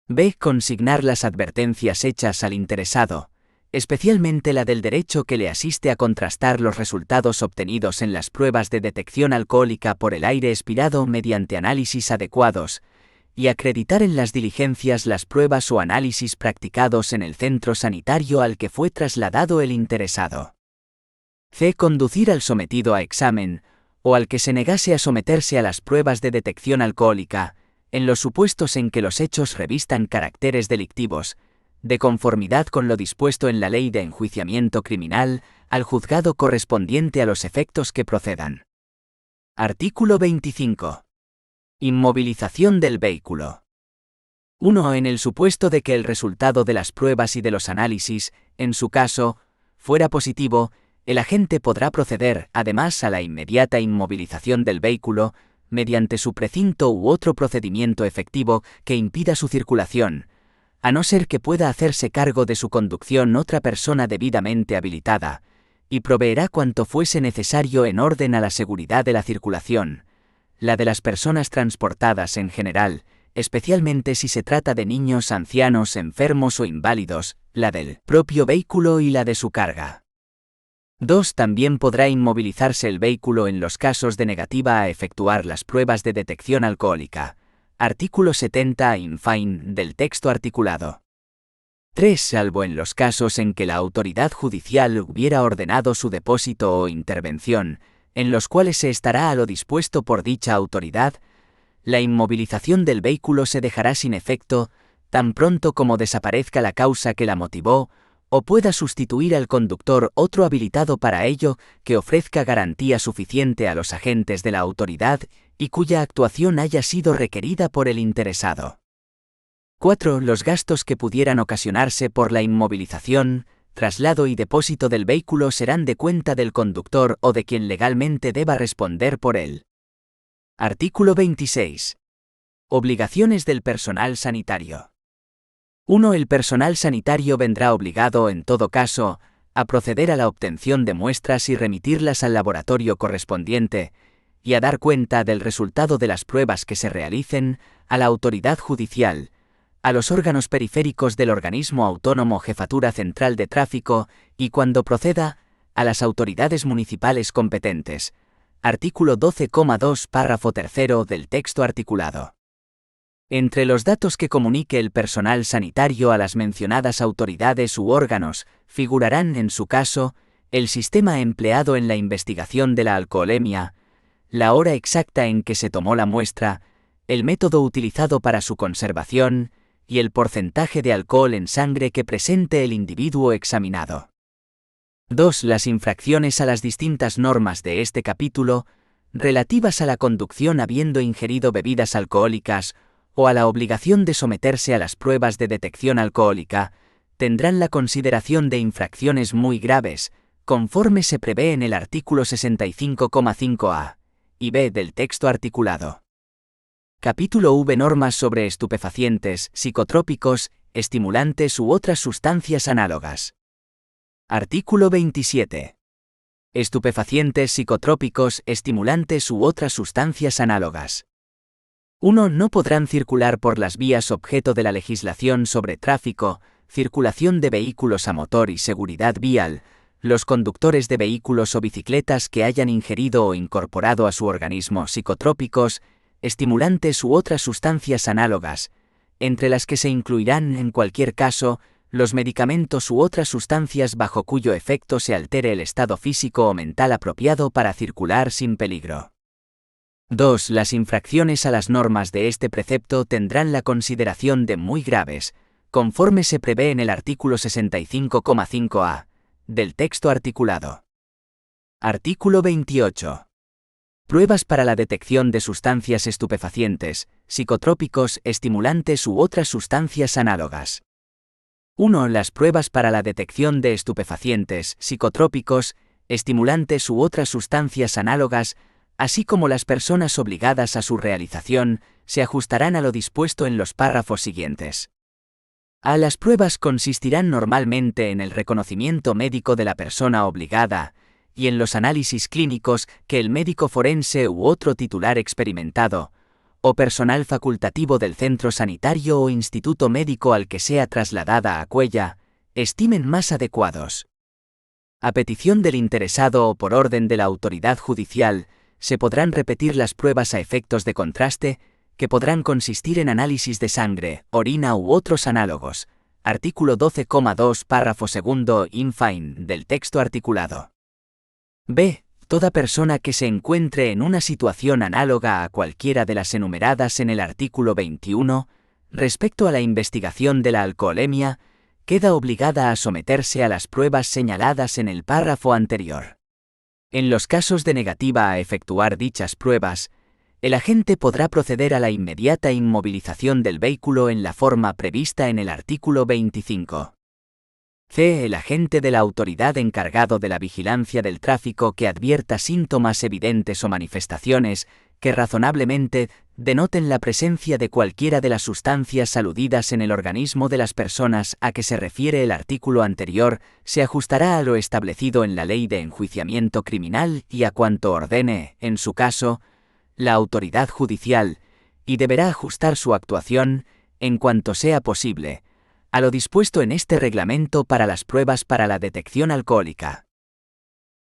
Speaker 3: B. Consignar las advertencias hechas al interesado, especialmente la del derecho que le asiste a contrastar los resultados obtenidos en las pruebas de detección alcohólica por el aire expirado mediante análisis adecuados, y acreditar en las diligencias las pruebas o análisis practicados en el centro sanitario al que fue trasladado el interesado. C. Conducir al sometido a examen, o al que se negase a someterse a las pruebas de detección alcohólica, en los supuestos en que los hechos revistan caracteres delictivos, de conformidad con lo dispuesto en la Ley de Enjuiciamiento Criminal, al juzgado correspondiente a los efectos que procedan. Artículo 25. Inmovilización del vehículo. 1. En el supuesto de que el resultado de las pruebas y de los análisis, en su caso, fuera positivo, El agente podrá proceder, además, a la inmediata inmovilización del vehículo, mediante su precinto u otro procedimiento efectivo que impida su circulación, a no ser que pueda hacerse cargo de su conducción otra persona debidamente habilitada, y proveerá cuanto fuese necesario en orden a la seguridad de la circulación, la de las personas transportadas en general, especialmente si se trata de niños, ancianos, enfermos o inválidos, la del propio vehículo y la de su carga. 2. También podrá inmovilizarse el vehículo en los casos de negativa a efectuar las pruebas de detección alcohólica. Artículo 70 in fine del texto articulado. 3. Salvo en los casos en que la autoridad judicial hubiera ordenado su depósito o intervención, en los cuales se estará a lo dispuesto por dicha autoridad, la inmovilización del vehículo se dejará sin efecto, tan pronto como desaparezca la causa que la motivó, o pueda sustituir al conductor otro habilitado para ello que ofrezca garantía suficiente a los agentes de la autoridad y cuya actuación haya sido requerida por el interesado. 4. Los gastos que pudieran ocasionarse por la inmovilización, traslado y depósito del vehículo serán de cuenta del conductor o de quien legalmente deba responder por él. Artículo 26. Obligaciones del personal sanitario. 1. El personal sanitario vendrá obligado, en todo caso, a proceder a la obtención de muestras y remitirlas al laboratorio correspondiente, y a dar cuenta del resultado de las pruebas que se realicen a la autoridad judicial, a los órganos periféricos del organismo autónomo Jefatura Central de Tráfico y, cuando proceda, a las autoridades municipales competentes. Artículo 12,2 párrafo 3 del texto articulado. Entre los datos que comunique el personal sanitario a las mencionadas autoridades u órganos, figurarán, en su caso, el sistema empleado en la investigación de la alcoholemia, la hora exacta en que se tomó la muestra, el método utilizado para su conservación, y el porcentaje de alcohol en sangre que presente el individuo examinado. 2. Las infracciones a las distintas normas de este capítulo, relativas a la conducción habiendo ingerido bebidas alcohólicas, o a la obligación de someterse a las pruebas de detección alcohólica, tendrán la consideración de infracciones muy graves, conforme se prevé en el artículo 65,5a y b del texto articulado. Capítulo V. Normas sobre estupefacientes, psicotrópicos, estimulantes u otras sustancias análogas. Artículo 27. Estupefacientes, psicotrópicos, estimulantes u otras sustancias análogas. 1. No podrán circular por las vías objeto de la legislación sobre tráfico, circulación de vehículos a motor y seguridad vial, los conductores de vehículos o bicicletas que hayan ingerido o incorporado a su organismo psicotrópicos, estimulantes u otras sustancias análogas, entre las que se incluirán, en cualquier caso, los medicamentos u otras sustancias bajo cuyo efecto se altere el estado físico o mental apropiado para circular sin peligro. 2. Las infracciones a las normas de este precepto tendrán la consideración de muy graves, conforme se prevé en el artículo 65,5a del texto articulado. Artículo 28. Pruebas para la detección de sustancias estupefacientes, psicotrópicos, estimulantes u otras sustancias análogas. 1. Las pruebas para la detección de estupefacientes, psicotrópicos, estimulantes u otras sustancias análogas, así como las personas obligadas a su realización, se ajustarán a lo dispuesto en los párrafos siguientes. A. Las pruebas consistirán normalmente en el reconocimiento médico de la persona obligada, y en los análisis clínicos que el médico forense u otro titular experimentado, o personal facultativo del centro sanitario o instituto médico al que sea trasladada a Cuella, estimen más adecuados. A petición del interesado o por orden de la autoridad judicial, se podrán repetir las pruebas a efectos de contraste, que podrán consistir en análisis de sangre, orina u otros análogos. Artículo 12,2 párrafo 2 in fine del texto articulado. B. Toda persona que se encuentre en una situación análoga a cualquiera de las enumeradas en el artículo 21, respecto a la investigación de la alcoholemia, queda obligada a someterse a las pruebas señaladas en el párrafo anterior. En los casos de negativa a efectuar dichas pruebas, el agente podrá proceder a la inmediata inmovilización del vehículo en la forma prevista en el artículo 25. C. El agente de la autoridad encargado de la vigilancia del tráfico que advierta síntomas evidentes o manifestaciones que razonablemente denoten la presencia de cualquiera de las sustancias aludidas en el organismo de las personas a que se refiere el artículo anterior, se ajustará a lo establecido en la Ley de Enjuiciamiento Criminal y a cuanto ordene, en su caso, la autoridad judicial, y deberá ajustar su actuación, en cuanto sea posible, a lo dispuesto en este reglamento para las pruebas para la detección alcohólica.